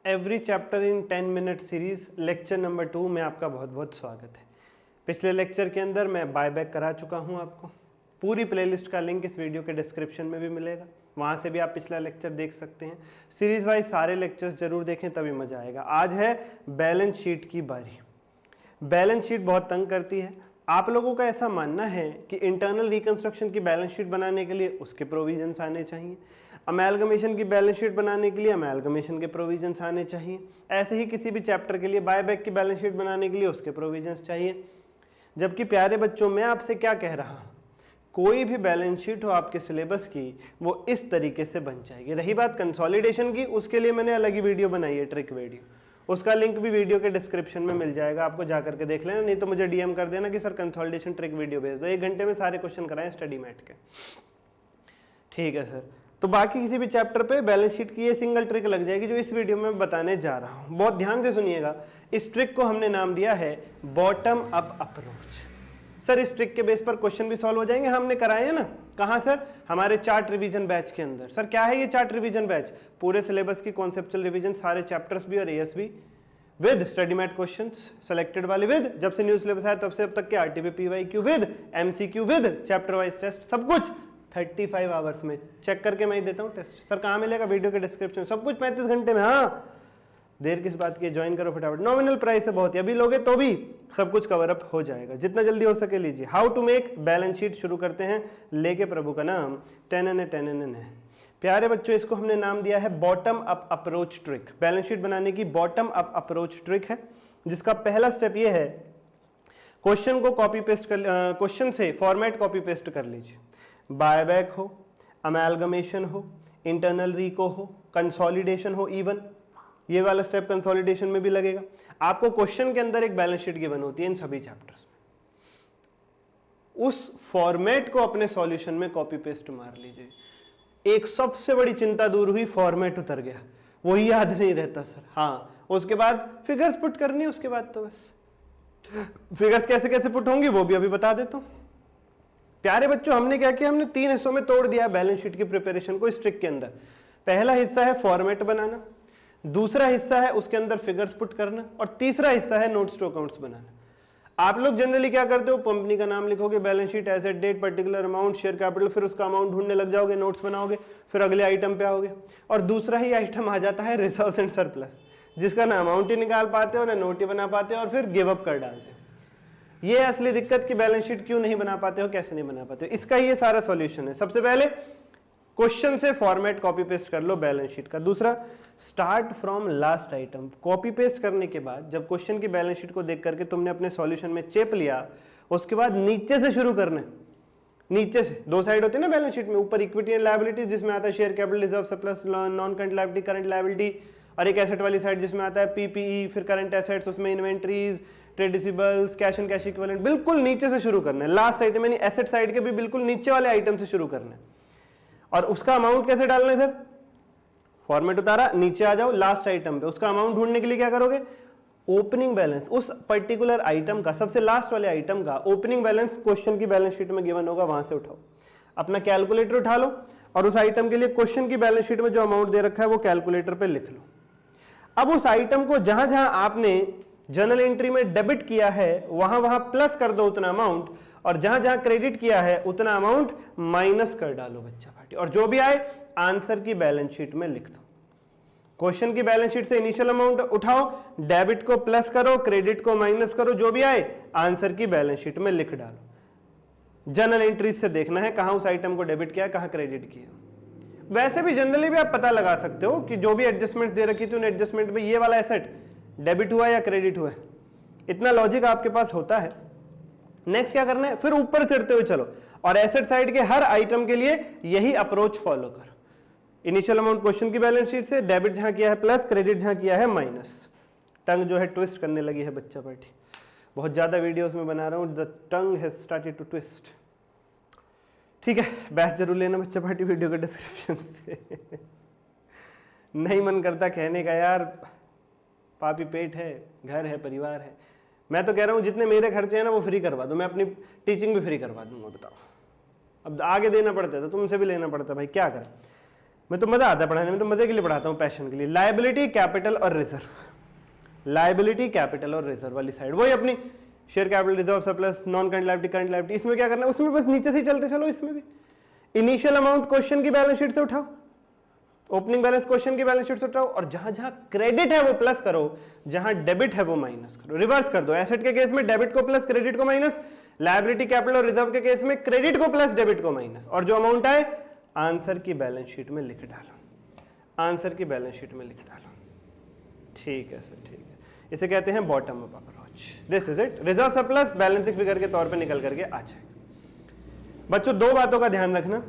Every chapter in 10 minute series lecture number 2 में आपका बहुत बहुत स्वागत है। पिछले लेक्चर के अंदर मैं बाय बैक करा चुका हूं आपको। पूरी प्लेलिस्ट का लिंक इस वीडियो के डिस्क्रिप्शन में भी मिलेगा, वहां से भी आप पिछला लेक्चर देख सकते हैं। सीरीज वाइज सारे लेक्चर्स जरूर देखें, तभी मजा आएगा। आज है बैलेंस शीट की बारी। बैलेंस शीट बहुत तंग करती है। आप लोगों का ऐसा मानना है कि इंटरनल रिकंस्ट्रक्शन की बैलेंस शीट बनाने के लिए उसके प्रोविजंस आने चाहिए, अमेलगमेशन की बैलेंस शीट बनाने के लिए अमेलगमेशन के प्रोविजंस आने चाहिए, ऐसे ही किसी भी चैप्टर के लिए बायबैक की बैलेंस शीट बनाने के लिए उसके प्रोविजंस चाहिए। जबकि प्यारे बच्चों, मैं आपसे क्या कह रहा हूँ, कोई भी बैलेंस शीट हो आपके सिलेबस की, वो इस तरीके से बन जाएगी। रही बात कंसोलिडेशन की, उसके लिए मैंने अलग ही वीडियो बनाई है, ट्रिक वीडियो। उसका लिंक भी वीडियो के डिस्क्रिप्शन में मिल जाएगा, आपको जा करके देख लेना। नहीं तो मुझे डीएम कर देना कि सर कंसोलिडेशन ट्रिक वीडियो भेज दो, 1 घंटे में सारे क्वेश्चन कराएं स्टडी मैट के। ठीक है सर। तो बाकी किसी भी चैप्टर पे बैलेंस शीट की ये सिंगल ट्रिक लग जाएगी जो इस वीडियो में बताने जा रहा हूं। बहुत ध्यान से सुनिएगा। इस ट्रिक को हमने नाम दिया है बॉटम अप अप्रोच। सर इस ट्रिक के बेस पर क्वेश्चन भी सॉल्व हो जाएंगे, हमने कराए हैं ना। कहां सर? हमारे चार्ट रिवीजन बैच के अंदर। सर क्या है ये चार्ट रिवीजन बैच? पूरे सिलेबस की कॉन्सेप्चुअल रिवीजन, सारे चैप्टर्स भी और एएस भी, with study mat questions selected वाले, विद जब से न्यू सिलेबस आया तब से अब तक के RTP PYQ, with MCQ, with chapter wise test, सब कुछ 35 आवर्स में। चेक करके मैं ही देता हूँ टेस्ट। सर कहाँ मिलेगा? वीडियो के डिस्क्रिप्शन में। सब कुछ 35 घंटे में। हाँ, देर किस बात की, ज्वाइन करो फटाफट। नॉमिनल प्राइस है बहुत ही, अभी लोगे तो भी सब कुछ कवर अप हो जाएगा, जितना जल्दी हो सके लीजिए। How to make balance sheet शुरू करते हैं लेके प्रभु का नाम। 10 है प्यारे बच्चों, इसको हमने नाम दिया है bottom up approach trick. Balance sheet बनाने की बॉटम अप अप्रोच ट्रिक है, जिसका पहला स्टेप ये है, क्वेश्चन को कॉपी पेस्ट कर, क्वेश्चन से फॉर्मेट कॉपी पेस्ट कर लीजिए। बायबैक हो, अमेलगमेशन हो, इंटरनल रिको हो, कंसोलिडेशन हो, इवन ये वाला स्टेप कंसोलिडेशन में भी लगेगा। आपको क्वेश्चन के अंदर एक बैलेंस शीट गिवन होती है इन सभी चैप्टर्स में। उस फॉर्मेट को अपने सॉल्यूशन में कॉपी पेस्ट मार लीजिए। एक सबसे बड़ी चिंता दूर हुई, फॉर्मेट उतर गया, वही याद नहीं रहता सर। हाँ, उसके बाद फिगर्स पुट करनी है, उसके बाद तो बस फिगर्स कैसे कैसे पुट होंगी वो भी अभी बता देता हूं। प्यारे बच्चों, हमने क्या किया, हमने 3 हिस्सों में तोड़ दिया बैलेंस शीट की प्रिपरेशन को इस ट्रिक के अंदर। पहला हिस्सा है फॉर्मेट बनाना, दूसरा हिस्सा है उसके अंदर फिगर्स पुट करना, और तीसरा हिस्सा है नोट्स टू अकाउंट्स बनाना। आप लोग जनरली क्या करते हो, कंपनी का नाम लिखोगे, balance sheet, asset, debt, particular amount, share capital, फिर उसका अमाउंट ढूंढने लग जाओगे, नोट्स बनाओगे, फिर अगले आइटम पे आओगे, और दूसरा ही आइटम आ जाता है रिजर्व्स एंड सरप्लस, जिसका ना अमाउंट ही निकाल पाते हो ना नोट ही बना पाते हो, और फिर गिव अप कर डालते हो। ये असली दिक्कत कि बैलेंस शीट क्यों नहीं बना पाते हो, कैसे नहीं बना पाते हो। इसका ये सारा सॉल्यूशन है। सबसे पहले क्वेश्चन से फॉर्मेट कॉपी पेस्ट कर लो बैलेंस शीट का। दूसरा, start from last item. Copy paste करने के बाद जब क्वेश्चन की बैलेंस शीट को देख करके तुमने अपने सॉल्यूशन में चेप लिया, उसके बाद नीचे से शुरू करना है। नीचे से 2 साइड होती है ना बैलेंस शीट में, ऊपर इक्विटी एंड लायबिलिटी जिसमें आता है share capital, reserve, surplus, non current liability, current liability, और एक एसेट वाली साइड जिसमें आता है पीपीई, फिर करंट एसेट्स, उसमें inventories, trade receivables, cash and cash equivalent. बिल्कुल नीचे से शुरू करना है। लास्ट आइटम यानी एसेट साइड के भी बिल्कुल नीचे वाले आइटम से शुरू करना है। और उसका अमाउंट कैसे डालना है सर? फॉर्मेट उतारा, नीचे आ जाओ लास्ट आइटम पे। उसका अमाउंट ढूंढने के लिए क्या करोगे, ओपनिंग बैलेंस, उस पर्टिकुलर आइटम का, सबसे लास्ट वाले आइटम का ओपनिंग बैलेंस क्वेश्चन की बैलेंस शीट में गिवन होगा, वहां से उठाओ। अपना कैलकुलेटर उठा लो और उस आइटम के लिए क्वेश्चन की बैलेंस शीट में जो अमाउंट दे रखा है वो कैलकुलेटर पे लिख लो। अब उस आइटम को जहां जहां आपने जर्नल एंट्री में डेबिट किया है वहां वहां प्लस कर दो उतना अमाउंट, और जहां जहां क्रेडिट किया है उतना अमाउंट माइनस कर डालो बच्चा पार्टी, और जो भी आए आंसर की बैलेंस शीट में लिख दो। क्वेश्चन की बैलेंस शीट से इनिशियल अमाउंट उठाओ, डेबिट को प्लस करो, क्रेडिट को माइनस करो, जो भी आए आंसर की बैलेंस शीट में लिख डालो। जर्नल एंट्रीज से देखना है कहां उस आइटम को डेबिट किया, कहां क्रेडिट किया। वैसे भी जनरली भी आप पता लगा सकते हो कि जो भी एडजस्टमेंट दे रखी थी उन एडजस्टमेंट में ये वाला एसेट डेबिट हुआ या क्रेडिट हुआ है, इतना लॉजिक आपके पास होता है। नेक्स्ट क्या करना है, फिर ऊपर चढ़ते हुए चलो और एसेट साइड के हर आइटम के लिए यही अप्रोच फॉलो करो। इनिशियल अमाउंट क्वेश्चन की बैलेंस शीट से, डेबिट जहां किया है प्लस, क्रेडिट जहां किया है माइनस। टंग जो है ट्विस्ट करने लगी है बच्चा पार्टी, बहुत ज्यादा वीडियोस में बना रहा हूं, the tongue has started to twist. ठीक है, बैच जरूर लेना बच्चा पार्टी वीडियो के डिस्क्रिप्शन से। नहीं मन करता कहने का यार, पापी पेट है, घर है, परिवार है। मैं तो कह रहा हूं जितने मेरे खर्चे हैं ना वो फ्री करवा दो, मैं अपनी टीचिंग भी फ्री करवा दूंगा। बताओ, अब आगे देना पड़ता है तो तुमसे भी लेना पड़ता है भाई, क्या करें। मैं तो मजा आता है पढ़ाने में, तो मजे के लिए पढ़ाता हूँ, पैशन के लिए। लायबिलिटी, कैपिटल और रिजर्व। लायबिलिटी, कैपिटल और रिजर्व वाली साइड वही अपनी share capital, reserve, surplus, non current liability, current liability. इसमें क्या करना है, उसमें बस नीचे से ही चलते चलो। इसमें भी इनिशियल अमाउंट क्वेश्चन की बैलेंस शीट से उठाओ, ओपनिंग बैलेंस क्वेश्चन की बैलेंस शीट से उठाओ, और जहां जहां क्रेडिट है वो प्लस करो, जहां डेबिट है वो माइनस करो, रिवर्स कर दो। एसेट के केस में डेबिट को प्लस, क्रेडिट को माइनस, लायबिलिटी, कैपिटल और रिजर्व के केस में क्रेडिट को प्लस, डेबिट को माइनस, और जो अमाउंट आए आंसर की बैलेंस शीट में लिख डालो, आंसर की बैलेंस शीट में लिख डालो। ठीक है सर, ठीक है। इसे कहते हैं bottom up approach. This is it. Reserve surplus balancing figure के तौर पे निकल करके आ जाएगा। बच्चों दो बातों का ध्यान रखना,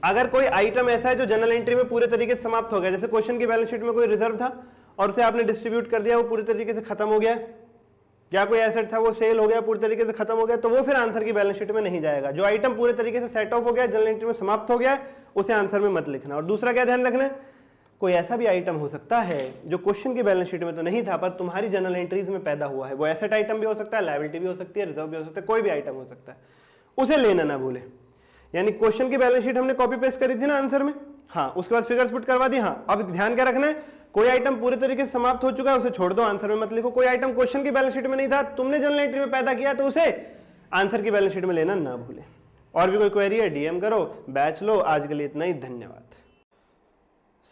अगर कोई आइटम ऐसा है जो जनरल एंट्री में पूरे तरीके से समाप्त हो गया, जैसे क्वेश्चन की बैलेंस शीट में कोई रिजर्व था और उसे आपने डिस्ट्रीब्यूट कर दिया, वो पूरे तरीके से खत्म हो गया, या कोई एसेट था वो सेल हो गया, पूरे तरीके से खत्म हो गया, तो वो फिर आंसर की बैलेंस शीट में नहीं जाएगा। जो आइटम पूरे तरीके से सेट ऑफ हो गया, जनरल एंट्री में समाप्त हो गया, उसे आंसर में मत लिखना। और दूसरा क्या ध्यान रखना, कोई ऐसा भी आइटम हो सकता है जो क्वेश्चन की बैलेंस शीट में तो नहीं था पर तुम्हारी जनरल एंट्रीज में पैदा हुआ है। वो एसेट आइटम भी हो सकता है, लायबिलिटी भी हो सकती है, रिजर्व भी हो सकता है, कोई भी आइटम हो सकता है, उसे लेना ना भूले। यानी क्वेश्चन की बैलेंस शीट हमने कॉपी पेस्ट करी थी ना आंसर में, हाँ, उसके बाद फिगर्स पुट करवा दी। हाँ, अब ध्यान क्या रखना है, कोई आइटम पूरे तरीके से समाप्त हो चुका है उसे छोड़ दो, आंसर में मत लिखो। कोई आइटम क्वेश्चन की बैलेंस शीट में नहीं था, तुमने जनरल एंट्री में पैदा किया, तो उसे आंसर की बैलेंस शीट में लेना ना भूले। और भी कोई क्वेरी है डीएम करो, बैच लो। आज के लिए इतना ही, धन्यवाद।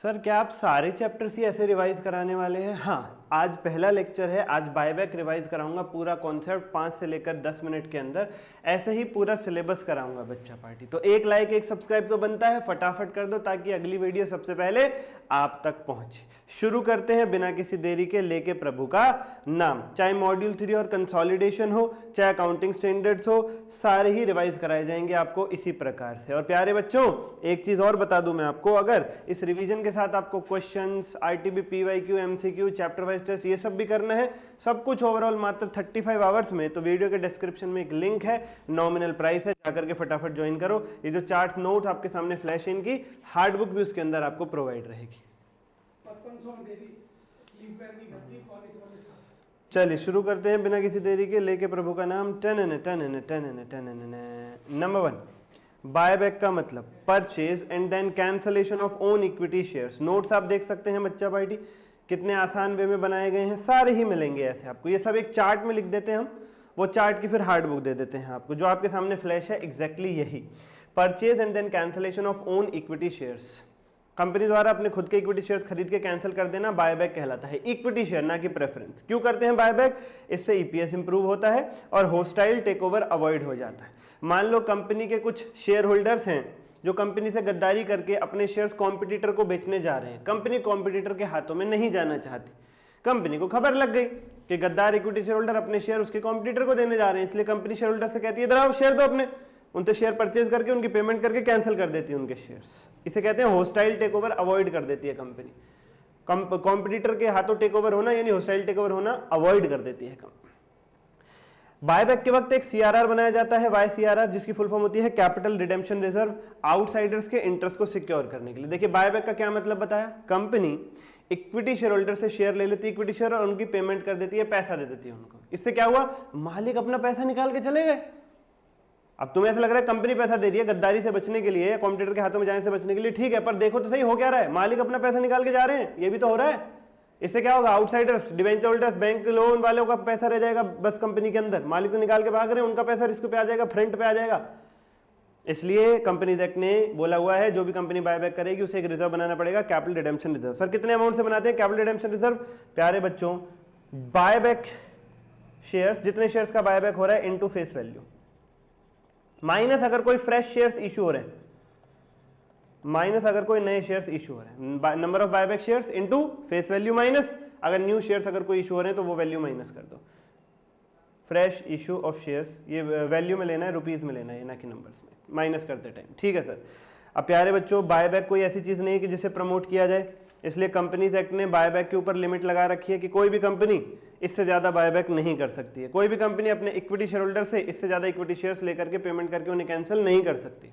सर क्या आप सारे चैप्टर्स ही ऐसे रिवाइज कराने वाले हैं? हाँ, आज पहला लेक्चर है, आज बायबैक रिवाइज कराऊंगा, पूरा कॉन्सेप्ट 5 से लेकर 10 मिनट के अंदर, ऐसे ही पूरा सिलेबस कराऊंगा बच्चा पार्टी। तो एक लाइक एक सब्सक्राइब तो बनता है, फटाफट कर दो ताकि अगली वीडियो सबसे पहले आप तक पहुंचे। शुरू करते हैं बिना किसी देरी के, लेके प्रभु का नाम। चाहे मॉड्यूल 3 और कंसोलिडेशन हो, चाहे अकाउंटिंग स्टैंडर्ड्स हो, सारे ही रिवाइज कराए जाएंगे आपको इसी प्रकार से। और प्यारे बच्चों एक चीज और बता दूं मैं आपको, अगर इस रिवीजन के साथ आपको questions, RTP, PYQ, MCQ, chapter wise test, ये सब भी करना है, सब कुछ ओवरऑल मात्र 35 आवर्स में, तो वीडियो के डिस्क्रिप्शन में एक लिंक है, नॉमिनल प्राइस है, जाकर के फटाफट ज्वाइन करो। ये जो चार्ट नोट आपके सामने फ्लैश इनकी हार्ड बुक भी उसके अंदर आपको प्रोवाइड रहेगी। चलिए शुरू करते हैं बिना किसी देरी के, लेके प्रभु का नाम। नंबर 1, बायबैक का मतलब purchase and then cancellation of own equity shares. Notes आप देख सकते हैं बच्चा पार्टी, कितने आसान वे में बनाए गए हैं, सारे ही मिलेंगे ऐसे आपको। ये सब एक चार्ट में लिख देते हैं हम, वो चार्ट की फिर हार्ड बुक दे देते हैं आपको। जो आपके सामने फ्लैश है एग्जैक्टली यही, purchase and then cancellation of own equity shares. Company द्वारा अपने खुद के इक्विटी शेयर खरीद के कैंसिल कर देना बायबैक कहलाता है। इक्विटी शेयर ना कि प्रेफरेंस। क्यों करते हैं बायबैक? इससे ईपीएस इंप्रूव होता है और होस्टाइल टेकओवर अवॉइड हो जाता है। मान लो कंपनी के कुछ शेयर होल्डर्स हैं जो कंपनी से गद्दारी करके अपने शेयर्स कॉम्पिटिटर को बेचने जा रहे हैं, कंपनी कॉम्पिटिटर के हाथों में नहीं जाना चाहती, कंपनी को खबर लग गई कि गद्दार इक्विटी शेयर होल्डर अपने शेयर उसके कॉम्पिटिटर को देने जा रहे हैं, इसलिए कंपनी शेयर होल्डर से कहती है इधर आओ शेयर दो अपने, उनसे शेयर परचेज करके उनकी पेमेंट करके कैंसिल कर देती है उनके शेयर्स। इसे कहते हैं होस्टाइल टेकओवर अवॉइड कर देती है कंपनी। कॉम्पिटिटर के हाथों टेकओवर होना यानी होस्टाइल टेकओवर होना अवॉइड कर देती है कंपनी। बायबैक के वक्त एक सीआरआर बनाया जाता है, वाई सीआरआर, जिसकी फुल फॉर्म होती है कैपिटल रिडेम्पशन रिजर्व, आउटसाइडर्स के इंटरेस्ट को सिक्योर करने के लिए। देखिए बायबैक का क्या मतलब बताया, कंपनी इक्विटी शेयर होल्डर से शेयर ले लेती है इक्विटी शेयर और उनकी पेमेंट कर देती है, पैसा दे देती है उनको। इससे क्या हुआ, मालिक अपना पैसा निकाल के चले गए। अब तुम्हें ऐसा लग रहा है कंपनी पैसा दे रही है गद्दारी से बचने के लिए, कॉम्पिटिटर के हाथों में जाने से बचने के लिए, ठीक है, पर देखो तो सही हो क्या रहा है, मालिक अपना पैसा निकाल के जा रहे हैं, ये भी तो हो रहा है। इससे क्या होगा, outsiders, debenture holders, bank loan वालों का पैसा रह जाएगा बस कंपनी के अंदर, मालिक तो निकाल के भाग रहे हैं, उनका पैसा रिस्क पे आ जाएगा, फ्रंट पे आ जाएगा। इसलिए कंपनीज एक्ट ने बोला हुआ है जो भी कंपनी बायबैक करेगी उसे एक रिजर्व बनाना पड़ेगा, कैपिटल रिडेम्पशन रिजर्व। सर कितने अमाउंट से बनाते हैं कैपिटल रिडेम्पशन रिजर्व? प्यारे बच्चों, बायबैक शेयर्स, जितने शेयर्स का बायबैक हो रहा है इनटू फेस वैल्यू, माइनस अगर कोई फ्रेश शेयर्स इशू हो रहे हैं, माइनस अगर कोई नए शेयर्स इशू हो रहे हैं, number of buyback shares into face value minus अगर न्यू शेयर्स अगर कोई इशू हो रहे हैं तो वो वैल्यू माइनस कर दो। फ्रेश इशू ऑफ शेयर्स, ये वैल्यू में लेना है, रुपीज में लेना है, ना कि नंबर्स में, माइनस करते टाइम, ठीक है सर। अब प्यारे बच्चों, बायबैक कोई ऐसी चीज नहीं है कि जिसे प्रमोट किया जाए, इसलिए कंपनीज एक्ट ने बायबैक के ऊपर लिमिट लगा रखी है कि कोई भी कंपनी इससे ज्यादा बायबैक नहीं कर सकती है। कोई भी कंपनी अपने इक्विटी शेयर होल्डर से इससे ज्यादा इक्विटी शेयर्स लेकर के पेमेंट करके उन्हें कैंसिल नहीं कर सकती,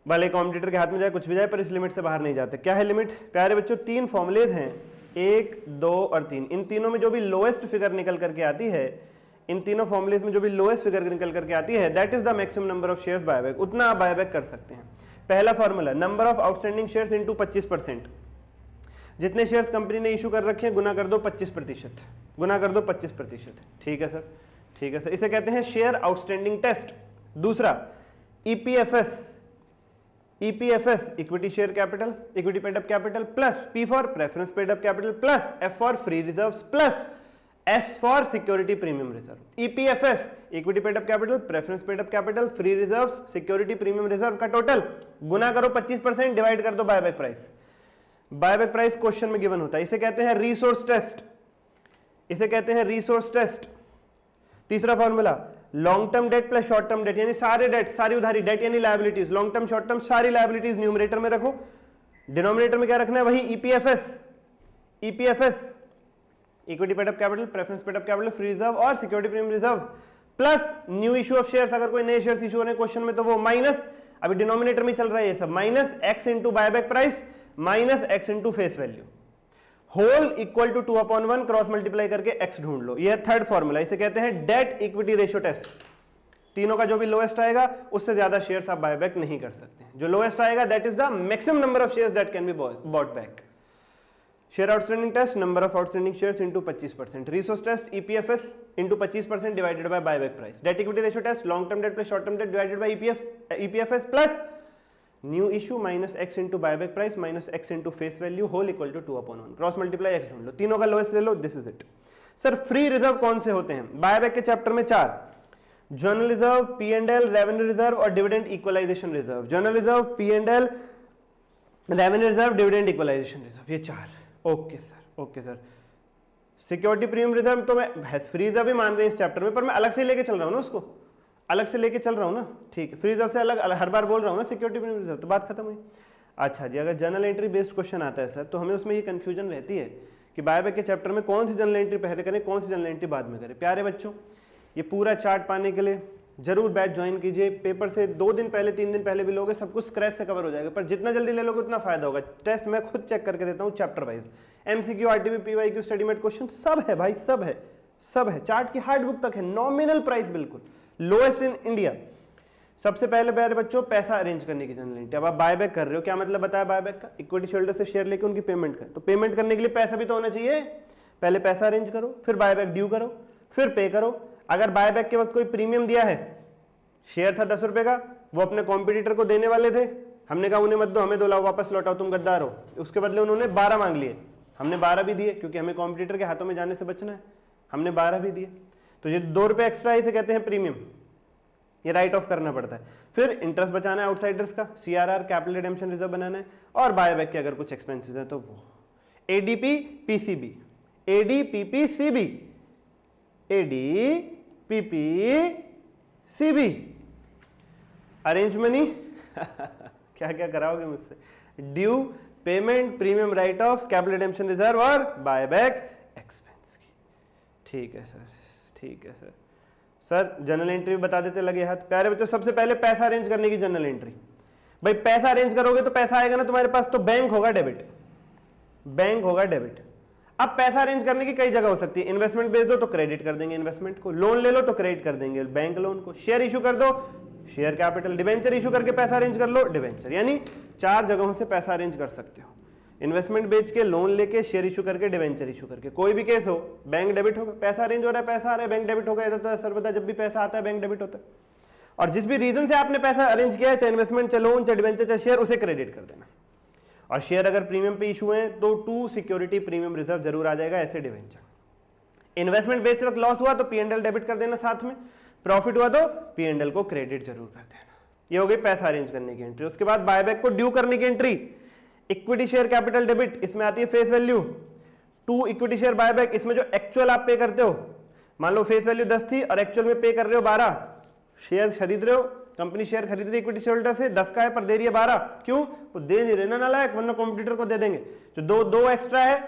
भले कॉम्पिटिटर के हाथ में जाए कुछ भी जाए, पर इस लिमिट से बाहर नहीं जाते। क्या है लिमिट? प्यारे बच्चों 3 फॉर्मुलेज हैं, 1, 2 और 3। इन तीनों में जो भी लोएस्ट फिगर निकल करके आती है, इन तीनों फॉर्मुलेज में जो भी लोएस्ट फिगर निकल करके आती है, that is the maximum number of shares buyback, उतना आप बायबैक कर सकते हैं। पहला formula, number of outstanding shares into 25%। जितने शेयर्स कंपनी ने इशू कर रखे हैं गुना कर दो 25%, गुना कर दो 25%। ठीक है सर, ठीक है सर। इसे कहते हैं शेयर आउटस्टैंडिंग टेस्ट। दूसरा EPFS, EPFS equity share capital, equity paid up capital, plus P for preference paid up capital, plus F for free reserves, plus S for security premium reserve. EPFS equity paid up capital, preference paid up capital, free reserves, security premium reserve का total गुना करो 25%, divide कर दो buyback price. Buyback price question में given होता है, इसे कहते हैं रिसोर्स टेस्ट, इसे कहते हैं रिसोर्स टेस्ट। तीसरा formula, long term debt plus short term debt, यानी सारे डेट, सारी उधारी, डेट यानी liabilities, long term short term सारी लायबिलिटीज न्यूमरेटर में रखो, डिनोमिनेटर में क्या रखना है, वही EPFS, EPFS equity paid up capital, preference paid up capital, free reserve और security premium reserve, plus new issue of shares, अगर कोई नए शेयर्स इशू हो रहे हैं क्वेश्चन में तो वो, माइनस, अभी डिनोमिनेटर में चल रहा है ये सब, minus X into buyback price minus X into face value, whole equal to 2/1 cross multiply करके एक्स ढूंढ लो। ये थर्ड फॉर्मूला, इसे कहते हैं डेट इक्विटी रेशियो टेस्ट। तीनों का जो भी लोएस्ट आएगा उससे ज्यादा शेयर्स आप बायबैक नहीं कर सकते, जो लोएस्ट आएगा that is the maximum number of shares that can be bought back. Share outstanding test, number of outstanding shares into 25%, resource test EPFS into 25% divided by buyback price, debt equity ratio test long term debt plus short term debt divided by EPFS plus new issue minus X into buyback price minus X into face value whole equal to 2/1 cross multiply X ढूंढ लो, तीनों का lowest ले लो, this is it. Sir free reserve कौन से होते हैं? Buyback के चैप्टर में 4, general reserve, P and L, revenue reserve और dividend equalisation reserve. General reserve, P and L, revenue reserve, dividend equalisation reserve, ये 4। Okay sir, okay sir. Security premium reserve तो मैं फ्री रिजर्व ही मान रहे हैं इस चैप्टर में, पर मैं अलग से लेके चल रहा हूँ ना, उसको अलग से लेके चल रहा हूँ ना, ठीक है। फ्री रिजर्व से अलग हर बार बोल रहा हूँ ना, सिक्योरिटी प्रीमियम रिजर्व, तो बात खत्म हुई। अच्छा जी, अगर जर्नल एंट्री बेस्ड क्वेश्चन आता है सर, तो हमें उसमें ये कंफ्यूजन रहती है कि बायबैक के चैप्टर में कौन सी जर्नल एंट्री पहले करें, कौन सी जर्नल एंट्री बाद में करें। प्यारे बच्चों, ये पूरा चार्ट पाने के लिए जरूर बैच ज्वाइन कीजिए। पेपर से 2 दिन पहले 3 दिन पहले भी लोगे, सब कुछ स्क्रैच से कवर हो जाएगा, पर जितना जल्दी ले लोगे उतना फायदा होगा। टेस्ट मैं खुद चेक करके देता हूँ chapter wise, MCQ, RTP, PYQ, study mat question सब है भाई, सब है, सब है। चार्ट की हार्ड बुक तक है, नॉमिनल प्राइस बिल्कुल लोएस्ट इन इंडिया। सबसे पहले प्यारे बच्चों, पैसा अरेंज करने की जर्नल एंट्री। अब आप बायबैक कर रहे हो, क्या मतलब बताया बायबैक का? इक्विटी शेयरहोल्डर से शेयर लेके उनकी पेमेंट कर, तो पेमेंट करने के लिए पैसा भी तो होना चाहिए। पहले पैसा अरेंज करो, फिर बायबैक ड्यू करो, फिर पे करो। अगर बायबैक के वक्त कोई प्रीमियम दिया है, शेयर था 10 रुपए का, वो अपने कॉम्पिटिटर को देने वाले थे, हमने कहा उन्हें मत दो, हमें दो, लाओ वापस लौटाओ, तुम गद्दार हो। उसके बदले उन्होंने 12 मांग लिए, हमने 12 भी दिए, क्योंकि हमें कॉम्पिटिटर के हाथों में जाने से बचना है, हमने 12 भी दिए। तो ये 2 रुपए एक्स्ट्रा, इसे कहते हैं प्रीमियम, ये राइट ऑफ करना पड़ता है। फिर इंटरेस्ट बचाना है आउटसाइडर्स का, सीआरआर, कैपिटल रिडेम्पशन रिजर्व बनाना है, और बायबैक के अगर कुछ एक्सपेंसेस है तो वो एडीपी पीसीबी, एडीपीपीसीबी, एडीपीपीसीबी, अरेंज मनी क्या क्या कराओगे मुझसे, due, payment, premium right of, capital redemption reserve और बायबैक एक्सपेंस की। ठीक है सर, ठीक है सर। सर जर्नल एंट्री बता देते लगे हाथ। प्यारे बच्चों, सबसे पहले पैसा अरेंज करने की जर्नल एंट्री। भाई पैसा अरेंज करोगे तो पैसा आएगा ना तुम्हारे पास, तो बैंक होगा डेबिट, बैंक होगा डेबिट। अब पैसा अरेंज करने की कई जगह हो सकती है, इन्वेस्टमेंट बेच दो तो क्रेडिट कर देंगे इन्वेस्टमेंट को, लोन ले लो तो क्रेडिट कर देंगे बैंक लोन को, शेयर इशू कर दो, शेयर कैपिटल, डिवेंचर इशू करके पैसा अरेंज कर लो, डिवेंचर। यानी 4 जगहों से पैसा अरेंज कर सकते हो, इन्वेस्टमेंट बेच के, लोन लेके, शेयर इशू करके, डिवेंचर इशू करके। कोई भी केस हो, बैंक डेबिट होगा, पैसा अरेंज हो रहा है, पैसा आ रहा है, बैंक डेबिट होगा। इधर सर्वदा जब भी पैसा आता है बैंक डेबिट होता है। और जिस भी रीजन से आपने पैसा अरेंज किया है, चाहे इन्वेस्टमेंट, चाहे लोन, चाहे डिवेंचर, चाहे शेयर, उसे क्रेडिट कर देना। और शेयर अगर प्रीमियम पे इशू है तो 2 सिक्योरिटी प्रीमियम रिजर्व जरूर आ जाएगा, ऐसे डिवेंचर। इन्वेस्टमेंट बेचते वक्त लॉस हुआ तो पी&एल डेबिट कर देना साथ में, प्रॉफिट हुआ तो पी&एल को क्रेडिट जरूर कर देना। ये हो गई पैसा अरेंज करने की एंट्री। उसके बाद बायबैक को ड्यू करने की entry, equity share capital debit, इसमें आती है face value, 2 equity share buyback, इसमें जो एक्चुअल आप पे करते हो, मान लो फेस वैल्यू 10 थी और एक्चुअल में पे कर रहे हो 12, शेयर खरीद रहे हो, कंपनी शेयर खरीद रही है इक्विटी शेयर होल्डर से, 10 का है पर दे रही है 12, क्यों? वो दे नहीं रहे ना नालायक, वरना कॉम्पिटिटर को दे देंगे। जो दो एक्स्ट्रा है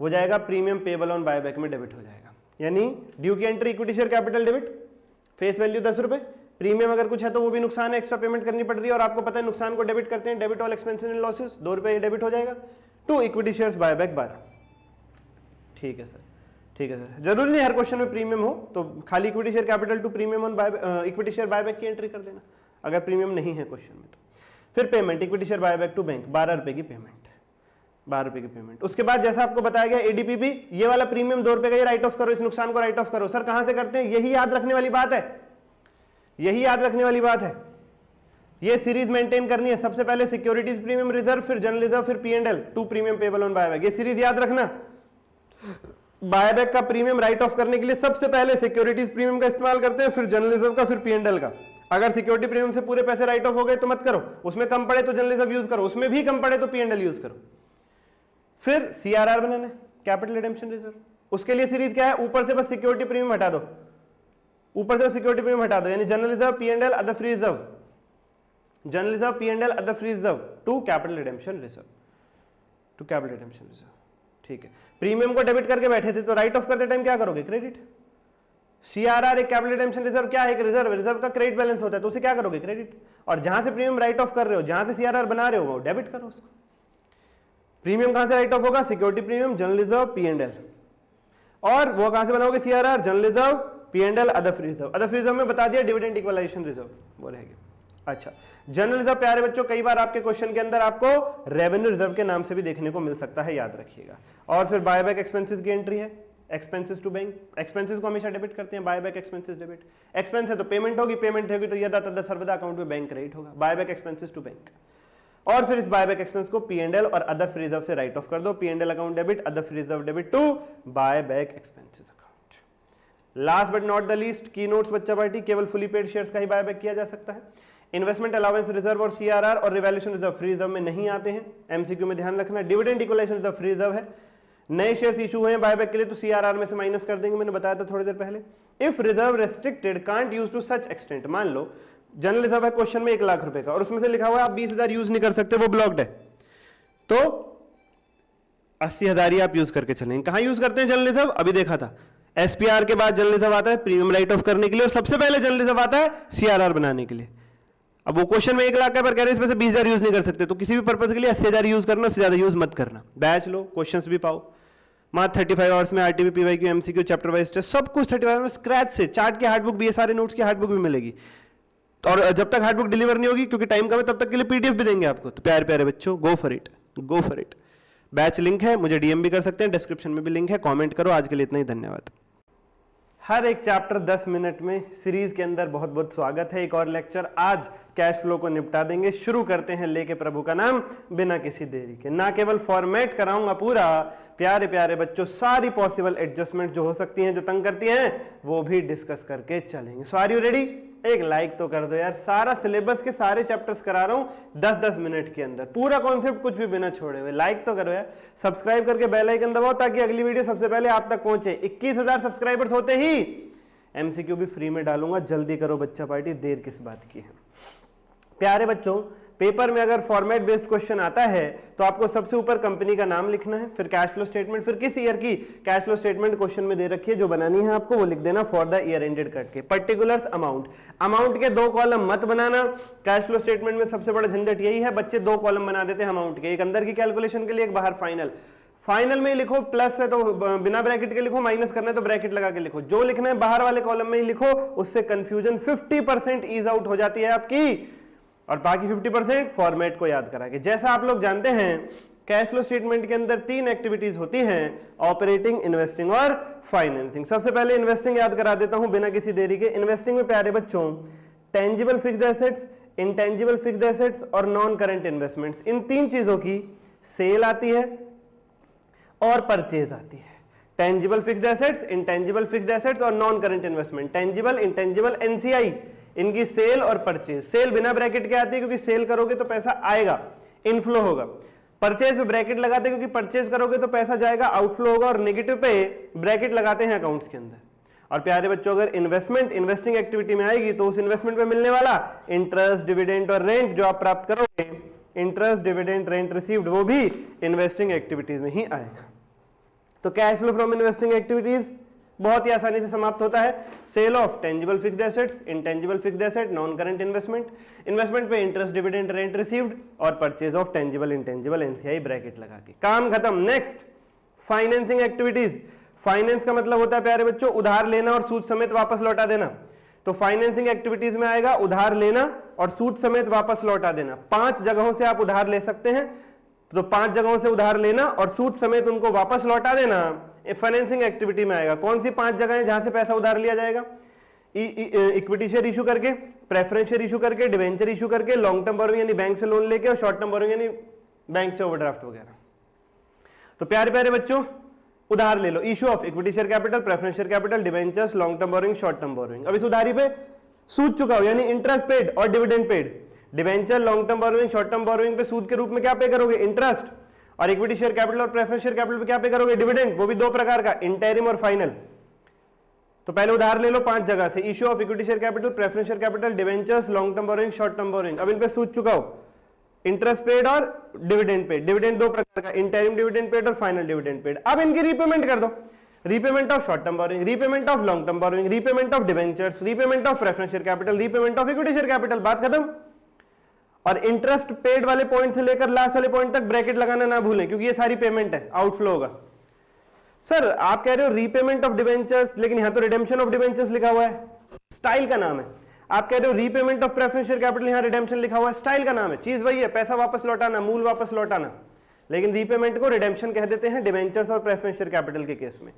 वो जाएगा प्रीमियम पेबल ऑन बायबैक में डेबिट हो जाएगा। यानी ड्यू की entry, equity share capital debit, face value 10 रुपए, प्रीमियम अगर कुछ है तो वो भी नुकसान है, एक्स्ट्रा पेमेंट करनी पड़ रही है, और आपको पता है नुकसान को डेबिट करते हैं, debit all expenses and losses, 2 रुपए डेबिट हो जाएगा। 2 इक्विटी शेयर्स बायबैक 12। ठीक है सर, ठीक है सर। जरूरी नहीं हर क्वेश्चन में प्रीमियम हो, तो खाली equity share capital to premium on equity share buyback की एंट्री कर देना, अगर प्रीमियम नहीं है क्वेश्चन में तो। फिर payment, equity share buyback to bank, 12 रुपए की पेमेंट, 12 रुपए की पेमेंट। उसके बाद जैसा आपको बताया गया एडीपीपी, ये वाला प्रीमियम 2 रुपए का, ये राइट ऑफ करो, इस नुकसान को राइट ऑफ करो। सर कहां से करते हैं? यही याद रखने वाली बात है, यही याद रखने वाली बात है। ये सीरीज मेंटेन करनी है। सबसे पहले सिक्योरिटीज प्रीमियम रिजर्व, फिर जनरल रिजर्व, फिर P&L, 2 premium payable on buyback. ये सीरीज याद रखना। बायबैक का प्रीमियम राइट ऑफ करने के लिए सबसे पहले सिक्योरिटीज प्रीमियम का इस्तेमाल करते हैं, फिर जनरल रिजर्व का, फिर P&L का। अगर सिक्योरिटी प्रीमियम से पूरे पैसे राइट ऑफ हो गए तो मत करो, उसमें कम पड़े तो जनरल रिजर्व यूज करो, उसमें भी कम पड़े तो P&L यूज करो। फिर CRR बनाना है, कैपिटल रिडेम्पशन रिजर्व। उसके लिए सीरीज क्या है? ऊपर से बस सिक्योरिटी प्रीमियम हटा दो, ऊपर से सिक्योरिटी प्रीमियम हटा दो, यानी general reserve, P&L, other free reserve, general reserve, P&L, other free reserve to capital redemption reserve, to capital redemption reserve. ठीक है, प्रीमियम को डेबिट करके बैठे थे तो राइट ऑफ करते टाइम क्या करोगे? क्रेडिट। CRR एक कैपिटल रिडेम्पशन रिजर्व क्या है? एक रिजर्व, रिजर्व का क्रेडिट बैलेंस होता है तो उसे क्या करोगे? क्रेडिट। और जहां से प्रीमियम राइट ऑफ कर रहे हो, जहां से CRR बना रहे हो, वो डेबिट करो उसको। प्रीमियम कहां से राइट ऑफ होगा? Security premium, general reserve, P&L। और वो कहां से बनाओगे? CRR, general reserve, P&L, other free reserve. Other free reserve में बता दिया डिविडेंड इक्वलाइजेशन रिजर्व, वो रहेगी। अच्छा, जनरल रिजर्व प्यारे बच्चों कई बार आपके क्वेश्चन के अंदर आपको रेवेन्यू रिजर्व के नाम से भी देखने को मिल सकता है, याद रखिएगा। और फिर बायबैक एक्सपेंसेस की एंट्री है, एक्सपेंसेस टू बैंक। एक्सपेंसेस को हमेशा डेबिट करते हैं, बायबैक एक्सपेंसेस डेबिट। एक्सपेंस है तो पेमेंट होगी, पेमेंट होगी तो यदा तदा सर्वदा अकाउंट में बैंक क्रेडिट होगा, बायबैक एक्सपेंसेस टू बैंक। और फिर इस बायबैक एक्सपेंस को P&L और अदर फ्री रिजर्व से राइट ऑफ कर दो, P&L account debit, other free reserve debit to buyback expenses account. Last but not the least, key notes बच्चा पार्टी, केवल फुली पेड शेयर्स का ही बायबैक किया जा सकता है। इन्वेस्टमेंट अलाउंस रिजर्व और CRR और रिवैल्यूएशन रिजर्व फ्री रिजर्व में नहीं आते हैं, MCQ में ध्यान रखना। Dividend equalisation reserve free reserve है। नए शेयर्स इशू हुए हैं बायबैक के लिए तो CRR में से माइनस कर देंगे, मैंने बताया था थोड़ी देर पहले। If reserve restricted can't use to such extent, मान लो जनरल रिजर्व है क्वेश्चन में 1 लाख रुपए का और उसमें से लिखा हुआ है आप 20,000 यूज नहीं कर सकते, वो ब्लॉक्ड है, तो 80,000 ही आप यूज करके चलेंगे। कहां यूज करते हैं जनरल रिजर्व? अभी देखा था, SPR के बाद जनरल रिजर्व आता है प्रीमियम राइट ऑफ करने के लिए, और सबसे पहले जनरल रिजर्व आता है CRR बनाने के लिए। अब वो क्वेश्चन में 1 लाख का पर कह रहे हैं इसमें से 20,000 यूज नहीं कर सकते, तो किसी भी पर्पज के लिए 80,000 यूज करना, उससे ज्यादा यूज मत करना। बैच लो, क्वेश्चंस भी पाओ, मात्र 35 आवर्स में RTP, PYQ, MCQ, chapter wise test, सब कुछ 35 में स्क्रैच से। चार्ट की हार्ड बुक भी है, सारे नोट्स की हार्ड बुक भी मिलेगी। और जब तक हार्ड बुक डिलीवर नहीं होगी, क्योंकि टाइम कम है, तब तक के लिए PDF भी देंगे आपको। तो प्यारे प्यारे बच्चों, go for it, go for it. Batch link है, मुझे DM भी कर सकते हैं, डिस्क्रिप्शन में भी लिंक है, कमेंट करो। आज के लिए इतना ही, धन्यवाद। हर एक चैप्टर 10 मिनट में सीरीज के अंदर बहुत बहुत स्वागत है। एक और लेक्चर, आज कैश फ्लो को निपटा देंगे। शुरू करते हैं लेके प्रभु का नाम, बिना किसी देरी के। ना केवल फॉर्मेट कराऊंगा पूरा, प्यारे प्यारे बच्चों सारी पॉसिबल एडजस्टमेंट जो हो सकती हैं, जो तंग करती हैं, वो भी डिस्कस करके चलेंगे। सो आर यू रेडी? एक लाइक तो कर दो यार। सारा सिलेबस के सारे चैप्टर्स करा रहा हूं 10-10 मिनट के अंदर, पूरा कॉन्सेप्ट कुछ भी बिना छोड़े हुए। लाइक तो करो यार, सब्सक्राइब करके बेल आइकन दबाओ ताकि अगली वीडियो सबसे पहले आप तक पहुंचे। 21,000 सब्सक्राइबर्स होते ही MCQ भी फ्री में डालूंगा। जल्दी करो बच्चा पार्टी, देर किस बात की है। प्यारे बच्चों, पेपर में अगर फॉर्मेट बेस्ड क्वेश्चन आता है तो आपको सबसे ऊपर कंपनी का नाम लिखना है, फिर कैश फ्लो स्टेटमेंट, फिर किस ईयर की कैश फ्लो स्टेटमेंट क्वेश्चन में दे रखी है, जो बनानी है आपको वो लिख देना फॉर द ईयर एंडेड करके। पर्टिकुलर्स, अमाउंट, अमाउंट के 2 कॉलम मत बनाना। कैश फ्लो स्टेटमेंट में सबसे बड़ा झंझट यही है, बच्चे 2 कॉलम बना देते हैं अमाउंट के, एक अंदर की कैलकुलेशन के लिए, एक बाहर फाइनल। फाइनल में लिखो प्लस है तो बिना ब्रैकेट के लिखो, माइनस करना है तो ब्रैकेट लगा के लिखो। जो लिखना है बाहर वाले कॉलम में ही लिखो, उससे कंफ्यूजन 50% ईज आउट हो जाती है आपकी, और बाकी 50% फॉर्मेट को याद करा के। जैसा आप लोग जानते हैं, कैश फ्लो स्टेटमेंट के अंदर 3 एक्टिविटीज होती हैं, ऑपरेटिंग, इन्वेस्टिंग और फाइनेंसिंग। सबसे पहले इन्वेस्टिंग याद करा देता हूं बिना किसी देरी के। इन्वेस्टिंग में प्यारे बच्चों tangible fixed assets, intangible fixed assets और नॉन करंट इन्वेस्टमेंट्स, इन 3 चीजों की सेल आती है और परचेज आती है। Tangible fixed assets, intangible fixed assets और non current investment, tangible, intangible, NCI, इनकी सेल और परचेज। सेल बिना ब्रैकेट के आती है क्योंकि सेल करोगे तो पैसा आएगा, इनफ्लो होगा। परचेज पे ब्रैकेट लगाते हैं क्योंकि परचेज करोगे तो पैसा जाएगा, आउटफ्लो होगा। और नेगेटिव पे ब्रैकेट लगाते हैं अकाउंट्स के अंदर। और प्यारे बच्चों, अगर इन्वेस्टमेंट इन्वेस्टिंग एक्टिविटी में आएगी तो उस इन्वेस्टमेंट पे मिलने वाला इंटरेस्ट, डिविडेंड और रेंट जो आप प्राप्त करोगे, इंटरेस्ट, डिविडेंड, रेंट रिसीव्ड, वो भी इन्वेस्टिंग एक्टिविटीज में ही आएगा। तो cash flow from investing activities बहुत ही आसानी से समाप्त होता है। Sale of tangible fixed assets, intangible fixed asset, non current investment, investment पे इंटरेस्ट, डिविडेंड, रेंट रिसीव्ड, और purchase of tangible, intangible, NCI bracket लगा के काम खत्म। Next, financing activities. फाइनेंस का मतलब होता है प्यारे बच्चों उधार लेना और सूद समेत वापस लौटा देना। तो फाइनेंसिंग एक्टिविटीज में आएगा उधार लेना और सूद समेत वापस लौटा देना। 5 जगहों से आप उधार ले सकते हैं, तो 5 जगहों से उधार लेना और सूद समेत उनको वापस लौटा देना फाइनेंसिंग एक्टिविटी में आएगा। कौन सी 5 जगह है जहां से पैसा उधार लिया जाएगा? इक्विटी शेयर इशू करके, प्रेफरेंस शेयर इशू करके, डिवेंचर इशू करके, लॉन्ग टर्म बोरोइंग यानी बैंक से लोन लेके, और शॉर्ट टर्म बोरोइंग यानी बैंक से ओवरड्राफ्ट वगैरह। तो प्यारे प्यारे बच्चों, उधार ले लो, issue of equity share capital, preference share capital, debentures, long term borrowing, short term borrowing. अब इस उधारी पे सूद चुकाओ यानी इंटरेस्ट पेड और dividend paid. Debenture, long term borrowing, short term borrowing पे सूद के रूप में क्या पे करोगे? इंटरेस्ट। और इक्विटी शेयर कैपिटल और प्रेफरेंस शेयर कैपिटल पे क्या पे करोगे? डिविडेंड। वो भी 2 प्रकार का, इंटरिम और फाइनल। तो पहले उधार ले लो 5 जगह से, issue of equity share capital, preference share capital, debentures, long term borrowing, short term borrowing. अब इन पे सूद चुकाओ, इंटरेस्ट पेड और डिविडेंड पेड। डिविडेंड 2 प्रकार का, इंटरिम डिविडेंड पेड और फाइनल डिविडेंड पेड। अब इनकी रीपेमेंट कर दो, repayment of short term borrowing, repayment of long term borrowing, repayment of debentures, repayment of preference share capital, repayment of equity share capital. बात खत्म। और इंटरेस्ट पेड वाले point से लेकर लास्ट वाले पॉइंट तक ब्रैकेट लगाना ना भूलें, क्योंकि ये सारी पेमेंट है, आउटफ्लो होगा। सर आप कह रहे हो रीपेमेंट ऑफ डिवेंचर्स, लेकिन यहां तो रिडेम्पशन ऑफ डिवेंचर्स लिखा हुआ है, स्टाइल का नाम है। आप कह रहे हो repayment of preference share capital, यहां रिडेम्पशन लिखा हुआ है, स्टाइल का नाम है। चीज वही है, पैसा वापस लौटाना, मूल वापस लौटाना, लेकिन रीपेमेंट को रिडेम्पशन कह देते हैं डिवेंचर्स और प्रेफरेंस शेयर कैपिटल के केस में,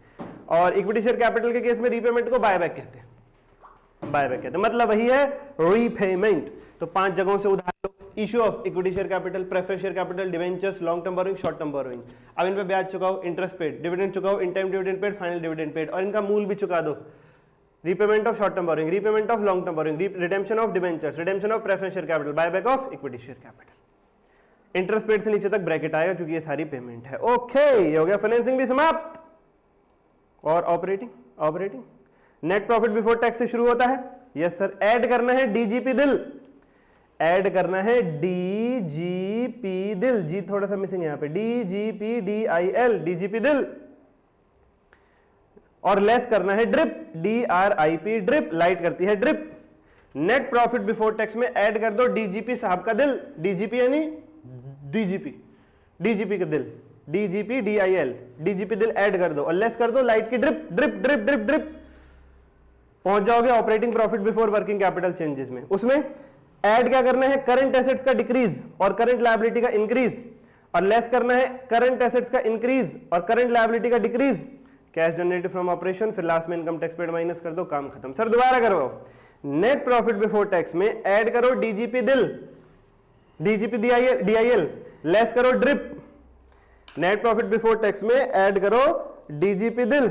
और इक्विटी शेयर कैपिटल के केस में रीपेमेंट को बायबैक कहते हैं। बायबैक कहते हैं, मतलब वही है रीपेमेंट। तो 5 जगहों से उधार लो, issue of equity share capital, preference share capital, debentures, long term borrowing, short term borrowing. अब इन पे ब्याज चुकाओ, इंटरेस्ट पेड, डिविडेंड चुकाओ, interim dividend paid, final dividend paid, और इनका मूल भी चुका दो। Repayment of short term borrowing, repayment of long term borrowing, redemption of debentures, redemption of preference share capital, buyback of equity share capital. Interest paid से नीचे तक bracket आएगा क्योंकि ये सारी पेमेंट है। ओके, ये हो गया फाइनेंसिंग भी समाप्त। और operating net profit before tax से शुरू होता है। यस सर, ऐड करना है डीजीपी दिल, ऐड करना है डीजीपी दिल, जी थोड़ा सा मिसिंग है यहां पे, डीजीपी DIL, डीजीपी दिल। और लेस करना है ड्रिप, DRIP, ड्रिप, लाइट करती है drip. Net profit before tax में ऐड कर दो डीजीपी साहब का दिल, डीजीपी यानी डीजीपी का दिल, डीजीपी DIL, डीजीपी दिल ऐड कर दो, और लेस कर दो लाइट की drip, drip drip drip drip. पहुंच जाओगे operating profit before working capital changes में। उसमें ऐड क्या करना है? करंट एसेट्स का डिक्रीज और करंट लायबिलिटी का इंक्रीज, और लेस करना है करंट एसेट्स का इंक्रीज और करंट लायबिलिटी का decrease. Cash generated from operation, फिर लास्ट में इनकम टैक्स पेड माइनस कर दो, काम खत्म। सर दोबारा करो, नेट प्रॉफिट बिफोर टैक्स में ऐड करो डीजीपी दिल, डीजीपी DIL, लेस करो drip. Net profit before tax में ऐड करो डीजीपी दिल,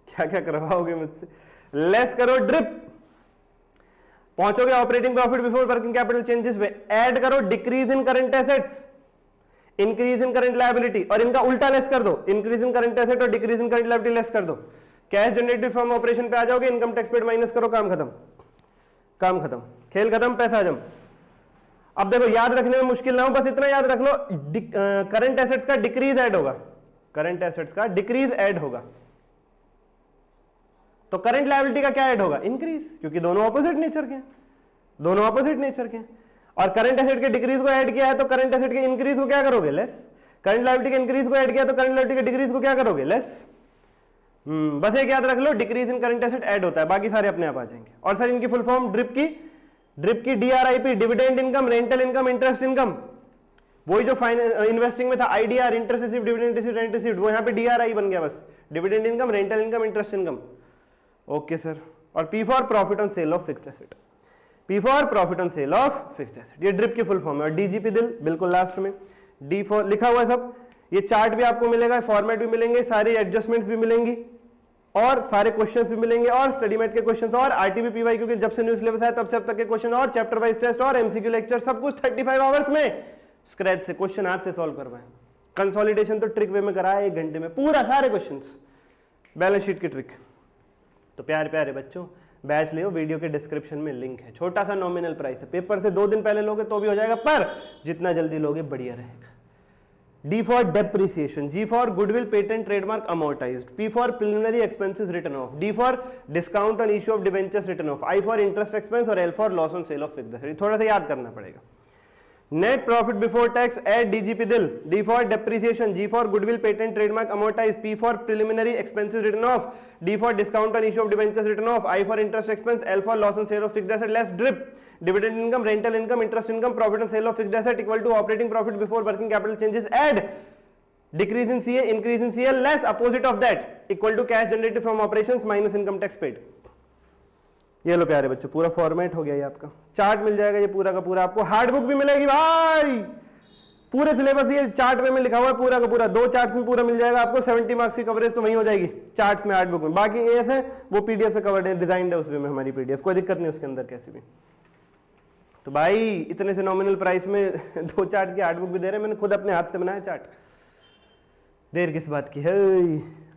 क्या क्या करवाओगे मुझसे, लेस करो ड्रिप। पहुंचोगे operating profit before working capital changes में, ऐड करो decrease in current assets, increase in current liability, और इनका उल्टा लेस कर दो, इंक्रीज इन करंट एसेट और decrease in current liability less कर दो। कैश जनरेटेड फ्रॉम ऑपरेशन पे आ जाओगे, इनकम टैक्स पेड माइनस करो, काम खत्म, काम खत्म, खेल खत्म, पैसा हजम। अब देखो याद रखने में मुश्किल ना हो, बस इतना याद रख लो, करंट एसेट्स का डिक्रीज ऐड होगा, करंट एसेट्स का डिक्रीज ऐड होगा, तो करंट लायबिलिटी का क्या ऐड होगा? इंक्रीज, क्योंकि दोनों ऑपोजिट नेचर के हैं, दोनों ऑपोजिट नेचर के हैं। और करंट एसेट के डिक्रीज को ऐड किया है तो करंट एसेट के इंक्रीज को क्या करोगे? लेस। करंट लायबिलिटी के इंक्रीज को ऐड किया तो करंट लायबिलिटी के डिक्रीज को क्या करोगे? लेस। बस एक याद रख लो, decrease in current asset add होता है, बाकी सारे अपने आप आ जाएंगे। और सर इनकी फुल फॉर्म ड्रिप की DRIP, dividend income, rental income, interest income. वही जो इन्वेस्टिंग में था IDR, interest received, dividend received, rent received, वो यहाँ पे DRI बन गया बस, dividend income, rental income, interest income. Okay sir. और P for profit on sale of fixed asset, P for profit on sale of fixed asset, ये drip की full form है। और डीजीपी दिल बिल्कुल लास्ट में, D फॉर लिखा हुआ है सब, ये चार्ट भी आपको मिलेगा, फॉर्मेट भी मिलेंगे, सारी एडजस्टमेंट्स भी मिलेंगी, और सारे क्वेश्चंस भी मिलेंगे, और स्टडी मेट के क्वेश्चंस, और आरटीबी पीवाई, क्योंकि जब से न्यू सिलेबस आया तब से अब तक के क्वेश्चन, और चैप्टर वाइज टेस्ट, और एमसीक्यू लेक्चर, सब कुछ 35 आवर्स में स्क्रैच से क्वेश्चन आज से सॉल्व करवाएं। कंसोलिडेशन तो ट्रिक वे में कराया 1 घंटे में, पूरा सारे क्वेश्चंस, बैलेंस शीट की ट्रिक। तो प्यारे प्यारे बच्चों, बैच लियो, वीडियो के डिस्क्रिप्शन में लिंक है, छोटा सा नॉमिनल प्राइस है, पेपर से 2 दिन पहले लोगे तो भी हो जाएगा, पर जितना जल्दी लोगे बढ़िया रहेगा। D for depreciation, G for goodwill, patent, trademark amortized, P for preliminary expenses written off, D for discount on issue of debentures written off, I for interest expense, और L for loss on sale of fixed asset। थोड़ा सा याद करना पड़ेगा। Net profit before tax add DGP दिल, D for depreciation, G for goodwill patent trademark amortise, P for preliminary expenses written off, D for discount on issue of debentures written off, I for interest expense, L for loss on sale of fixed asset less drip, dividend income, rental income, interest income, profit on sale of fixed asset equal to operating profit before working capital changes add decrease in CA increase in CL less opposite of that equal to cash generated from operations minus income tax paid. ये लो प्यारे बच्चों, पूरा format हो गया ये आपका, chart मिल जाएगा ये पूरा का पूरा, आपको हार्ड बुक भी मिलेगी भाई, पूरे सिलेबस ये चार्ट में लिखा हुआ है पूरा का पूरा, 2 चार्ट्स में पूरा मिल जाएगा आपको, 70 मार्क्स की कवरेज तो वहीं हो जाएगी चार्ट्स में, हार्ड बुक में। बाकी एस है वो पीडीएफ से कवर्ड है, डिजाइंड है उसमें हमारी पीडीएफ, कोई दिक्कत नहीं उसके अंदर कैसी भी। तो भाई इतने से नॉमिनल प्राइस में 2 चार्ट की हार्ड बुक भी दे रहे हैं, मैंने खुद अपने हाथ से बनाया चार्ट, देर किस बात की है।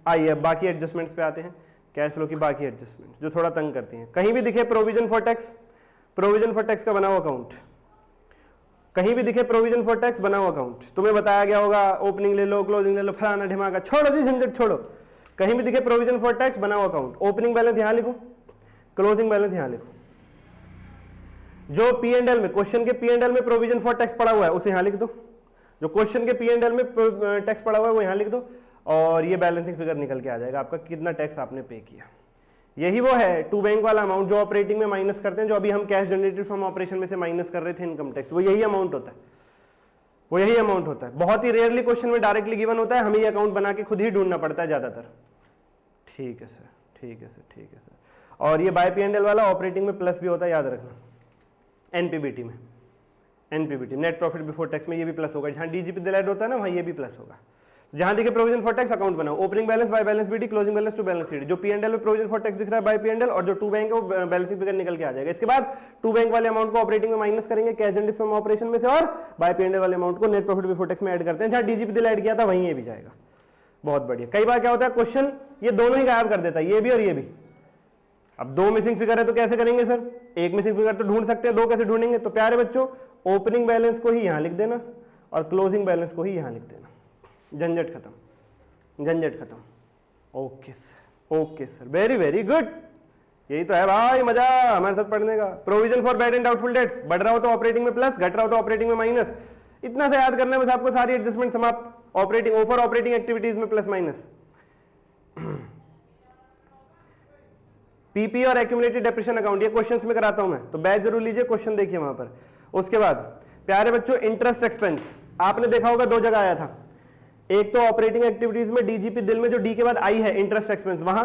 आइए अब बाकी एडजस्टमेंट्स पे आते हैं, कैश फ्लो की बाकी एडजस्टमेंट जो थोड़ा तंग करती हैं। कहीं भी दिखे provision for tax, provision for tax का बना हुआ अकाउंट, कहीं भी दिखे प्रोविजन फॉर टैक्स बना हुआ अकाउंट, तुम्हें बताया गया होगा ओपनिंग ले लो, क्लोजिंग ले लो, फलाना ढिमाका, छोड़ो जी झंझट छोड़ो। कहीं भी दिखे प्रोविजन फॉर टैक्स बना हुआ अकाउंट, ओपनिंग बैलेंस यहां लिखो, क्लोजिंग बैलेंस यहां लिखो। जो पी एंड एल में, क्वेश्चन के पी एंड एल में प्रोविजन फॉर टैक्स पड़ा हुआ है उसे यहां लिख दो, जो क्वेश्चन के पी एंड एल में टैक्स पड़ा हुआ है वो यहां लिख दो, और ये बैलेंसिंग फिगर निकल के आ जाएगा आपका कितना टैक्स आपने पे किया। यही वो है टू बैंक वाला अमाउंट जो ऑपरेटिंग में माइनस करते हैं, जो अभी हम कैश जनरेटेड फ्रॉम ऑपरेशन में से माइनस कर रहे थे इनकम टैक्स, वो यही अमाउंट होता है, वो यही अमाउंट होता है। बहुत ही रेयरली क्वेश्चन में डायरेक्टली गिवन होता है, हमें ये अकाउंट बना के खुद ही ढूंढना पड़ता है ज्यादातर। ठीक है सर, ठीक है सर, ठीक है सर। और ये बाय पी एंड एल वाला ऑपरेटिंग में प्लस भी होता है, याद रखना। एनपीबीटी में, NPBT net profit before tax में ये भी प्लस होगा, जहां डीजीपी दिल ऐड होता है ना वहां ये भी प्लस होगा। जहां देखिए प्रोविजन फॉर टैक्स अकाउंट बनाओ, opening balance by balance BD, closing balance to balance CD, जो पीएनएल में प्रोविजन फॉर टैक्स दिख रहा है बाय पीएनएल, और जो टू बैंक है वो बैलेंसिंग फिगर निकल के आ जाएगा। इसके बाद टू बैंक वाले अमाउंट को ऑपरेटिंग में माइनस करेंगे कैश जनरेटेड फ्रॉम ऑपरेशन में से, और बाय पीएनएल वाले अमाउंट को नेट प्रॉफिट बिफोर टैक्स में ऐड करते हैं, जहां डीजीपी दिल ऐड किया था वहीं ये भी जाएगा। बहुत बढ़िया। कई बार क्या होता है क्वेश्चन ये दोनों ही गायब कर देता है, ये भी और ये भी। अब 2 मिसिंग फिगर है तो कैसे करेंगे सर, एक मिसिंग फिगर तो ढूंढ सकते हैं, 2 कैसे ढूंढेंगे? तो प्यारे बच्चों ओपनिंग बैलेंस को ही यहां लिख देना और क्लोजिंग बैलेंस को ही यहां लिख देना, झंझट खत्म, झंझट खत्म। Okay sir, okay sir, very very good. यही तो है भाई मजा हमारे साथ पढ़ने का। Provision for bad and doubtful debts, बढ़ रहा हो तो ऑपरेटिंग में प्लस, घट रहा हो तो ऑपरेटिंग में माइनस। इतना से याद करना है बस आपको, सारी एडजस्टमेंट समाप्त। ऑपरेटिंग ओवर ऑपरेटिंग एक्टिविटीज में प्लस माइनस। पीपी और एक्यूमुलेटेड डेप्रिसिएशन अकाउंट, ये क्वेश्चंस में कराता हूं मैं, तो बैच जरूर लीजिए, क्वेश्चन देखिए वहां पर। उसके बाद प्यारे बच्चों इंटरेस्ट एक्सपेंस, आपने देखा होगा 2 जगह आया था, एक तो ऑपरेटिंग एक्टिविटीज में डीजीपी दिल में जो डी के बाद आई है इंटरेस्ट एक्सपेंस वहां,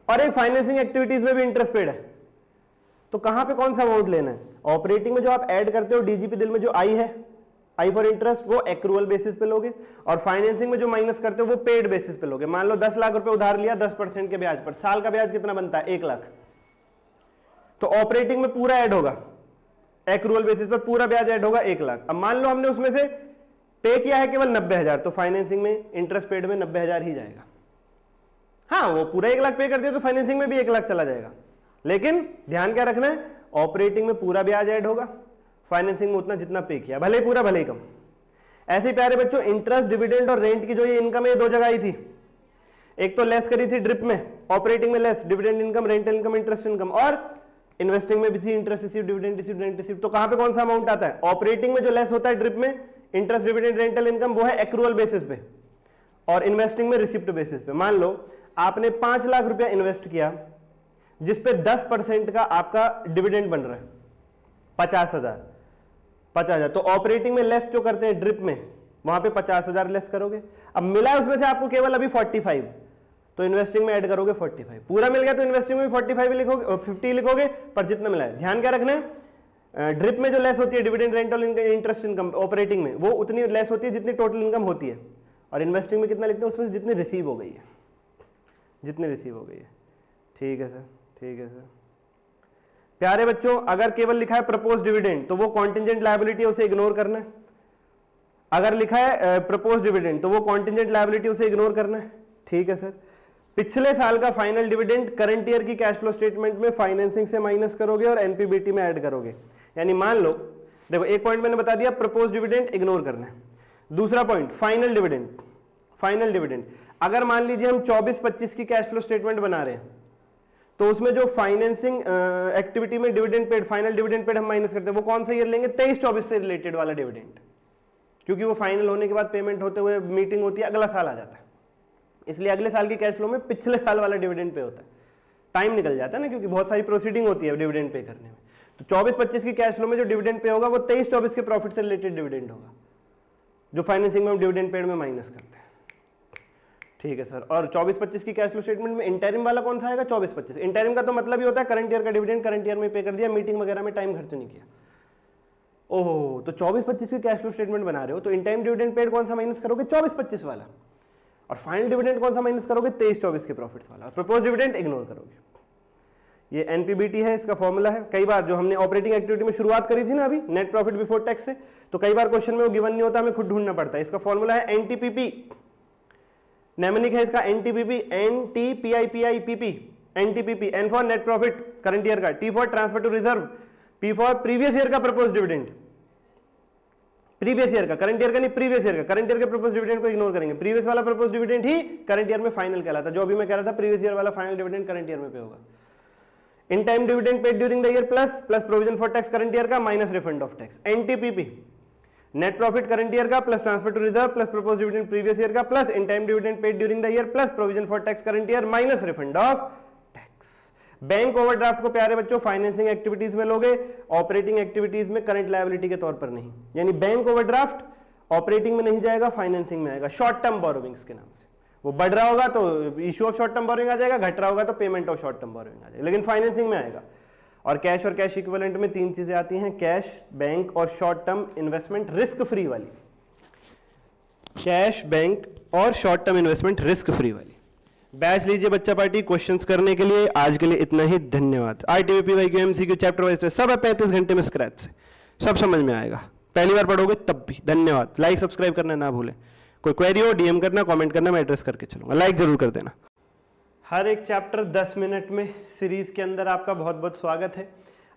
और एक फाइनेंसिंग एक्टिविटीज में भी इंटरेस्ट पेड है। तो कहां पे कौन सा अमाउंट लेना है? ऑपरेटिंग में जो आप ऐड करते हो डीजीपी दिल में जो आई है, आई फॉर इंटरेस्ट, वो एक्रूअल बेसिस पे लोगे, और फाइनेंसिंग में जो माइनस करते हो वो पेड बेसिस पे लोगे। मान लो 10 लाख रुपए उधार लिया 10% के ब्याज पर, साल का ब्याज कितना बनता है? 1 लाख। तो ऑपरेटिंग में पूरा ऐड होगा, एक्रूअल बेसिस पर पूरा ब्याज ऐड होगा 1 लाख। अब मान लो हमने उसमें से पे किया है केवल 90,000, तो फाइनेंसिंग में इंटरेस्ट पेड में 90,000 ही जाएगा। हाँ, वो पूरा 1 लाख पे कर दिया तो फाइनेंसिंग में भी 1 लाख चला जाएगा। लेकिन ध्यान क्या रखना है, ऑपरेटिंग में पूरा ब्याज ऐड होगा, फाइनेंसिंग में उतना जितना पे किया, भले ही पूरा भले ही कम। ऐसे ही प्यारे बच्चों इंटरेस्ट, डिविडेंड और रेंट की जो ये इनकम है 2 जगह आई थी। एक तो लेस करी थी ड्रिप में, ऑपरेटिंग में less, dividend income, rental income, interest income, और इन्वेस्टिंग में भी थी interest receive, dividend receive, rent receive. तो कहां पे कौन सा अमाउंट आता है? ऑपरेटिंग में जो लेस होता है ड्रिप में, इंटरेस्ट, डिविडेंड, रेंटल इनकम, वो है एक्रूअल बेसिस पे, और इन्वेस्टिंग में रिसिप्ट बेसिस पे। मान लो आपने 5 लाख रुपया इन्वेस्ट किया जिसपे 10% का आपका डिविडेंड बन रहा है, 50,000, तो ऑपरेटिंग में लेस जो करते हैं ड्रिप में, वहां पे 50,000 लेस करोगे। अब मिला है उसमें से आपको केवल अभी 45, तो इन्वेस्टिंग में ऐड करोगे 45। पूरा मिल गया तो इन्वेस्टिंग में 45 लिखोगे, 50 लिखोगे, पर जितना मिला है। ध्यान क्या रखना है, ड्रिप में जो लेस होती है dividend, rental, interest income, operating में वो उतनी लेस होती है जितनी टोटल इनकम होती है, और इन्वेस्टिंग में कितना लिखते हैं? उसमें से जितनी रिसीव हो गई है, जितनी रिसीव हो गई है। ठीक है सर, ठीक है सर। प्यारे बच्चों अगर केवल लिखा है प्रपोज डिविडेंड तो वो कॉन्टिंजेंट लायबिलिटी है, उसे इग्नोर करना है। अगर लिखा है प्रपोज डिविडेंड तो वो कॉन्टिंजेंट लायबिलिटी, उसे इग्नोर करना है। ठीक है सर। पिछले साल का फाइनल डिविडेंड करंट ईयर की कैश फ्लो स्टेटमेंट में फाइनेंसिंग से माइनस करोगे और एनपीबीटी में ऐड करोगे। यानी मान लो, देखो एक पॉइंट मैंने बता दिया, प्रपोज डिविडेंड इग्नोर करना है। दूसरा point final dividend, final dividend. अगर मान लीजिए हम 24-25 की कैश फ्लो स्टेटमेंट बना रहे हैं, तो उसमें जो फाइनेंसिंग एक्टिविटी में dividend paid, final dividend paid हम माइनस करते हैं, वो कौन सा ईयर लेंगे? 23-24 से रिलेटेड वाला डिविडेंड, क्योंकि वो फाइनल होने के बाद पेमेंट होते हुए मीटिंग होती है, अगला साल आ जाता है, इसलिए अगले साल की कैश फ्लो में पिछले साल वाला डिविडेंड पे होता है। टाइम निकल जाता है ना, क्योंकि बहुत सारी प्रोसीडिंग होती है डिविडेंड पे करने में। तो 24-25 की कैश फ्लो में जो डिविडेंड पे होगा वो 23-24 के प्रॉफिट से रिलेटेड डिविडेंड होगा, जो फाइनेंसिंग में हम डिविडेंड पेड में माइनस करते हैं। ठीक है सर। और 24-25 की कैश फ्लो स्टेटमेंट में इंटरिम वाला कौन सा आएगा? 24-25। इंटरिम का तो मतलब ही होता है करंट ईयर का डिविडेंड करंट ईयर में पे कर दिया, मीटिंग वगैरह में टाइम खर्च नहीं किया। ओहो, तो 24-25 की कैश फ्लो स्टेटमेंट बना रहे हो तो इंटरिम डिविडेंड पेड कौन सा माइनस करोगे? 24-25 वाला। और फाइनल डिविडेंड कौन सा माइनस करोगे? 23-24 के प्रॉफिट्स वाला। प्रपोज डिविडेंड इग्नोर करोगे। ये एनपीबीटी है, इसका फॉर्मूला है। कई बार जो हमने ऑपरेटिंग एक्टिविटी में शुरुआत करी थी ना अभी, नेट प्रॉफिट बिफोर टैक्स से, तो कई बार क्वेश्चन में वो गिवन नहीं होता, हमें खुद ढूंढना पड़ता है। इसका फॉर्मूला है एनटीपीपी, नेमनिक है इसका NTPP, NTPIPIPP, NTPP, N for net profit current year का, T for transfer to reserve, P for previous year का प्रपोज डिविडेंड, प्रीवियस ईयर का, करंट ईयर का नहीं, प्रीवियस ईयर का। करंट ईयर के प्रपोज डिविडेंड को इग्नोर करेंगे, previous वाला प्रपोज डिविडेंड ही करंट ईयर में फाइनल कहलाता है। जो अभी मैं कह रहा था प्रीवियस ईयर वाला फाइनल डिविडेंड करंट ईयर में पे होगा। Interim dividend paid during the year plus provision for tax current year का minus refund of tax. NTPP, net profit current year का plus transfer to reserve plus propose dividend previous year का plus interim dividend paid during the year plus provision for tax current year minus refund of tax. Bank overdraft को प्यारे बच्चों financing activities में लोगे, operating activities में current liability के तौर पर नहीं। यानी बैंक ओवरड्राफ्ट ऑपरेटिंग में नहीं जाएगा, फाइनेंसिंग में आएगा, शॉर्ट टर्म बोरोविंग्स के नाम से। वो बढ़ रहा होगा तो issue of short term borrowing आ जाएगा, घट रहा होगा तो payment of short term borrowing आ जाएगा, लेकिन फाइनेंसिंग में आएगा। और कैश इक्विवेलेंट में तीन चीजें आती हैं, कैश, बैंक और short term investment risk free वाली। कैश, बैंक और short term investment risk free वाली। बैच लीजिए बच्चा पार्टी। क्वेश्चंस करने के लिए आज के लिए इतना ही, धन्यवाद। RTPPYQ MCQ चैप्टर वाइज सब है 35 घंटे में स्क्रैच से, सब समझ में आएगा। पहली बार पढ़ोगे तब भी। धन्यवाद। लाइक सब्सक्राइब करना ना भूलें। कोई क्वेरी हो DM करना, कमेंट करना, मैं एड्रेस करके चलूंगा। लाइक जरूर कर देना। हर एक चैप्टर 10 मिनट में सीरीज के अंदर आपका बहुत बहुत स्वागत है।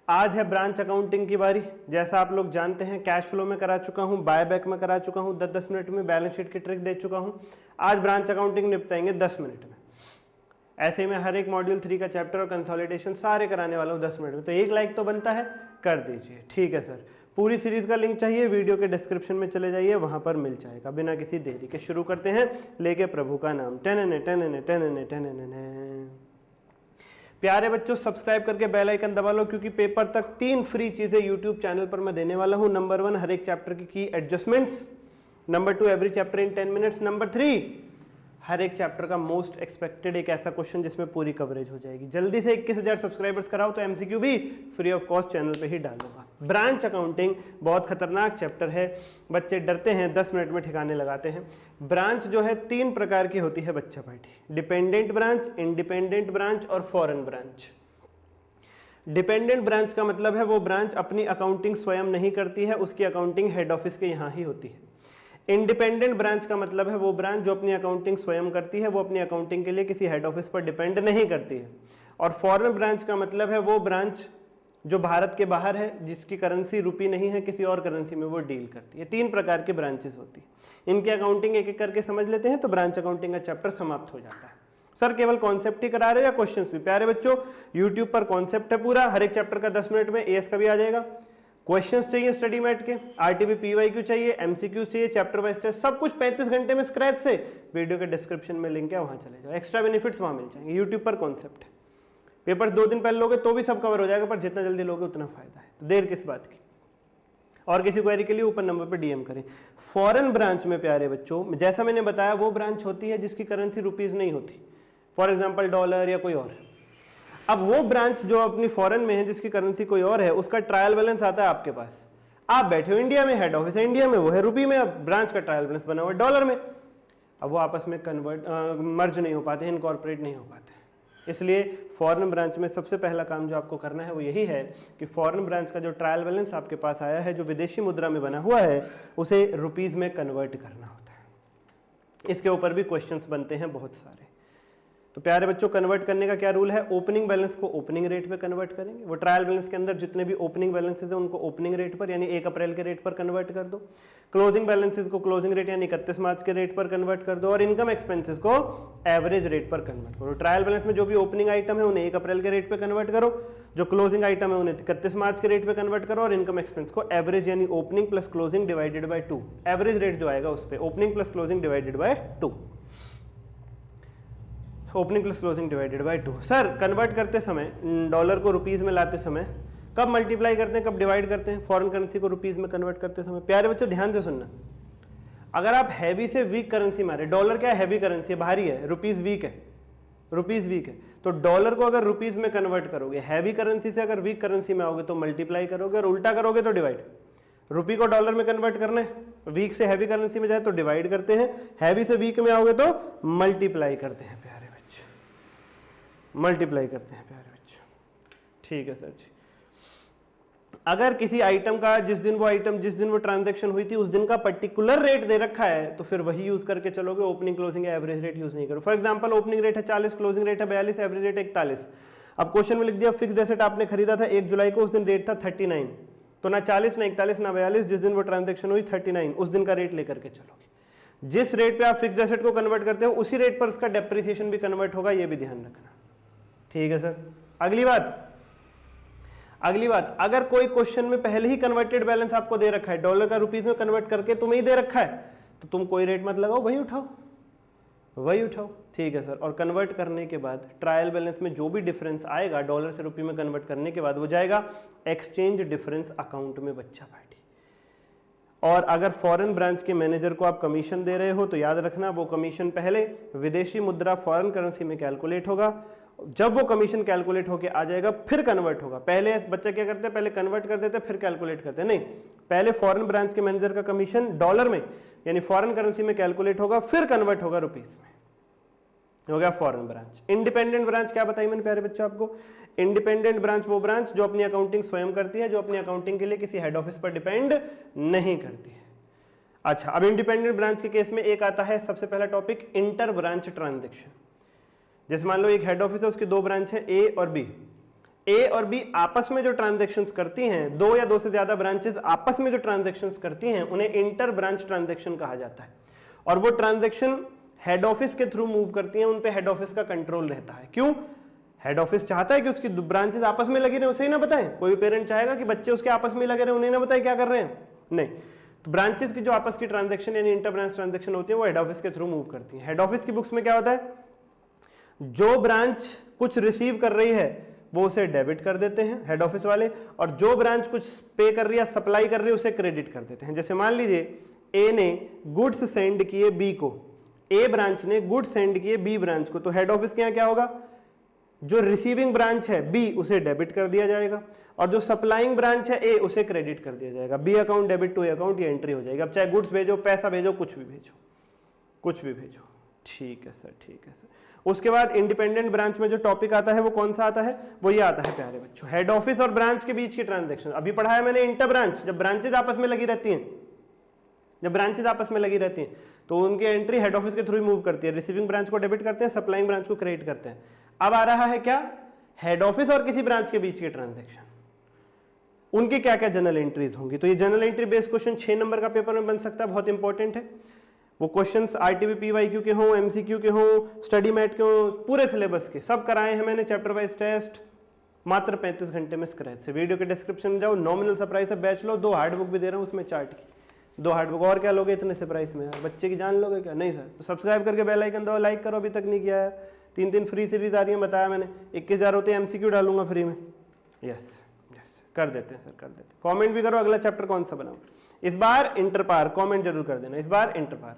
आज है ब्रांच अकाउंटिंग की बारी। जैसा आप लोग जानते हैं कैश फ्लो में करा चुका हूं, बायबैक में करा चुका हूं, 10-10 मिनट में बैलेंस शीट की ट्रिक दे चुका हूं। आज ब्रांच अकाउंटिंग निपटाएंगे 10 मिनट में। ऐसे में हर एक मॉड्यूल 3 का चैप्टर और कंसोलिडेशन सारे कराने वाला हूँ 10 मिनट में, तो एक लाइक तो बनता है, कर दीजिए। ठीक है सर। पूरी सीरीज का लिंक चाहिए, वीडियो के डिस्क्रिप्शन में चले जाइए, वहां पर मिल जाएगा। बिना किसी देरी के शुरू करते हैं, लेके प्रभु का नाम। प्यारे बच्चों, सब्सक्राइब करके बेल आइकन दबा लो, क्योंकि पेपर तक 3 फ्री चीजें यूट्यूब चैनल पर मैं देने वाला हूं। नंबर 1, हर एक चैप्टर की adjustments. Number 2, every chapter in 10 minutes. Number 3, हर एक चैप्टर का मोस्ट एक्सपेक्टेड एक ऐसा क्वेश्चन जिसमें पूरी कवरेज हो जाएगी। जल्दी से 21,000 सब्सक्राइबर्स कराओ तो MCQ भी फ्री ऑफ कॉस्ट चैनल पे ही डालूंगा। ब्रांच अकाउंटिंग बहुत खतरनाक चैप्टर है, बच्चे डरते हैं, 10 मिनट में ठिकाने लगाते हैं। ब्रांच जो है 3 प्रकार की होती है बच्चा party, dependent branch, independent branch और फॉरेन ब्रांच। डिपेंडेंट ब्रांच का मतलब है वो ब्रांच अपनी अकाउंटिंग स्वयं नहीं करती है, उसकी अकाउंटिंग हेड ऑफिस के यहाँ ही होती है। इंडिपेंडेंट ब्रांच का मतलब है वो ब्रांच जो अपनी अकाउंटिंग स्वयं करती है, वो अपनी अकाउंटिंग के लिए किसी हेड ऑफिस पर डिपेंड नहीं करती है। और फॉरेन ब्रांच का मतलब है वो ब्रांच जो भारत के बाहर है, जिसकी करेंसी रुपी नहीं है, किसी और करेंसी में वो डील करती है। 3 प्रकार की ब्रांचेस होती है। इनकी अकाउंटिंग एक एक करके समझ लेते हैं तो ब्रांच अकाउंटिंग का चैप्टर समाप्त हो जाता है। सर केवल कॉन्सेप्ट ही करा रहे हो या क्वेश्चंस भी? प्यारे बच्चों, यूट्यूब पर कॉन्सेप्ट है पूरा, हर एक चैप्टर का 10 मिनट में AS का भी आ जाएगा। क्वेश्चंस चाहिए स्टडी मैट के, RTPPYQ चाहिए, MCQ चाहिए, चैप्टर वाइज टेस्ट, सब कुछ 35 घंटे में स्क्रैच से। वीडियो के डिस्क्रिप्शन में लिंक है, वहां चले जाओ। एक्स्ट्रा बेनिफिट्स वहां मिल जाएंगे। यूट्यूब पर कॉन्सेप्ट है, पेपर 2 दिन पहले लोगे तो भी सब कवर हो जाएगा, पर जितना जल्दी लोगे उतना फायदा है। तो देर किस बात की। और किसी क्वेरी के लिए ऊपर नंबर पर DM करें। फॉरेन ब्रांच में प्यारे बच्चों, जैसा मैंने बताया, वो ब्रांच होती है जिसकी करेंसी रुपीज नहीं होती, फॉर एग्जाम्पल डॉलर या कोई और। अब वो ब्रांच जो अपनी फॉरेन में है, जिसकी करेंसी कोई और है, उसका ट्रायल बैलेंस आता है आपके पास। आप बैठे हो इंडिया में, हेड ऑफिस है इंडिया में, वो है रुपी में, अब ब्रांच का ट्रायल बैलेंस बना हुआ है डॉलर में। अब वो आपस में मर्ज नहीं हो पाते, इनकॉर्पोरेट नहीं हो पाते। इसलिए फॉरेन ब्रांच में सबसे पहला काम जो आपको करना है वो यही है कि फॉरेन ब्रांच का जो ट्रायल बैलेंस आपके पास आया है, जो विदेशी मुद्रा में बना हुआ है, उसे रुपीज में कन्वर्ट करना होता है। इसके ऊपर भी क्वेश्चंस बनते हैं बहुत सारे। तो प्यारे बच्चों कन्वर्ट करने का क्या रूल है, ओपनिंग बैलेंस को ओपनिंग रेट पे कन्वर्ट करेंगे। वो ट्रायल बैलेंस के अंदर जितने भी ओपनिंग बैलेंसेस हैं उनको ओपनिंग रेट पर यानी 1 अप्रैल के रेट पर कन्वर्ट कर दो, क्लोजिंग बैलेंसेस को क्लोजिंग रेट यानी 31 मार्च के रेट पर कन्वर्ट कर दो और इनकम एक्सपेंसेस को एवरेज रेट पर कन्वर्ट करो। ट्रायल बैलेंस में जो भी ओपनिंग आइटम है उन्हें 1 अप्रैल के रेट पर कन्वर्ट करो, जो क्लोजिंग आइटम है उन्हें 31 मार्च के रेट पर कन्वर्ट करो और इनकम एक्सपेंस को एवरेज यानी opening plus closing divided by 2, average rate जो आएगा उस पर opening plus closing divided by 2, opening plus closing divided by 2। Sir convert करते समय डॉलर को रुपीस में लाते समय कब मल्टीप्लाई करते हैं, कब डिवाइड करते हैं फॉरेन करेंसी को रुपीस में कन्वर्ट करते समय? प्यारे बच्चों ध्यान से सुनना, अगर आप हैवी से वीक करेंसी मारे, डॉलर क्या है हैवी करेंसी है, भारी है, रुपीस वीक है, रुपीस वीक है, तो डॉलर को अगर रुपीस में कन्वर्ट करोगे, हैवी करेंसी से अगर वीक करेंसी में आओगे तो मल्टीप्लाई करोगे और उल्टा करोगे तो डिवाइड। रुपी को डॉलर में कन्वर्ट करना है, वीक से हैवी करेंसी में जाए तो डिवाइड करते हैं, हैवी से वीक में आओगे तो मल्टीप्लाई करते हैं प्यारे बच्चों, मल्टीप्लाई करते हैं प्यारे बच्चों। ठीक है सर जी। अगर किसी आइटम का जिस दिन वो ट्रांजैक्शन हुई थी उस दिन का पर्टिकुलर रेट दे रखा है तो फिर वही यूज करके चलोगे, ओपनिंग क्लोजिंग या एवरेज रेट यूज नहीं करो। फॉर एग्जांपल ओपनिंग रेट है 40, क्लोजिंग रेट है 42, एवरेज रेट 41। अब क्वेश्चन में लिख दिया फिक्स्ड एसेट आपने खरीदा था 1 जुलाई को, उस दिन रेट था 39, तो ना 40 ना 41 ना 42, जिस दिन वो ट्रांजैक्शन हुई 39 उस दिन का रेट लेकर के चलोगे। जिस रेट पे आप फिक्स्ड एसेट को कन्वर्ट करते हो उसी रेट पर उसका डेप्रिसिएशन भी कन्वर्ट होगा, ये भी ध्यान रखना। ठीक है सर। अगली बात, अगर कोई क्वेश्चन में पहले ही कन्वर्टेड बैलेंस आपको दे रखा है, डॉलर का रुपीस में कन्वर्ट करके तुम्हें ही दे रखा है, तो तुम कोई रेट मत लगाओ, वही उठाओ। ठीक है सर। और कन्वर्ट करने के बाद ट्रायल बैलेंस में जो भी डिफरेंस आएगा डॉलर से रुपये में कन्वर्ट करने के बाद वो जाएगा एक्सचेंज डिफरेंस अकाउंट में बच्चा पार्टी। और अगर फॉरेन ब्रांच के मैनेजर को आप कमीशन दे रहे हो तो याद रखना वो कमीशन पहले विदेशी मुद्रा फॉरेन करेंसी में कैलकुलेट होगा, जब वो कमीशन कैलकुलेट होके आ जाएगा फिर कन्वर्ट होगा। पहले बच्चे क्या करते हैं, पहले कन्वर्ट कर देते फिर कैलकुलेट करते हैं, नहीं, पहले फॉरेन ब्रांच के मैनेजर का कमीशन डॉलर में यानी फॉरेन करेंसी में कैलकुलेट होगा फिर कन्वर्ट होगा रुपीस में, हो गया फॉरेन ब्रांच। इंडिपेंडेंट ब्रांच क्या बताई मैंने प्यारे बच्चों आपको, इंडिपेंडेंट ब्रांच वो ब्रांच जो अपनी अकाउंटिंग स्वयं करती है, जो अपनी अकाउंटिंग के लिए किसी हेड ऑफिस पर डिपेंड नहीं करती है। अच्छा, अब इंडिपेंडेंट ब्रांच के केस में एक आता है सबसे पहला टॉपिक इंटर ब्रांच ट्रांजेक्शन। जैसे मान लो एक हेड ऑफिस है, उसकी 2 ब्रांच है ए और बी। ए और बी आपस में जो ट्रांजैक्शंस करती हैं, 2 या 2 से ज्यादा ब्रांचेस आपस में जो ट्रांजैक्शंस करती हैं उन्हें इंटर ब्रांच ट्रांजैक्शन कहा जाता है। और वो ट्रांजैक्शन हेड ऑफिस के थ्रू मूव करती हैं, उन पे हेड ऑफिस का कंट्रोल रहता है। क्यों? हेड ऑफिस चाहता है कि उसकी ब्रांचेस आपस में लगी रहे, उसे ही ना बताएं। कोई पेरेंट चाहेगा कि बच्चे उसके आपस में लगे रहे, उन्हें ना बताएं क्या कर रहे हैं, नहीं। तो ब्रांचेस की जो आपस की ट्रांजैक्शन यानी इंटर ब्रांच ट्रांजैक्शन होती है वो हेड ऑफिस के थ्रू मूव करती है। हेड ऑफिस की बुक्स में क्या होता है, जो ब्रांच कुछ रिसीव कर रही है वो उसे डेबिट कर देते हैं हेड ऑफिस वाले, और जो ब्रांच कुछ पे कर रही है, सप्लाई कर रही है, उसे क्रेडिट कर देते हैं। जैसे मान लीजिए ए ने गुड्स सेंड किए बी को, ए ब्रांच ने गुड्स सेंड किए बी ब्रांच को, तो हेड ऑफिस के यहाँ क्या होगा, जो रिसीविंग ब्रांच है बी उसे डेबिट कर दिया जाएगा और जो सप्लाइंग ब्रांच है ए उसे क्रेडिट कर दिया जाएगा। B account debit to A account, ये एंट्री हो जाएगी। अब चाहे गुड्स भेजो, पैसा भेजो, कुछ भी भेजो। ठीक है सर। उसके बाद इंडिपेंडेंट ब्रांच में जो टॉपिक आता है वो कौन सा आता है, वो ये आता है प्यारे बच्चों, हेड ऑफिस और ब्रांच के बीच की ट्रांजैक्शन। अभी पढ़ाया मैंने इंटर ब्रांच, जब ब्रांचेज आपस में लगी रहती हैं, तो उनकी एंट्री हेड ऑफिस के थ्रू मूव करती है। रिसीविंग ब्रांच को डेबिट करते हैं, सप्लाइंग ब्रांच को क्रेडिट करते हैं। अब आ रहा है क्या, हेड ऑफिस और किसी ब्रांच के बीच की ट्रांजैक्शन, उनकी क्या क्या जनरल एंट्रीज होंगी। तो ये general entry based question 6 number का पेपर में बन सकता है, बहुत इंपॉर्टेंट है। वो क्वेश्चंस आरटीबी पीवाईक्यू के हों, एमसीक्यू के हों, स्टडी मैट के हों, पूरे सिलेबस के सब कराए हैं मैंने, चैप्टर वाइज टेस्ट मात्र 35 घंटे में स्क्रैच से। वीडियो के डिस्क्रिप्शन में जाओ, नॉमिनल सा प्राइस है, बैच लो, 2 हार्ड बुक भी दे रहा हूँ उसमें चार्ट की, 2 हार्ड बुक। और क्या लोगे इतने से प्राइस में यार, बच्चे की जान लोगे क्या, नहीं सर। तो सब्सक्राइब करके बेल आइकन दबाओ, लाइक करो, अभी तक नहीं किया है। 3 फ्री सीरीज आ रही है, बताया मैंने, 21,000 होते हैं, एमसीक्यू डालूंगा फ्री में। यस कर देते हैं सर, कर देते हैं। कमेंट भी करो अगला चैप्टर कौन सा बनाऊं इस बार, इंटर पार कमेंट जरूर कर देना इस बार, इंटर पार।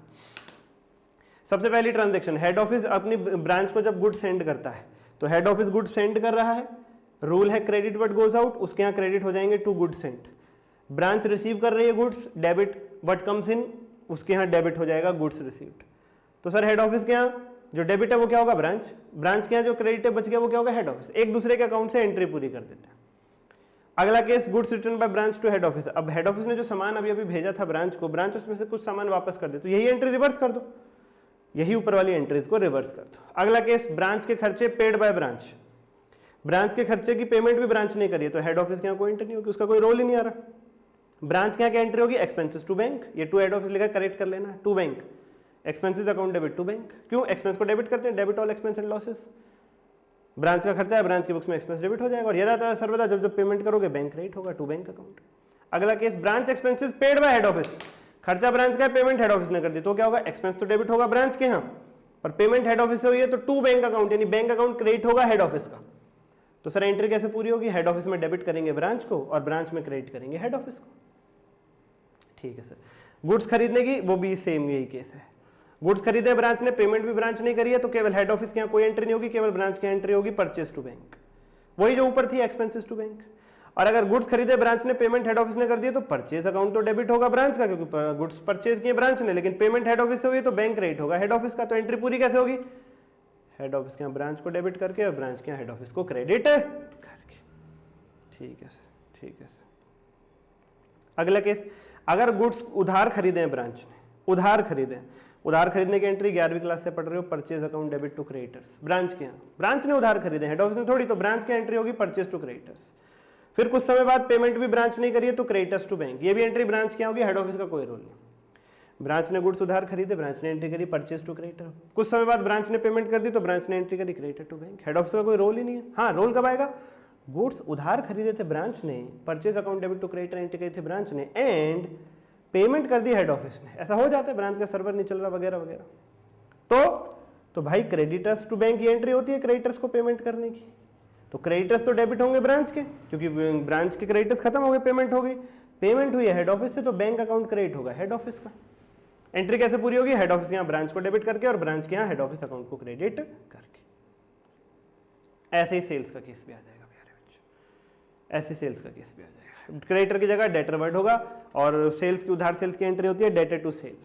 सबसे पहली ट्रांजैक्शन, हेड ऑफिस अपनी ब्रांच को जब गुड सेंड करता है, तो हेड ऑफिस गुड सेंड कर रहा है, रूल है क्रेडिट व्हाट गोज आउट, उसके यहाँ क्रेडिट हो जाएंगे to goods sent. Branch receive कर रही है goods, debit what comes in, उसके यहाँ डेबिट हो जाएगा गुड्स रिसीव्ड। तो सर हेड ऑफिस के यहाँ जो डेबिट है वो क्या होगा, ब्रांच के यहाँ जो क्रेडिट है बच गया वो क्या होगा, हेड ऑफिस। एक दूसरे के अकाउंट से एंट्री पूरी कर देते हैं। अगला case, goods return by branch to head office. अब हेड ऑफिस ने जो सामान अभी भेजा था ब्रांच को, ब्रांच उसमें से कुछ सामान वापस कर दे, तो यही एंट्री रिवर्स कर दो। यही ऊपर वाली एंट्रीज को रिवर्स कर दो। अगला केस, ब्रांच के खर्चे पेड बाय ब्रांच। ब्रांच के खर्चे की पेमेंट भी ब्रांच ने करी है, तो हेड ऑफिस के यहाँ कोई एंट्री नहीं होगी, उसका कोई रोल ही नहीं आ रहा। ब्रांच के यहाँ क्या एंट्री होगी, एक्सपेंसेस टू बैंक, ये टू हेड ऑफिस लिखा करेक्ट कर लेना, to bank, expenses account debit to bank. क्यों, एक्सपेंस को डेबिट करते हैं, debit all expense and losses. Branch का खर्चा है, ब्रांच की बुक्स में एक्सपेंस डेबिट हो जाएगा, और यदा सर्वदा जब जब पेमेंट करोगे बैंक क्रेडिट होगा टू बैंक अकाउंट। अगला case, branch expenses paid by head office. खर्चा ब्रांच का है, पेमेंट हेड ऑफिस ने कर दी, तो क्या होगा, एक्सपेंस तो डेबिट होगा ब्रांच के यहाँ, पर पेमेंट हेड ऑफिस से हुई है तो टू बैंक अकाउंट, यानी बैंक अकाउंट क्रेडिट होगा हेड ऑफिस का। तो सर एंट्री कैसे पूरी होगी, हेड ऑफिस में डेबिट करेंगे ब्रांच को और ब्रांच में क्रेडिट करेंगे हेड ऑफिस को। ठीक है सर। गुड्स खरीदने की वो भी सेम यही केस है, गुड्स खरीदे ब्रांच ने, पेमेंट भी ब्रांच ने करी है, तो केवल हेड ऑफिस के यहाँ कोई एंट्री नहीं होगी, केवल ब्रांच की एंट्री होगी परचेज टू बैंक, वही जो ऊपर थी एक्सपेंसेस टू बैंक। और अगर गुड्स खरीदे ब्रांच ने, पेमेंट हेड ऑफिस ने कर दिया, तो परचेज अकाउंट तो डेबिट होगा ब्रांच का, क्योंकि गुड्स परचेज किए ब्रांच ने, लेकिन पेमेंट हेड ऑफिस से हुई तो बैंक क्रेडिट होगा हेड ऑफिस का। तो एंट्री पूरी कैसे होगी, हेड ऑफिस के यहाँ ब्रांच को डेबिट करके और ब्रांच के यहाँ हेड ऑफिस को क्रेडिट करके। ठीक है सर, ठीक है सर। अगला केस, अगर गुड्स उधार खरीदे हैं ब्रांच ने, उधार खरीदे, उधार खरीदने की एंट्री 11वीं क्लास से पढ़ रहे हो, purchase account debit to creditors. Branch के यहाँ, ब्रांच ने उधार खरीदे, हेड ऑफिस ने थोड़ी, तो ब्रांच की एंट्री होगी परचेज टू क्रेडिटर्स। फिर कुछ समय बाद पेमेंट भी ब्रांच नहीं करी है, तो क्रेडिटर्स टू बैंक, ये भी एंट्री ब्रांच की होगी, हेड ऑफिस का कोई रोल नहीं। ब्रांच ने गुड्स उधार खरीदे, ब्रांच ने एंट्री करी परचेज टू क्रेडिटर, कुछ समय बाद ब्रांच ने पेमेंट कर दी, तो ब्रांच ने एंट्री करी creditor to bank, head office का कोई रोल ही नहीं है। हाँ, रोल कब आएगा, गुड्स उधार खरीदे थे ब्रांच ने, purchase account debit to creditor entry करी थी ब्रांच ने, एंड पेमेंट कर दी हेड ऑफिस ने। ऐसा हो जाता है, ब्रांच का सर्वर नहीं चल रहा वगैरह वगैरह, तो भाई क्रेडिटर्स टू बैंक की एंट्री होती है क्रेडिटर्स को पेमेंट करने की। तो क्रेडिटर्स तो डेबिट होंगे ब्रांच के, क्योंकि ब्रांच के क्रेडिटर्स खत्म हो गए, पेमेंट हो गई, पेमेंट हुई है हेड ऑफिस से, तो बैंक अकाउंट क्रेडिट होगा हेड ऑफिस का। एंट्री कैसे पूरी होगी, हेड ऑफिस के यहाँ ब्रांच को डेबिट करके और ब्रांच के यहाँ हेड ऑफिस अकाउंट को क्रेडिट करके। ऐसे ही सेल्स का केस भी आ जाएगा प्यारे बच्चों, ऐसे सेल्स का केस भी आ जाएगा। क्रेडिटर की जगह डेटर वर्ड होगा, और सेल्स की, उधार सेल्स की एंट्री होती है डेटर टू सेल,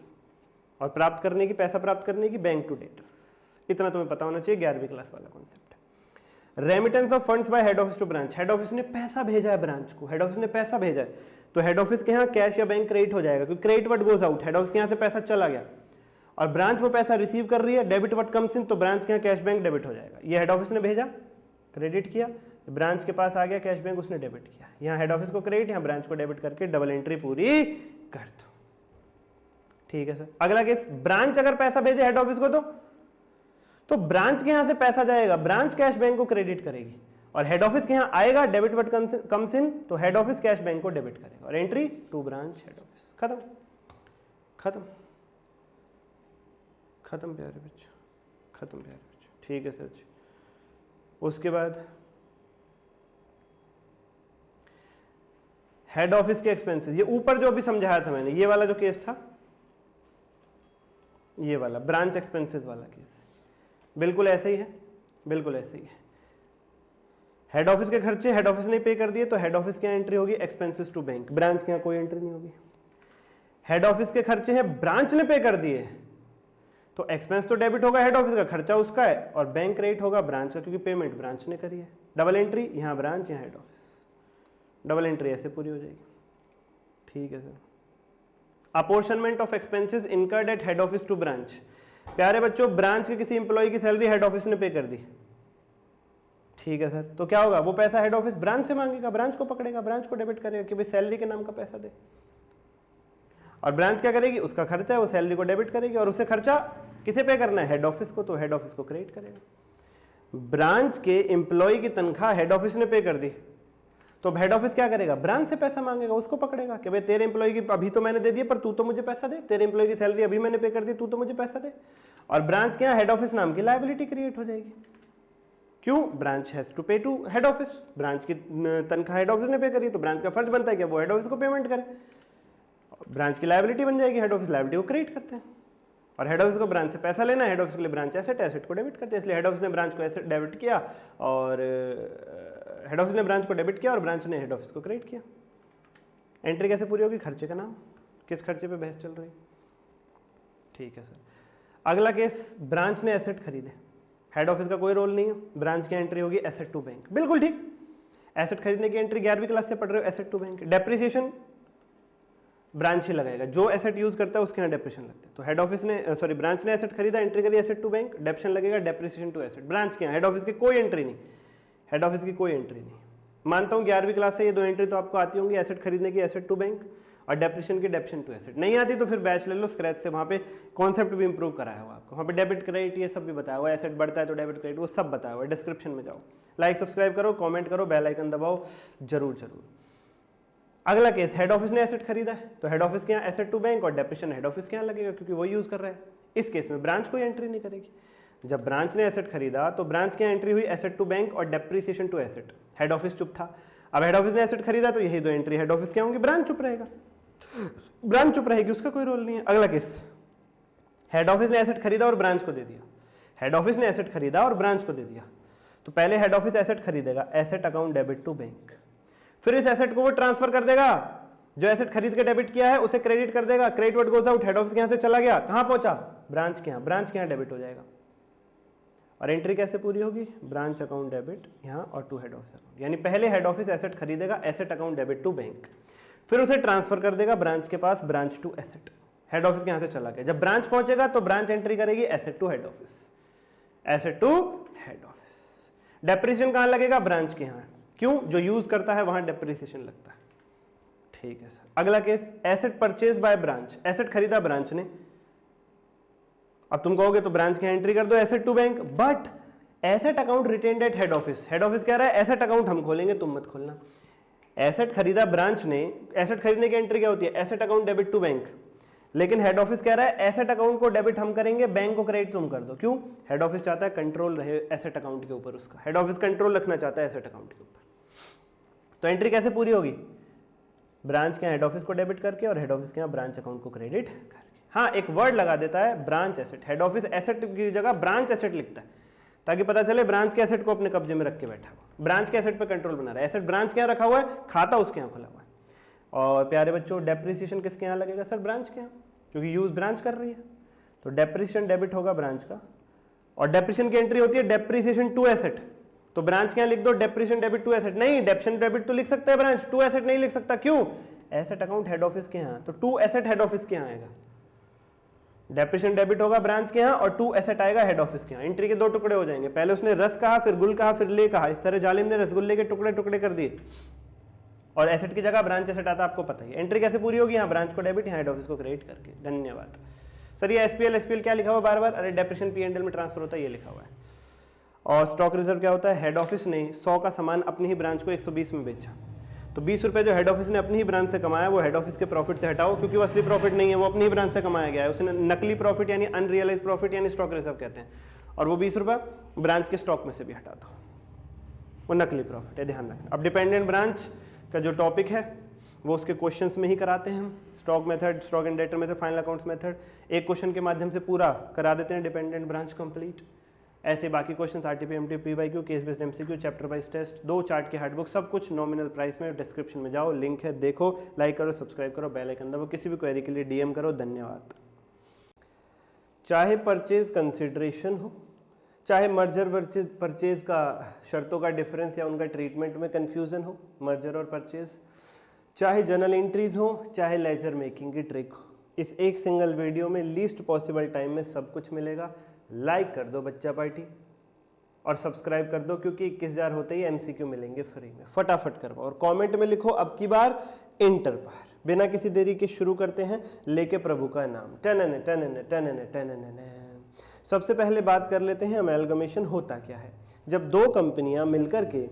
और प्राप्त करने की, पैसा प्राप्त करने की बैंक टू डेटर्स। इतना तुम्हें पता होना चाहिए, 11वीं क्लास वाला कॉन्सेप्ट है। Remittance of funds by head office to branch, head office ने पैसा भेजा है ब्रांच को, हेड ऑफिस ने पैसा भेजा है, तो हेड ऑफिस के यहाँ कैश या बैंक क्रेडिट हो जाएगा, क्योंकि credit word goes out, head office के यहाँ से पैसा चला गया, और ब्रांच वो पैसा रिसीव कर रही है, डेबिट वर्ड कम्स इन, तो ब्रांच के यहाँ कैश बैंक डेबिट हो जाएगा। ये हेड ऑफिस ने भेजा, क्रेडिट किया, ब्रांच के पास आ गया कैश बैंक, उसने डेबिट किया, यहाँ हेड ऑफिस को क्रेडिट, यहाँ ब्रांच को डेबिट करके डबल एंट्री पूरी कर दो। ठीक है सर। अगला केस, ब्रांच अगर पैसा भेजे हेड ऑफिस को, तो ब्रांच के यहां से पैसा जाएगा, ब्रांच कैश बैंक को क्रेडिट करेगी, और हेड ऑफिस के यहां आएगा, डेबिट वर्ड कम्स इन, तो हेड ऑफिस कैश बैंक को डेबिट करेगा, और entry to branch head office. खत्म खत्म खत्म प्यारे बच्चों, खत्म प्यारे बच्चों। ठीक है सर। उसके बाद हेड ऑफिस के एक्सपेंसेस, ये ऊपर जो अभी समझाया था मैंने, ये वाला जो केस था, ये वाला ब्रांच एक्सपेंसेस वाला केस है, बिल्कुल ऐसे ही है, बिल्कुल ऐसे ही है। हेड ऑफिस के खर्चे हेड ऑफिस ने पे कर दिए, तो हेड ऑफिस की एंट्री होगी एक्सपेंसेस टू बैंक, ब्रांच के यहाँ कोई एंट्री नहीं होगी। हेड ऑफिस के खर्चे हैं ब्रांच ने पे कर दिए, तो एक्सपेंस तो डेबिट होगा हेड ऑफिस का, खर्चा उसका है, और बैंक क्रेडिट होगा ब्रांच का, क्योंकि पेमेंट ब्रांच ने करी है। डबल एंट्री, यहाँ ब्रांच यहाँ हेड ऑफिस, डबल एंट्री ऐसे पूरी हो जाएगी। ठीक है sir. Apportionment of expenses incurred at head office to branch, प्यारे बच्चों ब्रांच के किसी एम्प्लॉय की सैलरी हेड ऑफिस ने पे कर दी, ठीक है सर, तो क्या होगा, वो पैसा हेड ऑफिस ब्रांच से मांगेगा, ब्रांच को पकड़ेगा, ब्रांच को डेबिट करेगा कि भाई सैलरी के नाम का पैसा दे, और ब्रांच क्या करेगी, उसका खर्चा है वो सैलरी को डेबिट करेगी, और उससे खर्चा किसे पे करना है, हेड ऑफिस को, तो हेड ऑफिस को क्रेडिट करेगा। ब्रांच के एम्प्लॉय की तनख्वाह हेड ऑफिस ने पे कर दी, तो हेड ऑफिस क्या करेगा, ब्रांच से पैसा मांगेगा, उसको पकड़ेगा कि भाई तेरे एम्प्लॉय की अभी तो मैंने दे दिया, पर तू तो मुझे पैसा दे, तेरे एम्प्लॉय की सैलरी अभी मैंने पे कर दी, तू तो मुझे पैसा दे। और ब्रांच के यहाँ हेड ऑफिस नाम की लायबिलिटी क्रिएट हो जाएगी, क्यों, ब्रांच हैज टू पे टू हेड ऑफिस, ब्रांच की तनख्वाह हेड ऑफिस ने पे करी, तो ब्रांच का फर्ज बनता है कि वो हेड ऑफिस को पेमेंट करे, ब्रांच की लायबिलिटी बन जाएगी, हेड ऑफिस लायबिलिटी को क्रिएट करते हैं, और हेड ऑफिस को ब्रांच से पैसा लेना है, हेड ऑफिस के लिए ब्रांच एसेट, एसेट को डेबिट करते हैं, इसलिए हेड ऑफिस ने ब्रांच को एसेट डेबिट किया, और हेड ऑफिस ने ब्रांच को डेबिट किया और ब्रांच ने हेड ऑफिस को क्रेडिट किया। एंट्री कैसे पूरी होगी, खर्चे का नाम, किस खर्चे पे बहस चल रही, ठीक है सर। अगला केस, ब्रांच ने एसेट खरीदे, हेड ऑफिस का कोई रोल नहीं है, ब्रांच की एंट्री होगी एसेट टू बैंक, बिल्कुल ठीक, एसेट खरीदने की एंट्री 11वीं क्लास से पढ़ रहे हो, asset to bank. Depreciation branch ही लगाएगा, जो एसेट यूज करता है उसके यहाँ डेप्रिसिएशन लगता है। तो हेड ऑफिस ने सॉरी ब्रांच ने एसेट खरीदा, एंट्री करी एसेट टू बैंक, डेप्रिसिएशन लगेगा डेप्रिसिएशन टू एसेट। ब्रांच के यहाँ, हेड ऑफिस की कोई एंट्री नहीं, हेड ऑफिस की कोई एंट्री नहीं। मानता हूँ 11वीं क्लास से ये 2 एंट्री तो आपको आती होंगी, एसेट खरीदने की एसेट टू बैंक और डेप्रिसिएशन की डेप्रिसिएशन टू एसेट। नहीं आती तो फिर बैच ले लो स्क्रैच से, वहाँ पे कॉन्सेप्ट भी इंप्रूव कराया हुआ आपको, वहाँ पे डेबिट क्रेडिट ये सब भी बताया हुआ है, एसेट बढ़ता है तो डेबिट क्रेडिट वो सब बताया हुआ है, डिस्क्रिप्शन में जाओ, लाइक सब्सक्राइब करो, कमेंट करो, बेल आइकन दबाओ जरूर जरूर। अगला केस, हेड ऑफिस ने एसेट खरीदा है तो हेड ऑफिस के यहाँ एसेट टू बैंक और डेप्रिसिएशन हेड ऑफिस के यहाँ लगेगा क्योंकि वो यूज कर रहा है। इस केस में ब्रांच कोई एंट्री नहीं करेगी। जब ब्रांच ने एसेट खरीदा तो ब्रांच की एंट्री हुई एसेट टू बैंक और depreciation to asset, head office चुप था। अब हेड ऑफिस ने एसेट खरीदा तो यही 2 एंट्री हेड ऑफिस के होंगी, ब्रांच चुप रहेगा, ब्रांच चुप रहेगी, उसका कोई रोल नहीं है। अगला केस, हेड ऑफिस ने एसेट खरीदा और ब्रांच को दे दिया, हेड ऑफिस ने एसेट खरीदा और ब्रांच को दे दिया। तो पहले हेड ऑफिस एसेट खरीदेगा, asset account debit to bank, फिर इस एसेट को वो ट्रांसफर कर देगा, जो एसेट खरीद के डेबिट किया है उसे क्रेडिट कर देगा, credit what goes out, head office के यहाँ से चला गया, कहाँ पहुंचा, ब्रांच के यहाँ, ब्रांच के यहाँ डेबिट हो जाएगा। और एंट्री कैसे पूरी होगी, ब्रांच अकाउंट डेबिट यहाँ और टू हेड ऑफिस अकाउंट, यानी पहले हेड ऑफिस एसेट खरीदेगा, asset account debit to bank, फिर उसे ट्रांसफर कर देगा ब्रांच के पास, branch to asset, head office के यहाँ से चला गया। जब ब्रांच पहुंचेगा तो ब्रांच एंट्री करेगी asset to head office, asset to head office. Depreciation कहाँ लगेगा, ब्रांच के यहाँ, क्यों, जो यूज करता है वहां डेप्रिसिएशन लगता है। ठीक है सर। अगला case, asset purchase by branch, asset खरीदा ब्रांच ने, अब तुम कहोगे तो ब्रांच की एंट्री कर दो asset to bank, but asset account retained at head office, head office कह रहा है एसेट अकाउंट हम खोलेंगे तुम मत खोलना। एसेट खरीदा ब्रांच ने, एसेट खरीदने की एंट्री क्या होती है, asset account debit to bank, लेकिन हेड ऑफिस कह रहा है एसेट अकाउंट को डेबिट हम करेंगे, बैंक को क्रेडिट तुम कर दो। क्यों, हेड ऑफिस चाहता है कंट्रोल रहे एसेट अकाउंट के ऊपर, उसका हेड ऑफिस कंट्रोल रखना चाहता है एसेट अकाउंट के ऊपर। तो एंट्री कैसे पूरी होगी, ब्रांच के हेड ऑफिस को डेबिट करके और हेड ऑफिस के यहाँ ब्रांच अकाउंट को क्रेडिट करके। हाँ, एक वर्ड लगा देता है branch asset, head office asset की जगह ब्रांच एसेट लिखता है ताकि पता चले ब्रांच के एसेट को अपने कब्जे में रख के बैठा हुआ, ब्रांच के एसेट पे कंट्रोल बना रहा है। एसेट ब्रांच के यहाँ रखा हुआ है, खाता उसके यहाँ खुला हुआ है। और प्यारे बच्चों, डेप्रिसिएशन किसके यहाँ लगेगा सर, ब्रांच के यहाँ, क्योंकि यूज ब्रांच कर रही है। तो डेप्रिसिएशन डेबिट होगा ब्रांच का, और डेप्रिसिएशन की एंट्री होती है डेप्रिसिएशन टू एसेट, तो ब्रांच के यहाँ लिख दो डेप्रिसिएशन डेबिट टू एसेट। नहीं, डेप्रिसिएशन डेबिट तो लिख सकता है ब्रांच, टू एसेट नहीं लिख सकता। क्यों, एसेट अकाउंट हेड ऑफिस के यहाँ, तो टू एसेट हेड ऑफिस के यहाँ आएगा। डेप्रिसिएशन डेबिट होगा ब्रांच के यहाँ और टू एसेट आएगा हेड ऑफिस के यहाँ। एंट्री के 2 टुकड़े हो जाएंगे, पहले उसने रस कहा, फिर गुल कहा, फिर ले कहा, इस तरह जालिम ने रसगुल्ले के टुकड़े टुकड़े कर दिए और एसेट की जगह ब्रांच एसेट आता, आपको पता ही। एंट्री कैसे पूरी होगी, यहाँ ब्रांच को डेबिट, यहाँ हेड ऑफिस को क्रेडिट करके। धन्यवाद सर। ये एसपीएल क्या लिखा हुआ बार बार, अरे डेप्रिसिएशन पीएनएल में ट्रांसफर होता है, ये लिखा हुआ है। और स्टॉक रिजर्व क्या होता है, हेड ऑफिस ने 100 का सामान अपनी ही ब्रांच को 120 में बेचा, तो 20 रुपए जो हेड ऑफिस ने अपनी ही ब्रांच से कमाया वो हेड ऑफिस के प्रॉफिट से हटाओ, क्योंकि वो असली प्रॉफिट नहीं है, वो अपनी ही ब्रांच से कमाया गया है। उसने नकली प्रॉफिट यानी अनरियलाइज प्रॉफिट यानी स्टॉक रिजर्व कहते हैं, और वो 20 रुपए ब्रांच के स्टॉक में से भी हटा दो, वो नकली प्रॉफिट है, ध्यान रखना। अब डिपेंडेंट ब्रांच का जो टॉपिक है वो उसके क्वेश्चंस में ही कराते हैं हम, stock method, stock and debtor method, final accounts method, एक क्वेश्चन के माध्यम से पूरा करा देते हैं डिपेंडेंट ब्रांच कंप्लीट। ऐसे बाकी question RTP, MTP, PYQ, case based MCQ, chapter wise test, 2 chart के हार्ड बुक, सब कुछ नॉमिनल प्राइस में। डिस्क्रिप्शन में जाओ, लिंक है, देखो, लाइक करो, सब्सक्राइब करो, बेल आइकन दबाओ, किसी भी क्वेरी के लिए डीएम करो। धन्यवाद। चाहे परचेज कंसिडरेशन हो, चाहे मर्जर परचेज का शर्तों का डिफरेंस या उनका ट्रीटमेंट में कंफ्यूजन हो, मर्जर और परचेज, चाहे जर्नल एंट्रीज हो, चाहे लेजर मेकिंग की ट्रिक हो, इस एक सिंगल वीडियो में लीस्ट पॉसिबल टाइम में सब कुछ मिलेगा। लाइक कर दो बच्चा पार्टी और सब्सक्राइब कर दो, क्योंकि 21,000 होते ही एमसीक्यू मिलेंगे फ्री में, फटाफट करवाओ। और कमेंट में लिखो अब की बार इंटर पार। बिना किसी देरी के शुरू करते हैं, लेके प्रभु का नाम। टनन टनन टनन टनन। सबसे पहले बात कर लेते हैं अमेलगमेशन होता क्या है। जब 2 कंपनियां मिलकर के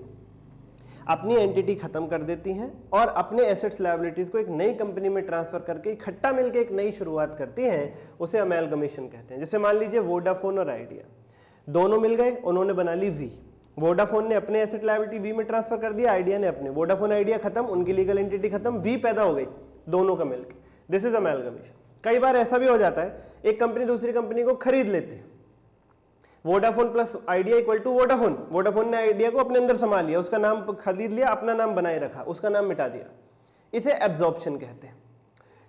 अपनी एंटिटी खत्म कर देती हैं और अपने एसेट्स लायबिलिटीज को एक नई कंपनी में ट्रांसफर करके इकट्ठा मिलकर एक नई शुरुआत करती हैं, उसे अमेलगमेशन कहते हैं। जैसे मान लीजिए वोडाफोन और आइडिया दोनों मिल गए, उन्होंने बना ली वी। वोडाफोन ने अपने एसेट लायबिलिटी वी में ट्रांसफर कर दिया, आइडिया ने अपने। वोडाफोन आइडिया खत्म, उनकी लीगल एंटिटी खत्म, वी पैदा हो गई दोनों का मिलकर। This is amalgamation. कई बार ऐसा भी हो जाता है, एक कंपनी दूसरी कंपनी को खरीद लेती है, Vodafone plus Idea equal to Vodafone. Vodafone ने आइडिया को अपने अंदर संभाल लिया, उसका नाम खरीद लिया, अपना नाम बनाए रखा, उसका नाम मिटा दिया। इसे एब्जॉर्प्शन कहते हैं।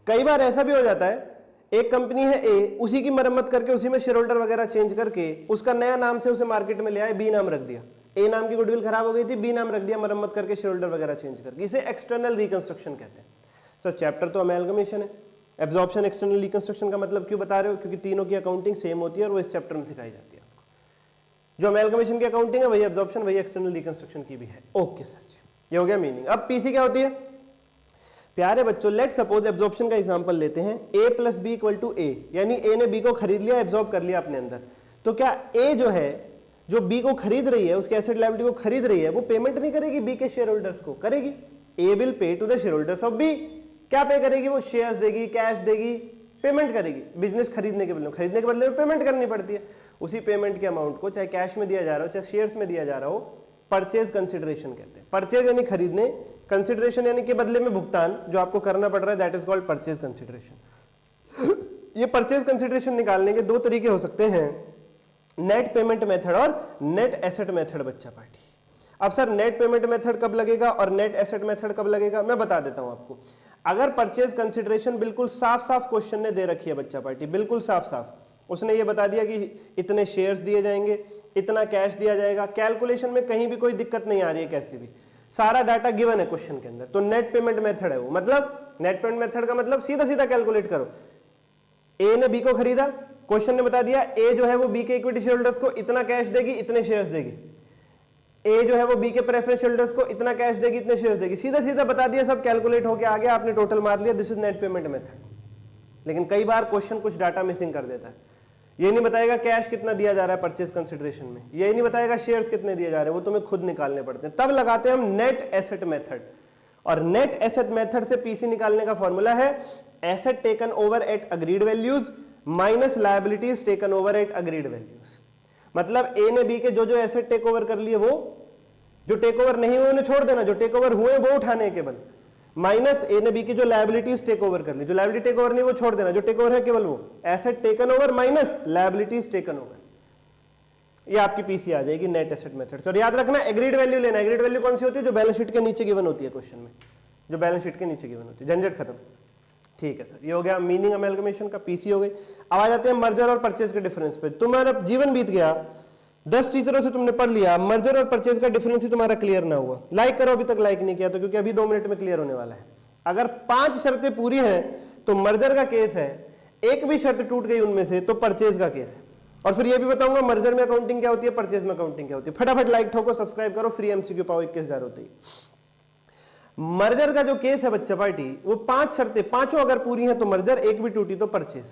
कई बार ऐसा भी हो जाता है, एक कंपनी है ए, उसी की मरम्मत करके उसी में शेयर होल्डर वगैरह चेंज करके उसका नया नाम से उसे मार्केट में ले आए, बी नाम रख दिया। ए नाम की गुडविल खराब हो गई थी, बी नाम रख दिया मरम्मत करके शेयर होल्डर वगैरह चेंज करके। इसे एक्सटर्नल रिकंस्ट्रक्शन कहते हैं। सर चैप्टर तो अमेलगमेशन है, एब्जॉर्प्शन एक्सटर्नल रिकंस्ट्रक्शन का मतलब क्यों बता रहे हो? क्योंकि तीनों की अकाउंटिंग सेम होती है और वो इस चैप्टर में सिखाई जाती है आपको। जो अमेलगमेशन की अकाउंटिंग है वही एब्जॉर्प्शन वही एक्सटर्नल रिकंस्ट्रक्शन की भी है। ओके सर जी, ये हो गया मीनिंग। अब पीसी क्या होती है? प्यारे बच्चों, लेट सपोज एब्जॉर्प्शन का एग्जांपल लेते हैं, a plus B equal to A, यानी ए ने बी को खरीद लिया, एब्जॉर्ब कर लिया अपने अंदर। तो क्या ए जो है, जो बी को खरीद रही है, उसके एसेट लायबिलिटी को खरीद रही है, वो पेमेंट नहीं करेगी बी के शेयर होल्डर्स को? करेगी। A will pay to the shareholders of B. क्या पे करेगी? वो शेयर्स देगी, कैश देगी, पेमेंट करेगी। बिजनेस खरीदने के बदले में पेमेंट करनी पड़ती है। उसी पेमेंट के अमाउंट को चाहे कैश में दिया जा रहा हो चाहे शेयर्स में दिया जा रहा हो, परचेज कंसिडरेशन कहते हैं। परचेज यानी खरीदने, कंसिडरेशन यानी कि बदले में भुगतान जो आपको करना पड़ रहा है, that is called purchase consideration. ये परचेज कंसिडरेशन निकालने के दो तरीके हो सकते हैं, नेट पेमेंट मेथड और नेट एसेट मेथड बच्चा पार्टी। अब सर नेट पेमेंट मेथड कब लगेगा और नेट एसेट मेथड कब लगेगा, मैं बता देता हूं आपको। अगर परचेज कंसिडरेशन बिल्कुल साफ साफ क्वेश्चन ने दे रखी है बच्चा पार्टी, बिल्कुल साफ साफ, उसने ये बता दिया कि इतने शेयर्स दिए जाएंगे, इतना कैश दिया जाएगा, कैलकुलेशन में कहीं भी कोई दिक्कत नहीं आ रही है, कैसे भी सारा डाटा गिवन है क्वेश्चन के अंदर, तो नेट पेमेंट मेथड है वो। मतलब नेट पेमेंट मेथड का मतलब सीधा सीधा कैलकुलेट करो। ए ने बी को खरीदा, क्वेश्चन ने बता दिया ए जो है वो बी के इक्विटी शेयर होल्डर्स को इतना कैश देगी, इतने शेयर्स देगी। ए जो है वो बी के प्रेफरेंस होल्डर्स को इतना कैश देगी, इतने शेयर्स देगी। सीधा सीधा बता दिया, सब कैलकुलेट होके आ गया, आपने टोटल मार लिया, this is net payment method. लेकिन कई बार क्वेश्चन कुछ डाटा मिसिंग कर देता है। ये नहीं बताएगा कैश कितना दिया जा रहा है परचेज कंसिडरेशन में, ये नहीं बताएगा शेयर्स कितने दिए जा रहे हैं, वो तुम्हें खुद निकालने पड़ते हैं। तब लगाते हैं हम नेट एसेट मेथड। और नेट एसेट मेथड से पीसी निकालने का फॉर्मूला है asset taken over at agreed values minus liabilities taken over at agreed values. मतलब ए ने बी के जो जो एसेट टेक ओवर कर लिए, वो जो टेक ओवर नहीं हुए उन्हें छोड़ देना, जो टेक ओवर हुए वो उठाने केवल, माइनस ए ने बी की जो लायबिलिटीज टेक ओवर कर ली, जो लायबिलिटी टेक ओवर नहीं वो छोड़ देना, जो टेक ओवर है केवल वो। Asset taken over minus liabilities taken over, ये आपकी पीसी आ जाएगी नेट एसेट मेथड। और याद रखना एग्रीड वैल्यू लेना। एग्रीड वैल्यू कौन सी होती है? जो बैलेंस शीट के नीचे गिवन होती है क्वेश्चन में, जो बैलेंस शीट के नीचे गिवन होती है। झंझट खत्म। ठीक है सर, ये हो गया मीनिंग अमेलगमेशन का, पीसी हो गई। अब आ जाते हैं मर्जर और परचेज के डिफरेंस पे। तुम्हारा जीवन बीत गया, 10 टीचरों से तुमने पढ़ लिया, मर्जर और परचेज का डिफरेंस ही तुम्हारा क्लियर ना हुआ। लाइक करो अभी तक लाइक नहीं किया तो, क्योंकि अभी 2 मिनट में क्लियर होने वाला है। अगर 5 शर्तें पूरी हैं तो मर्जर का केस है, एक भी शर्त टूट गई उनमें से तो परचेज का केस है। और फिर ये भी बताऊंगा मर्जर में अकाउंटिंग क्या होती है, परचेज में अकाउंटिंग क्या होती है। फटाफट लाइक ठोको, सब्सक्राइब करो, फ्री एमसीक्यू पाओ, 21,000 होती है। मर्जर का जो केस है बच्चा पार्टी, वो 5 शर्तें, पांचों अगर पूरी हैं तो मर्जर, एक भी टूटी तो परचेज।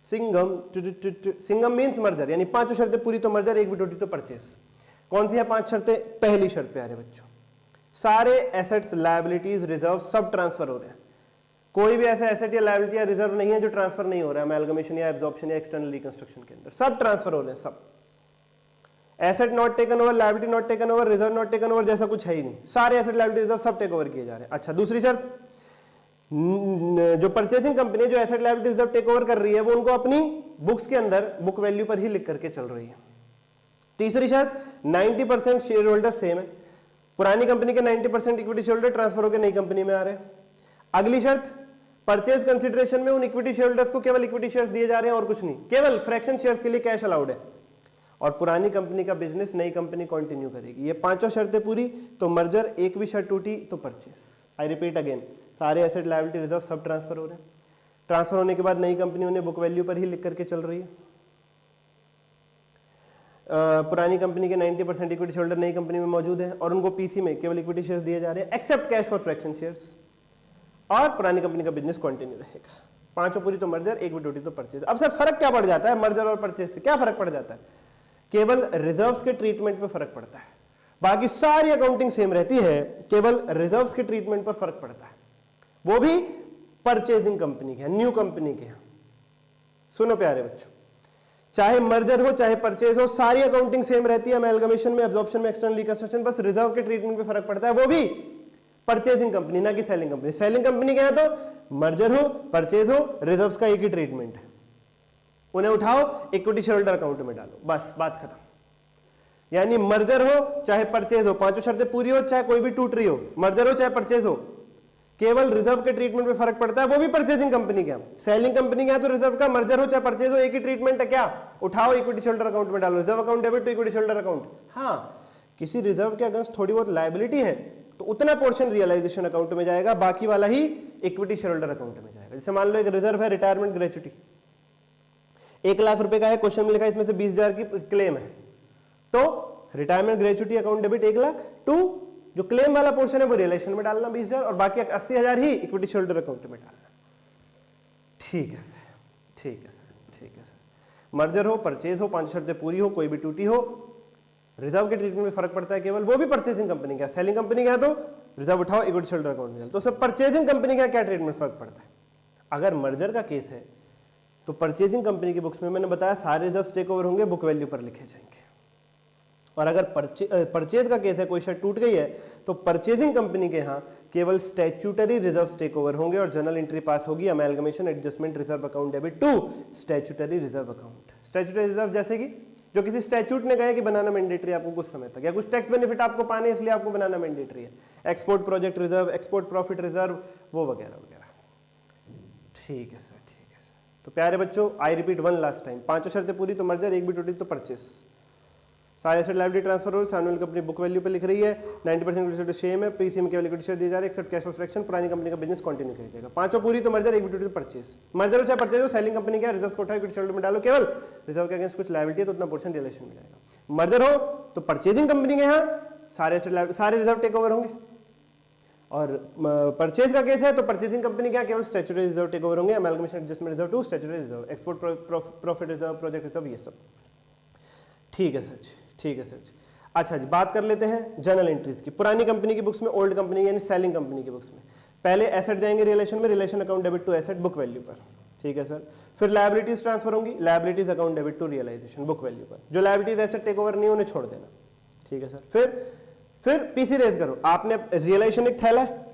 सिंगम मींस मर्जर, यानी 5 शर्तें पूरी तो मर्जर, एक भी टूटी तो परचेज। कौन सी है 5 शर्तें? पहली शर्त प्यारे बच्चों, सारे एसेट्स, लायबिलिटीज, रिजर्व सब ट्रांसफर हो रहे हैं। कोई भी ऐसा एसेट या लायबिलिटी या रिजर्व नहीं है जो ट्रांसफर नहीं हो रहा है अमेलगमेशन या एब्जॉर्प्शन या एक्सटर्नल रिकंस्ट्रक्शन के अंदर, सब ट्रांसफर हो रहे हैं। सब asset not taken over, liability not taken over, reserve not taken over जैसा कुछ है ही नहीं, सारे एसेट, लायबिलिटी, रिजर्व सब टेक ओवर किए जा रहे हैं। अच्छा, दूसरी शर्त, जो परचेसिंग कंपनी जो asset, liability, reserve take over कर रही है वो उनको अपनी बुक्स के अंदर बुक वैल्यू पर ही लिख करके चल रही है। तीसरी शर्त, 90% शेयर होल्डर सेम है, पुरानी कंपनी के 90% इक्विटी शेयर होल्डर ट्रांसफर होकर नई कंपनी में आ रहे हैं। अगली शर्त, परचेज कंसिडरेशन में उन इक्विटी शेयर होल्डर्स को केवल इक्विटी शेयर्स दिए जा रहे हैं और कुछ नहीं, केवल फ्रैक्शन शेयर्स के लिए कैश अलाउड है। और पुरानी कंपनी का बिजनेस नई कंपनी कंटिन्यू करेगी। ये 5 शर्तें पूरी तो मर्जर, एक भी शर्त टूटी तो परचेज। आई रिपीट अगेन, सारे एसेट, लायबिलिटी, रिजर्व सब ट्रांसफर हो रहे हैं। ट्रांसफर होने के बाद नई कंपनी उन्हें बुक वैल्यू पर ही लिख करके चल रही है। पुरानी कंपनी के 90% इक्विटी शेयर होल्डर नई कंपनी में मौजूद है और उनको पीसी में केवल इक्विटी शेयर्स दिए जा रहे हैं, except cash for fraction shares. और पुरानी कंपनी का बिजनेस कंटिन्यू रहेगा। 5 पूरी तो मर्जर, एक भी टूटी तो परचेज। अब सर फर्क क्या पड़ जाता है मर्जर और परचेज से? क्या फर्क पड़ जाता है? केवल रिजर्व्स के ट्रीटमेंट पे फर्क पड़ता है, बाकी सारी अकाउंटिंग सेम रहती है, केवल रिजर्व्स के ट्रीटमेंट पर फर्क पड़ता है, वो भी परचेजिंग कंपनी के, न्यू कंपनी के। सुनो प्यारे बच्चों, चाहे मर्जर हो चाहे परचेज हो, सारी अकाउंटिंग सेम रहती है अमेलगमेशन में, एब्जॉर्प्शन में, एक्सटर्नल रिकंस्ट्रक्शन, बस रिजर्व के ट्रीटमेंट पे फर्क पड़ता है, वो भी परचेजिंग कंपनी, ना कि सेलिंग कंपनी। सेलिंग कंपनी क्या है तो मर्जर हो, परचेज हो, रिजर्व्स का एक ही ट्रीटमेंट है, उन्हें उठाओ इक्विटी शेयर होल्डर अकाउंट में डालो, बस बात खत्म। यानी मर्जर हो चाहे परचेज हो, 5 शर्तें पूरी हो चाहे कोई भी टूट रही हो, मर्जर हो चाहे परचेज हो, केवल रिजर्व के ट्रीटमेंट पे फर्क पड़ता है, वो भी परचेजिंग कंपनी का। सेलिंग कंपनी का है तो रिजर्व का, मर्जर हो चाहे परचेज हो, एक ही ट्रीटमेंट है, क्या? उठाओ इक्विटी शेयर होल्डर अकाउंट में डालो, reserve account debit to equity share holder account. हाँ, किसी रिजर्व के अगेंस्ट थोड़ी बहुत लायबिलिटी है तो उतना पोर्शन रियलाइजेशन अकाउंट में जाएगा, बाकी वाला ही इक्विटी शेयर होल्डर अकाउंट में जाएगा। जैसे मान लो एक रिजर्व है रिटायरमेंट ग्रेच्युटी, 1 लाख रुपए का है, क्वेश्चन में लिखा है इसमें से 20,000 की क्लेम है, तो retirement gratuity account debit 1 lakh, to जो क्लेम वाला पोर्शन है वो रियलाइजेशन में डालना 20,000 और बाकी 80,000 ही इक्विटी शेयर होल्डर अकाउंट में डालना। ठीक है सर, ठीक है सर, ठीक है सर। मर्जर हो, परचेज हो, 5 शर्तें पूरी हो, कोई भी टूटी हो, रिजर्व के ट्रीटमेंट में फर्क पड़ता है केवल, वो भी परचेजिंग कंपनी का, सेलिंग कंपनी का है तो रिजर्व उठाओ इक्विटी शेयर होल्डर अकाउंट में डालो। तो सर परचेजिंग कंपनी का क्या ट्रीटमेंट फर्क पड़ता है? अगर मर्जर का केस है तो परचेजिंग कंपनी की बुक्स में मैंने बताया सारे रिजर्व टेक ओवर होंगे, बुक वैल्यू पर लिखे जाएंगे। और अगर परचेज का केस है, कोई शेयर टूट गई है, तो परचेजिंग कंपनी के यहाँ केवल स्टैट्यूटरी रिजर्व टेक ओवर होंगे और जर्नल एंट्री पास होगी amalgamation adjustment reserve account debit to statutory reserve account. Statutory reserve जैसे कि जो किसी स्टैट्यूट ने कहा कि बनाना मैंडेटरी आपको कुछ समय तक, या कुछ टैक्स बेनिफिट आपको पाने इसलिए आपको बनाना मैंडेटरी है, export project reserve, export profit reserve, वो वगैरह वगैरह। ठीक है सर, ठीक है सर। तो प्यारे बच्चों, I repeat one last time, 5 शर्तें पूरी तो मर्जर, एक भी टूटी तो परचेस, सारे एसेट लायबिलिटी ट्रांसफर हो, सामने वाली कंपनी बुक वैल्यू पे लिख रही है, 90% इक्विटी शेयर है, पीसी में केवल इक्विटी शेयर दिए जा रहे हैं, एक्सेप्ट कैश फ्लो फ्रैक्शन, पुरानी कंपनी का बिजनेस कंटिन्यू किया जाएगा। 5 पूरी तो मर्जर, एक भी टूटी तो परचेस। मर्जर हो चाहे परचेज हो, सेलिंग कंपनी क्या, रिजर्व को उठाओ इक्विटी शेयर में डालो, केवल रिजर्व के अगेंस्ट कुछ लायबिलिटी है तो उतना पोर्शन रिलेशन में जाएगा। मर्जर हो तो परचेजिंग कंपनी के यहाँ सारे रिजर्व टेक ओवर होंगे, और परचेज का केस है तो परचेजिंग कंपनी क्या केवल स्टैट्यूटरी रिजर्व टेक ओवर होंगे, amalgamation adjustment reserve to statutory reserve, export profit reserve, project reserve, ये सब। ठीक है सर जी, ठीक है सर जी। अच्छा जी, बात कर लेते हैं जर्नल एंट्रीज की, पुरानी कंपनी की बुक्स में, ओल्ड कंपनी यानी सेलिंग कंपनी की बुक्स में। पहले एसेट जाएंगे रिलेशन में, realisation account debit to asset book value पर, ठीक है सर। फिर लायबिलिटीज ट्रांसफर होंगी, liabilities account debit to realisation book value पर, जो लायबिलिटीज एसेट टेक ओवर नहीं उन्हें छोड़ देना, ठीक है सर। फिर पीसी रेज करो, आपने रियलाइजेशन एक थैला है,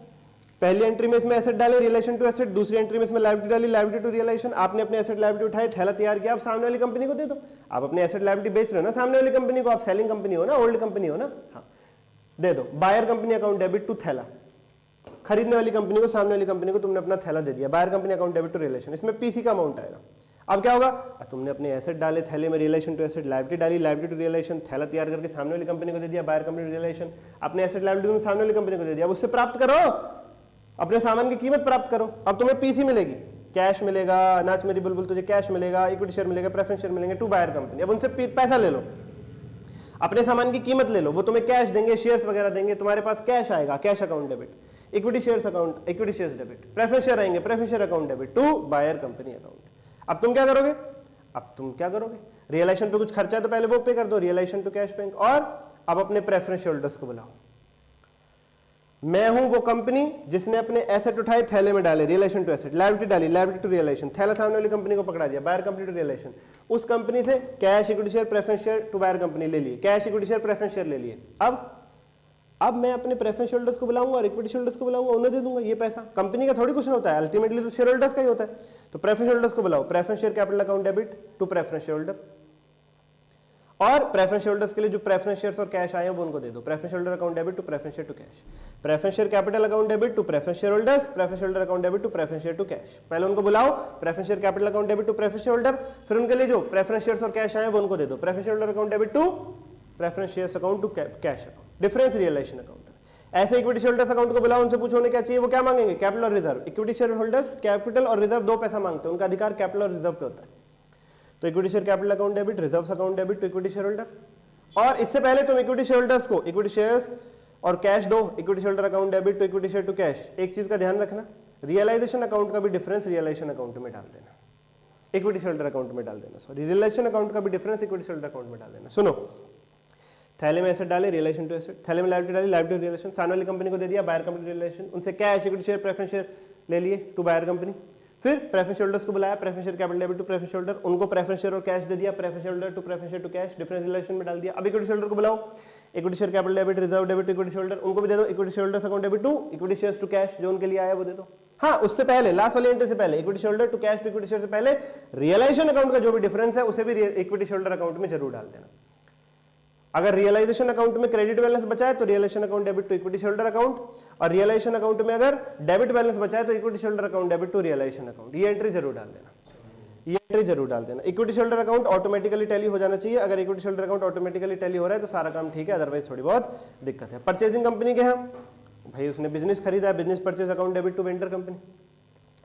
पहली एंट्री में इसमें एसेट डाले रिलेशन टू एसेट, दूसरी एंट्री में इसमें लायबिलिटी डाली लायबिलिटी टू रियलाइजेशन, आपने अपने एसेट लायबिलिटी उठाए, थैला तैयार किया, आप सामने वाली कंपनी को दे दो। आप अपने एसेट लायबिलिटी बेच रहे हो ना सामने वाली कंपनी को, आप सेलिंग कंपनी हो ना, ओल्ड कंपनी हो ना, हाँ दे दो। Buyer company account debit to थैला, खरीदने वाली कंपनी को, सामने वाली कंपनी को तुमने अपना थैला दे दिया, buyer company account debit to realisation, इसमें पीसी का अमाउंट आएगा। अब क्या होगा, तुमने अपने एसेट डाले थैले में, रिलेशन टू एसेट लायबिलिटी डाली, लायबिलिटी टू रियलाइजेशन, थैला तैयार करके सामने वाली कंपनी को दे दिया, बायर कंपनी रियलाइजेशन, अपने एसेट लायबिलिटी तुमने सामने वाली कंपनी को दे दिया, अब उससे प्राप्त करो, अपने सामान की कीमत प्राप्त करो। अब तुम्हें पीसी मिलेगी, कैश मिलेगा, नाच मेरी बुलबुल तुझे कैश मिलेगा, इक्विटी शेयर मिलेगा, प्रेफरेंस शेयर मिलेंगे टू बायर कंपनी। अब उनसे पैसा ले लो, अपने सामान की कीमत ले लो, वो तुम्हें कैश देंगे, शेयर्स वगैरह देंगे, तुम्हारे पास कैश आएगा, cash account debit, equity shares account, equity shares debit, preference share आएंगे, preference share account debit to buyer company account. अब तुम क्या करोगे, रियलाइजेशन पे कुछ खर्चा है तो पहले वो पे कर दो, रियलाइजेशन टू कैश बैंक, और अब अपने प्रेफरेंस शेयर होल्डर्स को बुलाओ। मैं हूं वो कंपनी जिसने अपने एसेट उठाए थैले में डाले, रिलेशन टू एसेट, लायबिलिटी डाली, लायबिलिटी टू रियलाइजेशन, थैला सामने वाली कंपनी को पकड़ा दिया, बायर कंपनी टू रियलाइजेशन, उस कंपनी से cash equity share preference share to buyer company ले लिए, cash equity share preference share ले लिए। अब मैं अपने प्रेफरेंस होल्डर्स को बुलाऊंगा और इक्विटी होल्डर्स को बुलाऊंगा, उन्हें दे दूंगा ये पैसा, कंपनी का थोड़ी कुछ होता है, अल्टीमेटली तो शेयर होल्डर्स का ही होता है। तो प्रेफरेंस होल्डर्स को बुलाओ, preference share capital account debit to preference share holder, और प्रेफरेंस होल्डर्स के लिए जो प्रेफरेंस शेयर्स और कैश आए हैं वो उनको दे दो, preference holder account debit to preference share to cash, preference share capital account debit to preference share holders, preference holder account debit to preference share to cash. पहले उनको बुलाओ, preference share capital account debit to preference share holder, फिर उनके लिए जो preference shares और cash आए वो उनको दे दो, preference holder account debit to preference shares account to cash account, difference realisation account. ऐसे इक्विटी होल्डर्स अकाउंट को बुलाओ, उनसे पूछो उन्हें क्या चाहिए, वो क्या मांगेंगे, कैपिटल और reserve. Equity share holders capital और रिजर्व दो पैसा मांगते हैं, उनका अधिकार कैपिटल और रिजर्व पे होता है। तो equity share capital account debit, reserves account debit to equity share holder, और इससे पहले तुम इक्विटी शेयर होल्डर्स को इक्विटी शेयर्स और कैश दो, equity share holder account debit to equity share to cash. एक चीज का ध्यान रखना, रियलाइजेशन अकाउंट का भी डिफरेंस रियलाइजेशन अकाउंट में डाल देना, इक्विटी शेयर होल्डर अकाउंट में डाल देना, सॉरी रियलाइजेशन अकाउंट का भी difference equity share holder account में डाल देना। सुनो, थैले में एसेट डाले, रिलेशन टू एसेट, थैले में लायबिलिटी डाली, लायबिलिटी टू रिलेशन, सामने वाली कंपनी को दे दिया, बायर कंपनी रिलेशन, उनसे cash equity share preference share ले लिए टू बायर कंपनी, फिर प्रेफरेंस होल्डर्स को बुलाया, preference share capital debit to preference holder, उनको प्रेफरेंस शेयर और कैश दे दिया, preference holder to preference share to cash, difference realisation में डाल दिया। अब इक्विटी होल्डर को बुलाओ, equity share capital debit, reserve debit to equity holder, उनको भी दे दो, equity holders account debit to equity shares to cash, जो उनके लिए आया वो दे दो। हाँ, उससे पहले लास्ट वाली एंट्री से पहले equity holder to cash to equity share से पहले रियलाइजेशन अकाउंट का जो भी डिफरेंस है उसे भी इक्विटी होल्डर अकाउंट में जरूर डाल देना। अगर रियलाइजेशन अकाउंट में क्रेडिट बैलेंस बचा है तो realisation account debit to equity holder account, और रियलाइजेशन अकाउंट में अगर डेबिट बैलेंस बचा है तो equity holder account debit to realisation account, ये एंट्री जरूर डाल देना। ये एंट्री जरूर डाल देना। Equity shareholder account automatically tally हो जाना चाहिए। अगर equity shareholder account automatically tally हो रहा है तो सारा काम ठीक है, अदरवाइज थोड़ी बहुत दिक्कत है। परचेजिंग कंपनी के यहाँ भाई उसने बिजनेस खरीदा है, business purchase account debit to vendor company,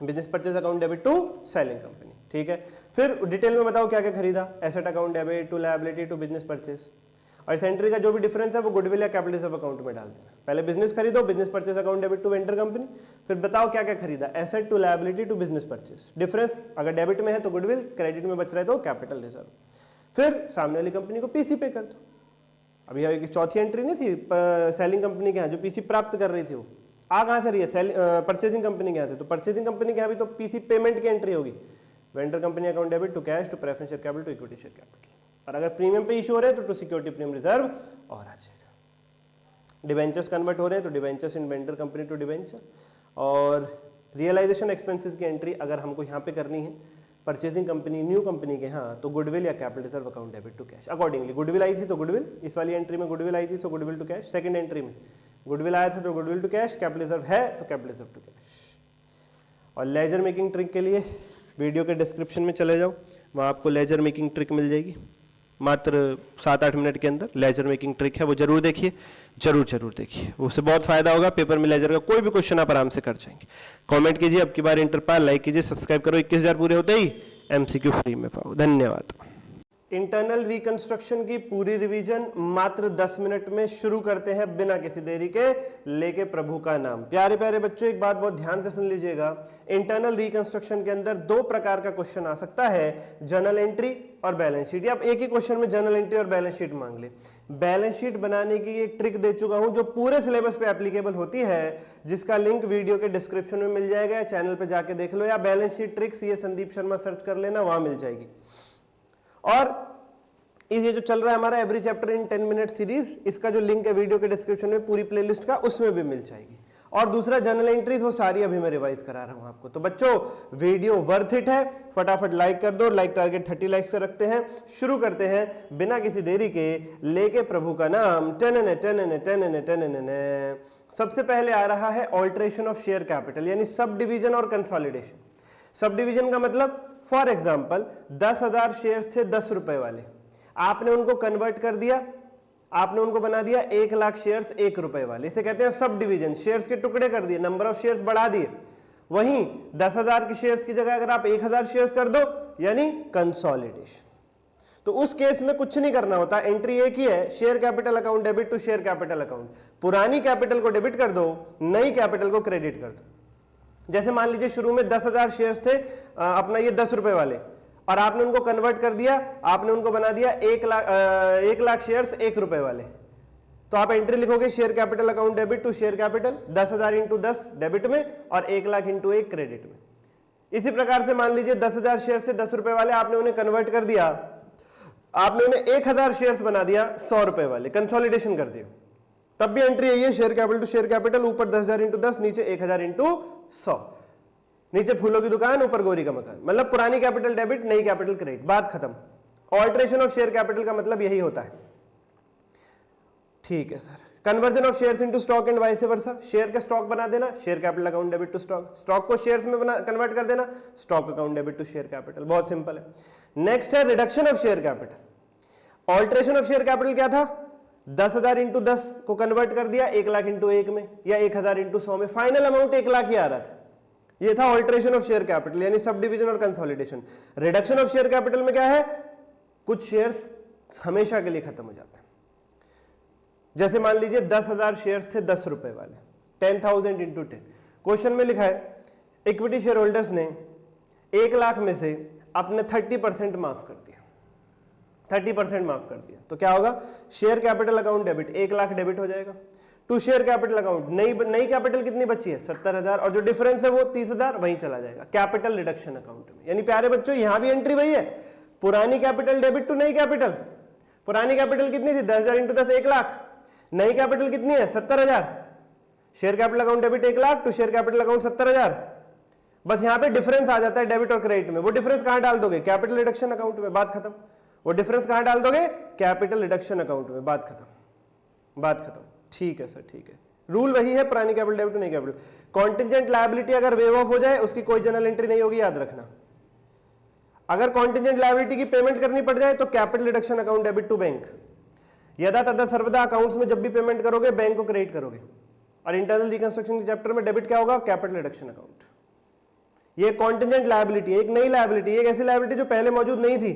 business purchase account debit to selling company, ठीक है। फिर डिटेल में बताओ क्या क्या खरीदा, asset account debit to liability to business purchase, और इस एंट्री का जो भी डिफरेंस है वो गुडविल या कैपिटल रिजर्व अकाउंट में डाल देना। पहले बिजनेस खरीदो, business purchase account debit to vendor company, फिर बताओ क्या क्या खरीदा, asset to liability to business purchase, difference अगर डेबिट में है तो गुडविल, क्रेडिट में बच रहा है तो कैपिटल रिजर्व, फिर सामने वाली कंपनी को पीसी पे कर दो। अभी एक चौथी एंट्री नहीं थी सेलिंग कंपनी के यहाँ जो पीसी प्राप्त कर रही थी, वो आ कहाँ से रही है, परचेजिंग कंपनी के यहाँ से, तो परचेजिंग कंपनी के यहाँ भी तो पीसी पेमेंट की एंट्री होगी, vendor company account debit to cash to preference share capital to equity share capital, और अगर प्रीमियम पे इशू हो रहे हैं तो टू सिक्योरिटी प्रीमियम रिजर्व और आ जाएगा। डिवेंचर्स कन्वर्ट हो रहे हैं तो debentures in vendor company to debenture, और रियलाइजेशन एक्सपेंसेस की एंट्री अगर हमको यहाँ पे करनी है परचेजिंग कंपनी न्यू कंपनी के यहाँ तो गुडविल या capital reserve account debit to cash accordingly. Goodwill आई थी तो गुडविल, इस वाली एंट्री में गुडविल आई थी तो goodwill to cash, second entry में गुडविल आया था तो goodwill to cash, capital reserve है तो कैपिटल रिजर्व टू कैश। और लेजर मेकिंग ट्रिक के लिए वीडियो के डिस्क्रिप्शन में चले जाओ, वहाँ आपको लेजर मेकिंग ट्रिक मिल जाएगी, मात्र 7-8 मिनट के अंदर लेजर मेकिंग ट्रिक है, वो जरूर देखिए, जरूर देखिए, उससे बहुत फायदा होगा। पेपर में लेजर का कोई भी क्वेश्चन आप आराम से कर जाएंगे। कमेंट कीजिए, अब की बार इंटर पास, लाइक कीजिए, सब्सक्राइब करो, 21,000 पूरे होते ही एमसीक्यू फ्री में पाओ। धन्यवाद। इंटरनल रिकंस्ट्रक्शन की पूरी रिवीजन मात्र 10 मिनट में शुरू करते हैं बिना किसी देरी के, लेके प्रभु का नाम। प्यारे प्यारे बच्चों, एक बात बहुत ध्यान से सुन लीजिएगा, इंटरनल रिकंस्ट्रक्शन के अंदर 2 प्रकार का क्वेश्चन आ सकता है, जर्नल एंट्री और बैलेंस शीट। आप एक ही क्वेश्चन में जर्नल एंट्री और बैलेंस शीट मांग ले। बैलेंस शीट बनाने की एक ट्रिक दे चुका हूं जो पूरे सिलेबस पे एप्लीकेबल होती है, जिसका लिंक वीडियो के डिस्क्रिप्शन में मिल जाएगा, या चैनल पे जाके देख लो, या बैलेंस शीट ट्रिक्स ये संदीप शर्मा सर्च कर लेना, वहां मिल जाएगी। और ये जो चल रहा है हमारा every chapter in 10 minute series, इसका जो लिंक है वीडियो के डिस्क्रिप्शन में पूरी प्लेलिस्ट का, उसमें भी मिल जाएगी। और दूसरा जर्नल एंट्रीज, वो सारी अभी मैं रिवाइज करा रहा हूं आपको। तो बच्चों वीडियो वर्थ इट है, फटाफट लाइक कर दो, लाइक टारगेट 30 लाइक्स का रखते हैं। शुरू करते हैं बिना किसी देरी के, लेके प्रभु का नाम। सबसे पहले आ रहा है ऑल्टरेशन ऑफ शेयर कैपिटल, यानी सब डिवीजन और कंसोलिडेशन। सब डिवीजन का मतलब, फॉर एग्जाम्पल 10,000 शेयर्स थे 10 रुपए वाले, आपने उनको कन्वर्ट कर दिया, आपने उनको बना दिया 1 लाख शेयर्स 1 रुपए वाले, इसे कहते हैं सब डिवीजन। शेयर्स के टुकड़े कर दिए, नंबर ऑफ शेयर्स बढ़ा दिए। वहीं 10,000 की शेयर्स की जगह अगर आप 1,000 शेयर्स कर दो, यानी कंसोलिडेशन। तो उस केस में कुछ नहीं करना होता, एंट्री एक ही है, share capital account debit to share capital account. पुरानी कैपिटल को डेबिट कर दो, नई कैपिटल को क्रेडिट कर दो। जैसे मान लीजिए शुरू में 10,000 शेयर्स थे अपना ये 10 रुपए वाले, और आपने उनको कन्वर्ट कर दिया, आपने उनको बना दिया 1 लाख शेयर्स 1 रुपए वाले। तो आप एंट्री लिखोगे share capital account debit to share capital, 10,000 into 10 debit में और 1 लाख इंटू 1 क्रेडिट में। इसी प्रकार से मान लीजिए 10,000 शेयर से 10 रुपए वाले, आपने उन्हें कन्वर्ट कर दिया, आपने उन्हें 1,000 शेयर्स बना दिया 100 रुपए वाले, कंसोलिडेशन कर दिया। तब भी एंट्री यही है, share capital to share capital, ऊपर 10,000 इंटू 10, नीचे 1,000 इंटू 100, नीचे फूलों की दुकान, ऊपर गोरी का मकान। मतलब पुरानी कैपिटल डेबिट, नई कैपिटल क्रेडिट, बात खत्म। ऑल्टरेशन ऑफ शेयर कैपिटल का मतलब यही होता है। ठीक है sir. Conversion of shares into stock and vice versa, share का स्टॉक बना देना, share capital account debit to stock, stock को शेयर्स में कन्वर्ट कर देना, stock account debit to share capital. बहुत सिंपल है। नेक्स्ट है reduction of share capital. Alteration of share capital क्या था, 10,000 इंटू 10 को कन्वर्ट कर दिया 1 लाख इंटू 1 में, या 1,000 इंटू 100 में, फाइनल अमाउंट 1 लाख ही आ रहा था। ये था ऑल्टरेशन ऑफ शेयर कैपिटल, यानी सब डिवीजन और consolidation. Reduction of share capital में क्या है, कुछ शेयर्स हमेशा के लिए खत्म हो जाते हैं। जैसे मान लीजिए 10,000 शेयर्स थे 10 रुपए वाले, 10,000 इंटू 10। क्वेश्चन में लिखा है इक्विटी शेयर होल्डर्स ने 1 लाख में से अपने 30% माफ कर दिया, 30% माफ कर दिया, तो क्या होगा, share capital account debit 1 lakh debit हो जाएगा टू शेयर कैपिटल अकाउंट। नई कैपिटल कितनी बची है, 70,000, और जो डिफरेंस है वो 30,000 वहीं चला जाएगा कैपिटल रिडक्शन अकाउंट में। यानी प्यारे बच्चों यहां भी एंट्री वही है, पुरानी कैपिटल डेबिट टू नई कैपिटल। पुरानी कैपिटल कितनी थी, 10,000 इंटू 10 1 लाख, नई कैपिटल कितनी है 70,000, share capital account debit 1 lakh to share capital account 70,000। बस यहां पे डिफरेंस आ जाता है डेबिट और क्रेडिट में, वो डिफरेंस कहां डाल दोगे, कैपिटल रिडक्शन अकाउंट में, बात खत्म। वो डिफरेंस कहां डाल दोगे, कैपिटल रिडक्शन अकाउंट में, बात खत्म, बात खत्म। ठीक है सर, ठीक है। रूल वही है, पुरानी कैपिटल डेबिट टू नई कैपिटल। कॉन्टिजेंट लायबिलिटी अगर वेव ऑफ हो जाए उसकी कोई जर्नल एंट्री नहीं होगी, याद रखना। अगर कॉन्टिजेंट लायबिलिटी की पेमेंट करनी पड़ जाए तो capital reduction account debit to bank. यदा तदा सर्वदा अकाउंट्स में जब भी पेमेंट करोगे बैंक को क्रेडिट करोगे। और इंटरनल रिकंस्ट्रक्शन के चैप्टर में डेबिट क्या होगा, कैपिटल रिडक्शन अकाउंट। ये कॉन्टिजेंट लायबिलिटी, एक नई लायबिलिटी, एक ऐसी लायबिलिटी जो पहले मौजूद नहीं थी,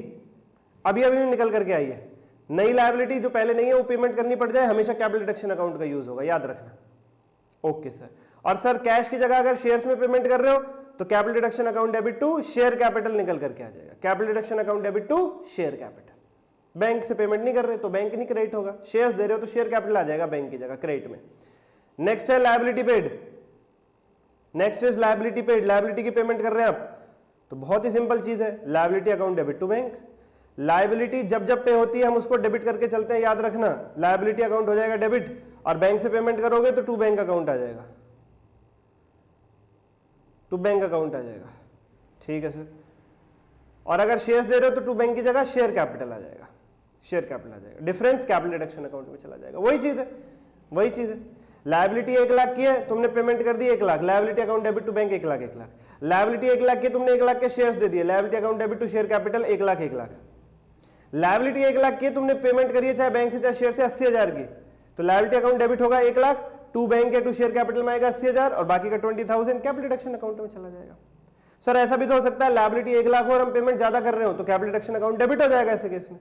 अभी अभी निकल करके आई है। नई लायबिलिटी जो पहले नहीं है वो पेमेंट करनी पड़ जाए, हमेशा कैपिटल रिडक्शन अकाउंट का यूज होगा, याद रखना। Okay sir. और सर कैश की जगह अगर शेयर्स में पेमेंट कर रहे हो तो capital reduction account debit to share capital निकल करके आ जाएगा। Capital reduction account debit to share capital. Bank से पेमेंट नहीं कर रहे तो बैंक नहीं क्रेडिट होगा, शेयर्स दे रहे हो तो शेयर कैपिटल आ जाएगा बैंक की जगह क्रेडिट में। नेक्स्ट है liability paid. Next is liability paid. Liability की पेमेंट कर रहे हैं आप तो बहुत ही सिंपल चीज है, liability account debit to bank. Liability जब जब पे होती है हम उसको डेबिट करके चलते हैं, याद रखना। लायबिलिटी अकाउंट हो जाएगा डेबिट और बैंक से पेमेंट करोगे तो टू बैंक अकाउंट आ जाएगा, टू बैंक अकाउंट आ जाएगा, ठीक है सर। और अगर शेयर्स दे रहे हो तो टू बैंक की जगह शेयर कैपिटल आ जाएगा, शेयर कैपिटल आ जाएगा। डिफरेंस कैपिटल रिडक्शन अकाउंट में चला जाएगा। वही चीज है, वही चीज है। लायबिलिटी 1 लाख की है, तुमने पेमेंट कर दी 1 lakh, liability account debit to bank 1 lakh 1 lakh. Liability 1 lakh की, तुमने 1 लाख के शेयर्स दे दिए, liability account debit to share capital 1 lakh 1 lakh. Liability 1 lakh की, तुमने पेमेंट करी है चाहे बैंक से चाहे शेयर से 80,000 की, तो लायबिलिटी अकाउंट डेबिट होगा 1 लाख, टू बैंक है टू शेयर कैपिटल में आएगा 80,000 और बाकी का 20,000 कैपिटल रिडक्शन अकाउंट में चला जाएगा। सर ऐसा भी तो हो सकता है लायबिलिटी 1 लाख और हम पेमेंट ज्यादा कर रहे हो तो कैपिटल रिडक्शन अकाउंट डेबिट हो जाएगा। ऐसे केस में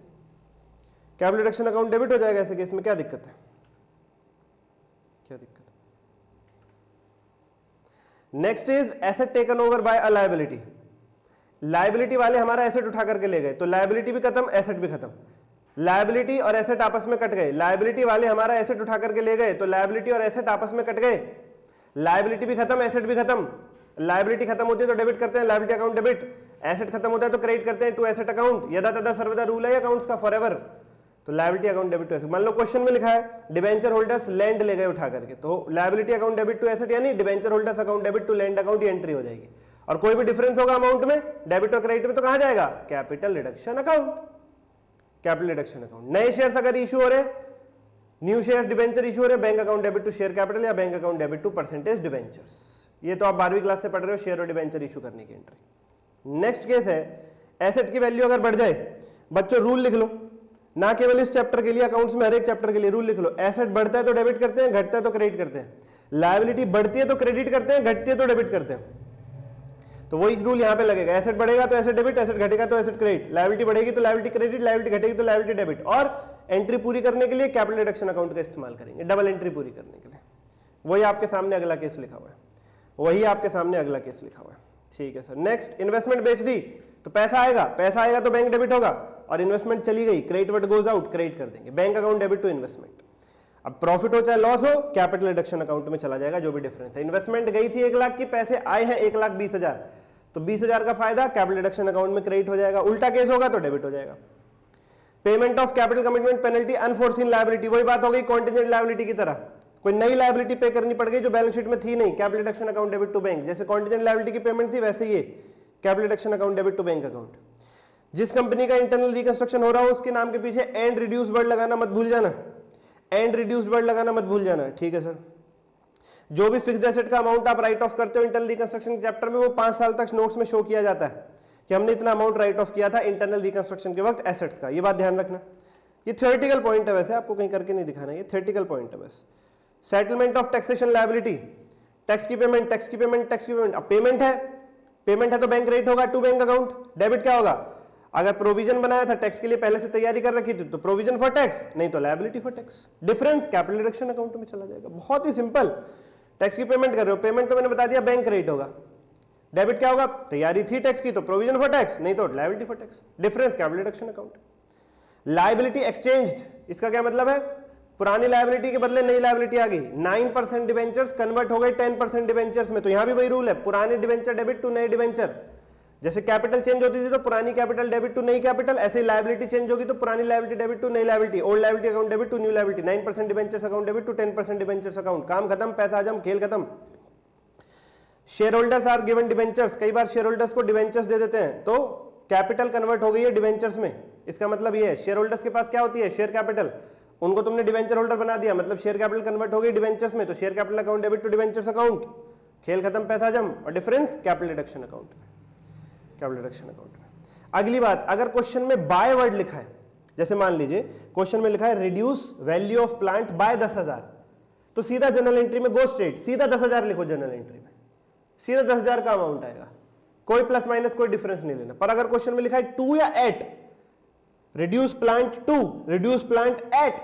कैपिटल रिडक्शन अकाउंट डेबिट हो जाएगा। ऐसे केस में क्या दिक्कत है, क्या दिक्कत है? Next is asset taken over by a liability. Liability वाले हमारा एसेट उठा करके ले गए तो लायबिलिटी भी खत्म, एसेट भी खत्म। लायबिलिटी और एसेट आपस में कट गए, लायबिलिटी वाले हमारा एसेट उठा करके ले गए तो लायबिलिटी और एसेट आपस में कट गए, लायबिलिटी भी खत्म, एसेट भी खत्म। लायबिलिटी खत्म होती है तो डेबिट करते हैं, लायबिलिटी अकाउंट डेबिट। एसेट खत्म होता है तो क्रेडिट करते हैं टू एसेट अकाउंट। यदा तदा सर्वदा रूल है अकाउंट्स का फॉरएवर। तो liability account debit to asset. मान लो क्वेश्चन में लिखा है डिबेंचर होल्डर्स लैंड ले गए उठा करके, तो liability account debit to asset यानी debenture holders account debit to land account, ये एंट्री हो जाएगी। और कोई भी डिफरेंस होगा अमाउंट में डेबिट और क्रेडिट में तो कहां जाएगा, capital reduction account, capital reduction account. नए शेयर्स अगर इशू हो रहे, न्यू शेयर डिबेंचर इशू हो रहे, bank account debit to share capital या bank account debit to percentage debentures. ये तो आप 12वीं क्लास से पढ़ रहे हो, शेयर और डिबेंचर इशू करने की एंट्री। नेक्स्ट केस है एसेट की वैल्यू अगर बढ़ जाए। बच्चों रूल लिख लो, ना केवल इस चैप्टर के लिए, अकाउंट्स में हर एक चैप्टर के लिए रूल लिख लो। एसेट बढ़ता है तो डेबिट करते हैं, घटता है तो क्रेडिट करते हैं। लायबिलिटी बढ़ती है तो क्रेडिट करते हैं, घटती है तो डेबिट करते हैं। तो वही रूल यहां पे लगेगा, एसेट बढ़ेगा तो एसेट डेबिट, एसेट घटेगा तो एसेट क्रेडिट, लायबिलिटी बढ़ेगी तो लायबिलिटी क्रेडिट, लायबिलिटी घटेगी तो लायबिलिटी डेबिट। और एंट्री पूरी करने के लिए कैपिटल रिडक्शन अकाउंट का इस्तेमाल करेंगे, डबल एंट्री पूरी करने के लिए। वही आपके सामने अगला केस लिखा हुआ है, वही आपके सामने अगला केस लिखा हुआ है, ठीक है सर। नेक्स्ट, इन्वेस्टमेंट बेच दी तो पैसा आएगा, पैसा आएगा तो बैंक डेबिट होगा, और इन्वेस्टमेंट चली गई, credit what goes out, credit कर देंगे, bank account debit to investment. अब प्रॉफिट हो चाहे लॉस हो, कैपिटल रिडक्शन अकाउंट में चला जाएगा, जो भी डिफरेंस है। इन्वेस्टमेंट गई थी 1 लाख की, पैसे आए हैं 1,20,000, तो 20,000 का फायदा कैपिटल रिडक्शन अकाउंट में क्रेडिट हो जाएगा। उल्टा केस होगा तो डेबिट हो जाएगा। Payment of capital commitment penalty unforeseen liability, वही बात हो गई कॉन्टिजेंट लायबिलिटी की तरह। कोई नई लायबिलिटी पे करनी पड़ गई जो बैलेंस शीट में थी नहीं, capital reduction account debit to bank. जैसे कॉन्टिजेंट लायबिलिटी की पेमेंट थी वैसे ये capital reduction account debit to bank account. जिस कंपनी का इंटरनल रिकंस्ट्रक्शन हो रहा हो उसके नाम के पीछे एंड रिड्यूस वर्ड लगाना मत भूल जाना, एंड रिड्यूस्ड वर्ड लगाना मत भूल जाना, ठीक है सर। जो भी फिक्स्ड एसेट का अमाउंट आप राइट ऑफ करते हो इंटरनल रिकंस्ट्रक्शन चैप्टर में, वो 5 साल तक नोट्स में शो किया जाता है कि हमने इतना अमाउंट राइट ऑफ किया था इंटरनल रिकंस्ट्रक्शन के वक्त एसेट्स का। ये बात ध्यान रखना, ये थ्योरेटिकल पॉइंट है, वैसे आपको कहीं करके नहीं दिखाना, ये थ्योरेटिकल पॉइंट है बस। Settlement of taxation liability, tax की पेमेंट, टैक्स की पेमेंट, टैक्स की पेमेंट। अब पेमेंट है तो बैंक क्रेडिट होगा टू बैंक अकाउंट, डेबिट क्या होगा? अगर प्रोविजन बनाया था टैक्स के लिए, पहले से तैयारी कर रखी थी तो प्रोविजन फॉर टैक्स, नहीं तो liability for tax. Difference capital reduction account में चला जाएगा, बहुत ही सिंपल। टैक्स की पेमेंट कर रहे हो, पेमेंट तो मैंने बता दिया बैंक क्रेडिट होगा, डेबिट क्या होगा? तैयारी थी टैक्स की तो प्रोविजन फॉर टैक्स, नहीं तो liability for tax. Difference capital reduction account. Liability exchanged, इसका क्या मतलब है? पुरानी लायबिलिटी के बदले नई लायबिलिटी आ गई। 9% डिबेंचर्स कन्वर्ट हो गए 10% डिबेंचर्स में, तो यहां भी वही रूल है, पुराने डिबेंचर डेबिट टू नए डिबेंचर। जैसे कैपिटल चेंज होती थी तो पुरानी कैपिटल डेबिट टू नई कैपिटल, ऐसे ही लायबिलिटी चेंज होगी तो पुरानी लायबिलिटी डेबिट टू नई liability, old liability account debit to new liability. 9% debentures account debit to 10% debentures account. काम खत्म, पैसा हजम, खेल खत्म। Share holders are given debentures, कई बार शेयर होल्डर्स को डिबेंचर्स दे देते हैं तो कैपिटल कन्वर्ट हो गई है डिबेंचर्स में। इसका मतलब ये है शेयर होल्डर्स के पास क्या होती है? शेयर कैपिटल, उनको तुमने डिबेंचर होल्डर बना दिया, मतलब शेयर कैपिटल कन्वर्ट हो गई डिबेंचर्स में, तो share capital account debit to debentures account, खेल खत्म, पैसा जम। और difference capital reduction account, capital reduction account में। अगली बात, अगर क्वेश्चन में बाय वर्ड लिखा है, जैसे मान लीजिए क्वेश्चन में लिखा है reduce value of plant by 10,000, तो सीधा जनरल एंट्री में गो स्ट्रेट, सीधा 10,000 लिखो जनरल एंट्री में, सीधा 10,000 का अमाउंट आएगा, कोई प्लस माइनस कोई डिफरेंस नहीं लेना। पर अगर क्वेश्चन में लिखा है 2 या 8, रिड्यूस प्लांट 2, रिड्यूस प्लांट 8,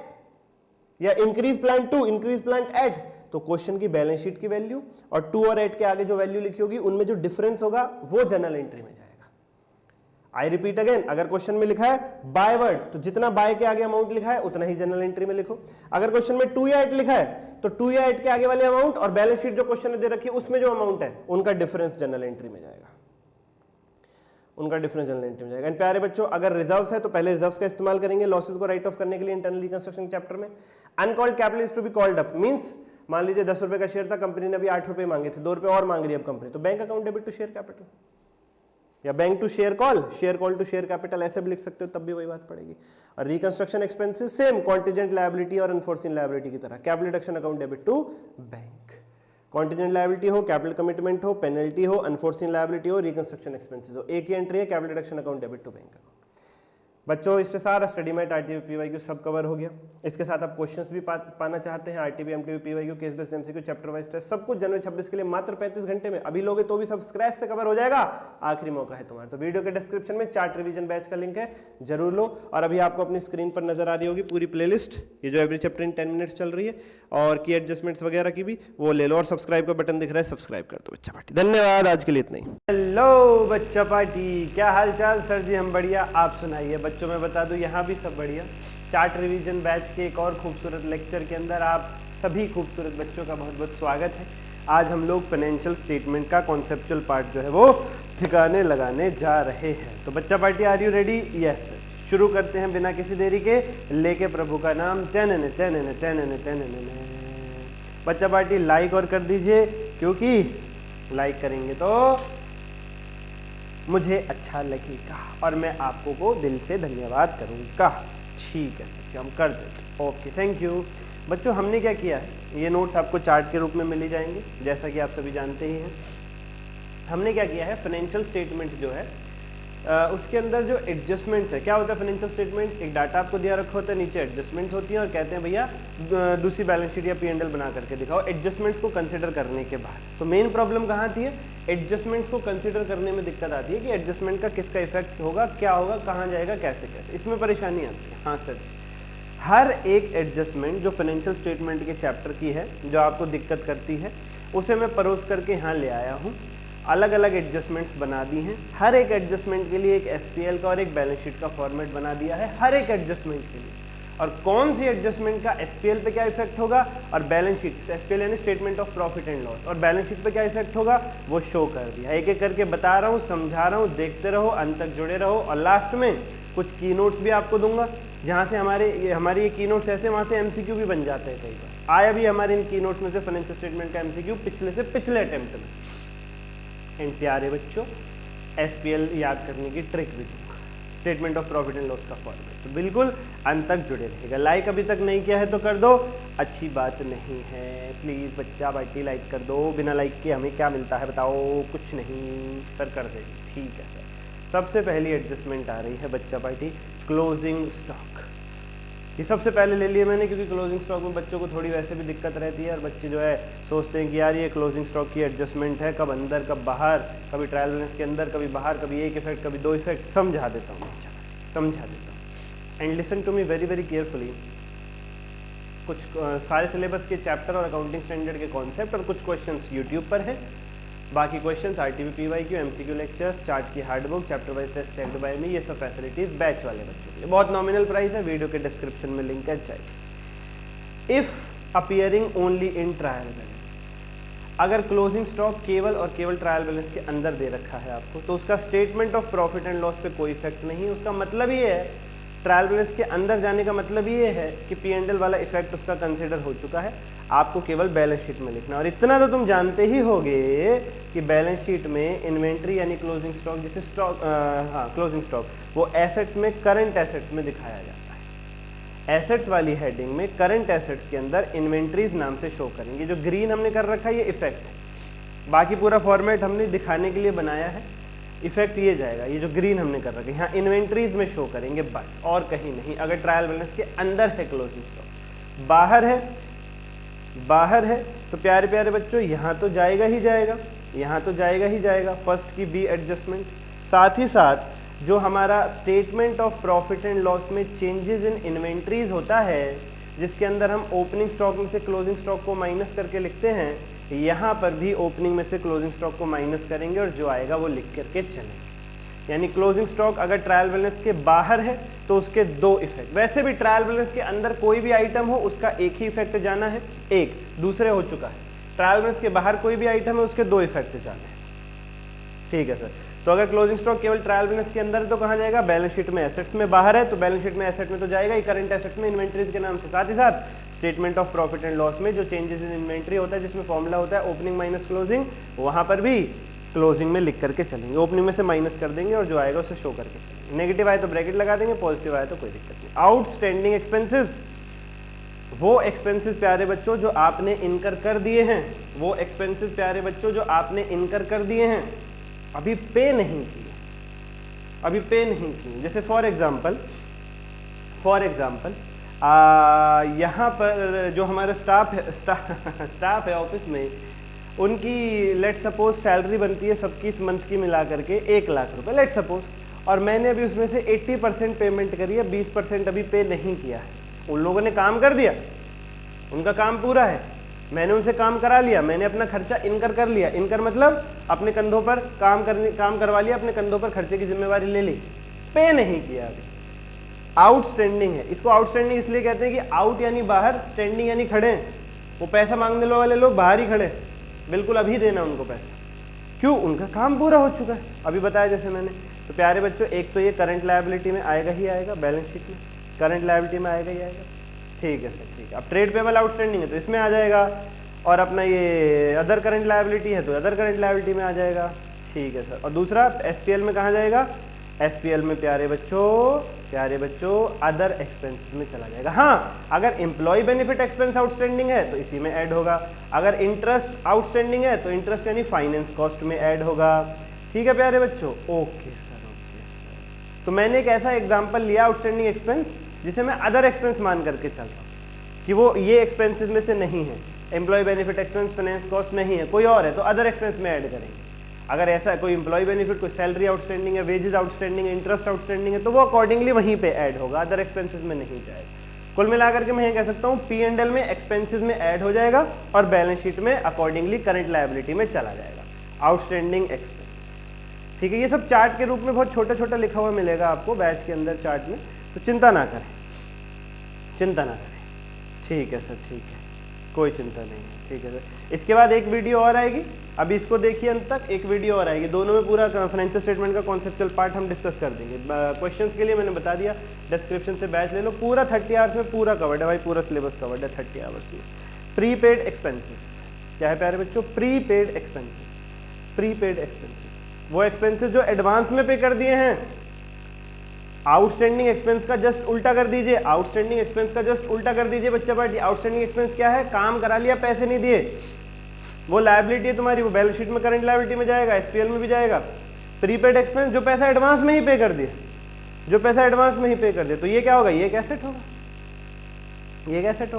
या इंक्रीज प्लांट 2, इंक्रीज प्लांट 8, तो क्वेश्चन की बैलेंस शीट की वैल्यू और 2 और 8 के आगे जो वैल्यू लिखी होगी उनमें जो डिफरेंस होगा वो जनरल एंट्री में जाएगा। आई रिपीट अगेन, अगर क्वेश्चन में लिखा है बाय वर्ड, तो जितना बाय के आगे अमाउंट लिखा है उतना ही जनरल एंट्री में लिखो। अगर क्वेश्चन में 2 या 8 लिखा है तो 2 या 8 के आगे वाले अमाउंट और बैलेंस शीट जो क्वेश्चन में दे रखी है उसमें जो अमाउंट है उनका डिफरेंस जनरल एंट्री में जाएगा, उनका डिफरेंस जनरल एंट्री में जाएगा। एंड प्यारे बच्चों, अगर रिजर्व्स है तो पहले रिजर्व्स का इस्तेमाल करेंगे लॉसेस को राइट ऑफ करने के लिए इंटरनल रिकंस्ट्रक्शन चैप्टर में। Uncalled capital is to be called up means, मान लीजिए 10 रुपए का शेयर था, कंपनी ने अभी 8 रुपए मांगे थे, 2 रुपए और मांग रही है अब कंपनी, तो bank account debit to share capital, या bank to share call to share capital, ऐसे भी लिख सकते हो, तब भी वही बात पड़ेगी। और reconstruction expenses same, contingent liability और अनफोर्सिन लायबिलिटी की तरह, capital reduction account debit to bank. Contingent liability हो, कैपिटल कमिटमेंट हो, पेनल्टी हो, अनफोर्सिन लायबिलिटी हो, रिकंस्ट्रक्शन एक्सपेंसेस हो, एक ही एंट्री है, capital reduction account debit to bank account. बच्चों इससे सारा स्टडी मैट आरटीपी पीवाईक्यू सब कवर हो गया। इसके साथ आप क्वेश्चंस भी पाना चाहते हैं, RTP MTP PYQ case based MCQ chapter wise test, सब कुछ जनवरी 26 के लिए मात्र 35 घंटे में, अभी लोगे तो भी सब स्क्रैच से कवर हो जाएगा, आखिरी मौका है तुम्हारा। तो वीडियो के डिस्क्रिप्शन में चार्ट रिवीजन बैच का लिंक है, जरूर लो। और अभी आपको अपनी स्क्रीन पर नजर आ रही होगी पूरी प्लेलिस्ट, ये जो एवरी चैप्टर इन 10 मिनट्स चल रही है, और की एडजस्टमेंट्स वगैरह की भी वो ले लो, और सब्सक्राइब का बटन दिख रहा है, सब्सक्राइब कर दो बच्चा पार्टी। धन्यवाद, आज के लिए इतना ही। हेलो बच्चा पार्टी, क्या हाल चाल सर जी? हम बढ़िया, आप सुनाइए। बच्चों मैं बता दूं यहाँ भी सब बढ़िया। चार्ट रिवीजन बैच के एक और खूबसूरत लेक्चर के अंदर आप सभी खूबसूरत बच्चों का बहुत बहुत स्वागत है। आज हम लोग फाइनेंशियल स्टेटमेंट का कॉन्सेप्चुअल पार्ट जो है वो ठिकाने लगाने जा रहे हैं। तो बच्चा party, are you ready? Yes. शुरू करते हैं बिना किसी देरी के, लेके प्रभु का नाम। बच्चा पार्टी लाइक और कर दीजिए, क्योंकि लाइक करेंगे तो मुझे अच्छा लगेगा और मैं आपको को दिल से धन्यवाद करूंगा। ठीक है सर, हम कर देंगे। Okay, thank you. बच्चों हमने क्या किया है, ये नोट्स आपको चार्ट के रूप में मिल ही जाएंगे, जैसा कि आप सभी जानते ही हैं। हमने क्या किया है, फाइनेंशियल स्टेटमेंट जो है उसके अंदर जो एडजस्टमेंट्स है, क्या होता है फाइनेंशियल स्टेटमेंट, एक डाटा आपको दिया रखा होता है, नीचे एडजस्टमेंट होती है और कहते हैं भैया दूसरी बैलेंस शीट या P&L बना करके दिखाओ एडजस्टमेंट्स को कंसिडर करने के बाद। तो मेन प्रॉब्लम कहाँ आती है, एडजस्टमेंट्स को कंसिडर करने में दिक्कत आती है कि एडजस्टमेंट का किसका इफेक्ट होगा, क्या होगा, कहाँ जाएगा, कैसे कैसे, इसमें परेशानी आती है। हाँ सर, हर एक एडजस्टमेंट जो फाइनेंशियल स्टेटमेंट के चैप्टर की है, जो आपको दिक्कत करती है, उसे मैं परोस करके यहाँ ले आया हूँ। अलग अलग एडजस्टमेंट्स बना दी हैं, हर एक एडजस्टमेंट के लिए एक SPL का और एक बैलेंस शीट का फॉर्मेट बना दिया है हर एक एडजस्टमेंट के लिए। और कौन सी एडजस्टमेंट का SPL पे क्या इफेक्ट होगा और बैलेंस शीट, SPL यानी statement of profit and loss, और बैलेंस शीट पे क्या इफेक्ट होगा वो शो कर दिया। एक एक करके बता रहा हूँ, समझा रहा हूँ, देखते रहो, अंत तक जुड़े रहो। और लास्ट में कुछ की नोट्स भी आपको दूंगा, जहाँ से हमारी ये की नोट्स ऐसे वहाँ से MCQ भी बन जाते हैं। कई बार आया भी हमारे इन की नोट्स में से फाइनेंशियल स्टेटमेंट का MCQ पिछले से पिछले अटेम्प्ट में। एंड प्यारे बच्चों, SPL याद करने की ट्रिक भी दूंगा, statement of profit and loss का फॉर्मेट, तो बिल्कुल अंत तक जुड़े रहेगा। लाइक अभी तक नहीं किया है तो कर दो, अच्छी बात नहीं है, प्लीज़ बच्चा पार्टी लाइक कर दो। बिना लाइक के हमें क्या मिलता है बताओ? कुछ नहीं सर, कर देंगे। ठीक है सर। सबसे पहली एडजस्टमेंट आ रही है बच्चा पार्टी, क्लोजिंग स्टॉक। ये सबसे पहले ले लिए मैंने, क्योंकि क्लोजिंग स्टॉक में बच्चों को थोड़ी वैसे भी दिक्कत रहती है और बच्चे जो है सोचते हैं कि यार ये क्लोजिंग स्टॉक की एडजस्टमेंट है, कब अंदर कब बाहर, कभी ट्रायल बैलेंस के अंदर कभी बाहर, कभी एक इफेक्ट कभी दो इफेक्ट। समझा देता हूँ, समझा देता हूँ। And listen to me very very carefully. कुछ सारे सिलेबस के चैप्टर और अकाउंटिंग स्टैंडर्ड के कॉन्सेप्ट और कुछ क्वेश्चंस यूट्यूब पर हैं, बाकी questions RTP PYQ MCQ lectures, chart की hard book, chapter wise test checked by me, ये सब फैसिलिटीज बैच वाले बच्चों के लिए। बहुत नॉमिनल प्राइस है, वीडियो के डिस्क्रिप्शन में लिंक है, चाहिए। If appearing only in trial balance, अगर क्लोजिंग स्टॉक केवल और केवल ट्रायल बैलेंस के अंदर दे रखा है आपको, तो उसका statement of profit and loss पे कोई इफेक्ट नहीं। उसका मतलब ये है, ट्रायल बैलेंस के अंदर जाने का मतलब ये है कि P&L वाला इफेक्ट उसका कंसिडर हो चुका है, आपको केवल बैलेंस शीट में लिखना। और इतना तो तुम जानते ही होगे कि बैलेंस शीट में इन्वेंट्री यानी क्लोजिंग स्टॉक, जिसे स्टॉक क्लोजिंग स्टॉक वो एसेट्स में करंट एसेट्स में दिखाया जाता है। एसेट्स वाली हेडिंग में करंट एसेट्स के अंदर इन्वेंट्रीज नाम से शो करेंगे। जो ग्रीन हमने कर रखा है ये इफेक्ट है, बाकी पूरा फॉर्मेट हमने दिखाने के लिए बनाया है। इफेक्ट ये जाएगा, ये जो ग्रीन हमने कर रखा है यहाँ इन्वेंट्रीज में शो करेंगे बस, और कहीं नहीं। अगर ट्रायल बैलेंस के अंदर है क्लोजिंग स्टॉक, बाहर है तो प्यारे प्यारे बच्चों यहाँ तो जाएगा ही जाएगा, यहाँ तो जाएगा ही जाएगा, फर्स्ट की बी एडजस्टमेंट। साथ ही साथ जो हमारा statement of profit and loss में चेंजेस इन इन्वेंट्रीज होता है, जिसके अंदर हम ओपनिंग स्टॉक में से क्लोजिंग स्टॉक को माइनस करके लिखते हैं, यहाँ पर भी ओपनिंग में से क्लोजिंग स्टॉक को माइनस करेंगे और जो आएगा वो लिख करके चलेंगे। यानी क्लोजिंग स्टॉक अगर ट्रायल बैलेंस के बाहर है तो उसके दो इफेक्ट, वैसे भी ट्रायल बैलेंस के अंदर कोई भी आइटम हो उसका एक ही इफेक्ट जाना है, एक दूसरे हो चुका है। ट्रायल बैलेंस के बाहर कोई भी आइटम है उसके दो इफेक्ट जाने हैं, ठीक है सर। तो अगर क्लोजिंग स्टॉक केवल ट्रायल बैलेंस के अंदर है तो कहाँ जाएगा, बैलेंस शीट में एसेट्स में, बाहर है तो बैलेंस शीट में एसेट में तो जाएगा ही, करंट एसेट्स में इन्वेंट्रीज के नाम से। साथ ही साथ statement of profit and loss में जो चेंजेस इन इन्वेंट्री होता है जिसमें फॉर्मूला होता है ओपनिंग माइनस क्लोजिंग, वहां पर भी क्लोजिंग में लिख करके चलेंगे, ओपनिंग में से माइनस कर देंगे और जो आएगा उसे शो करके चलेंगे। नेगेटिव आए तो ब्रैकेट लगा देंगे, पॉजिटिव आए तो कोई दिक्कत नहीं। आउटस्टैंडिंग एक्सपेंसेस, वो एक्सपेंसेस प्यारे बच्चों जो आपने इनकर कर दिए हैं, वो एक्सपेंसेस प्यारे बच्चों जो आपने इनकर कर दिए हैं, अभी पे नहीं किए, अभी पे नहीं किए। जैसे फॉर एग्जाम्पल यहाँ पर जो हमारा स्टाफ है ऑफिस में, उनकी लेट सपोज सैलरी बनती है सबकी इस मंथ की मिला करके 1 लाख रुपए लेट सपोज, और मैंने अभी उसमें से 80% पेमेंट करी है, 20% अभी पे नहीं किया है। उन लोगों ने काम कर दिया, उनका काम पूरा है, मैंने उनसे काम करा लिया, मैंने अपना खर्चा इनकर कर लिया, इनकर मतलब अपने कंधों पर काम करवा लिया, अपने कंधों पर खर्चे की जिम्मेवारी ले ली, पे नहीं किया अभी, आउटस्टैंडिंग है। इसको आउटस्टैंडिंग इसलिए कहते हैं कि आउट यानी बाहर, स्टैंडिंग यानी खड़े हैं, वो पैसा मांगने वाले लोग बाहर ही खड़े, बिल्कुल अभी देना उनको पैसा, क्यों, उनका काम पूरा हो चुका है, अभी बताया जैसे मैंने। तो प्यारे बच्चों एक तो ये करंट लायबिलिटी में आएगा ही आएगा, बैलेंस शीट में करंट लायबिलिटी में आएगा ही आएगा, ठीक है सर, ठीक है। अब ट्रेड पेबल आउटस्टैंडिंग है तो इसमें आ जाएगा, और अपना ये अदर करंट लायबिलिटी है तो अदर करंट लायबिलिटी में आ जाएगा, ठीक है सर। और दूसरा एसपीएल में कहाँ जाएगा, एसपीएल में प्यारे बच्चों अदर एक्सपेंसेस में चला जाएगा। हाँ, अगर एम्प्लॉय बेनिफिट एक्सपेंस आउटस्टैंडिंग है तो इसी में ऐड होगा, अगर इंटरेस्ट आउटस्टैंडिंग है तो इंटरेस्ट यानी फाइनेंस कॉस्ट में ऐड होगा, ठीक है प्यारे बच्चों, ओके सर, ओके सर। तो मैंने एक ऐसा एग्जाम्पल लिया आउटस्टैंडिंग एक्सपेंस जिसे मैं अदर एक्सपेंस मान करके चल रहा हूँ कि वो ये एक्सपेंसेस में से नहीं है, employee benefit expense, finance cost नहीं है, कोई और है तो अदर एक्सपेंस में ऐड करेंगे। अगर ऐसा कोई एम्प्लॉय बेनिफिट, कोई सैलरी आउटस्टैंडिंग है, वेजेस आउटस्टैंडिंग है, इंटरेस्ट आउटस्टैंडिंग है, तो वो अकॉर्डिंगली वहीं पे ऐड होगा, अदर एक्सपेंसेस में नहीं जाएगा। कुल मिलाकर के मैं ये कह सकता हूँ P&L में एक्सपेंसेस में ऐड हो जाएगा और बैलेंस शीट में अकॉर्डिंगली करंट लायबिलिटी में चला जाएगा आउटस्टैंडिंग एक्सपेंस, ठीक है। ये सब चार्ट के रूप में बहुत छोटा छोटा लिखा हुआ मिलेगा आपको बैच के अंदर चार्ट में, तो चिंता ना करें, ठीक है सर, ठीक है, कोई चिंता नहीं है, ठीक है सर। इसके बाद एक वीडियो और आएगी, अभी इसको देखिए अंत तक, एक वीडियो और आएगी, दोनों में पूरा फाइनेंशियल स्टेटमेंट का कॉन्सेप्चुअल पार्ट हम डिस्कस कर देंगे। क्वेश्चंस के लिए मैंने बता दिया, डिस्क्रिप्शन से बैच ले लो, पूरा 30 आवर्स में पूरा कवर्ड है भाई, पूरा सिलेबस कवर्ड है 30 आवर्स में। प्रीपेड एक्सपेंसेस क्या है प्यारे बच्चों, प्रीपेड एक्सपेंसेस वो एक्सपेंसेस जो एडवांस में पे कर दिए हैं, आउटस्टैंडिंग एक्सपेंस का जस्ट उल्टा कर दीजिए, आउटस्टैंडिंग एक्सपेंस का जस्ट उल्टा कर दीजिए बच्चा पार्टी। आउटस्टैंडिंग एक्सपेंस क्या है, काम करा लिया, पैसे नहीं दिए, वो लायबिलिटी है तुम्हारी, वो बैलेंस शीट में करंट लायबिलिटी में जाएगा, एसपीएल में भी जाएगा। प्रीपेड एक्सपेंस जो पैसा एडवांस में ही पे कर दिए, तो ये क्या होगा, ये कैसेट होगा,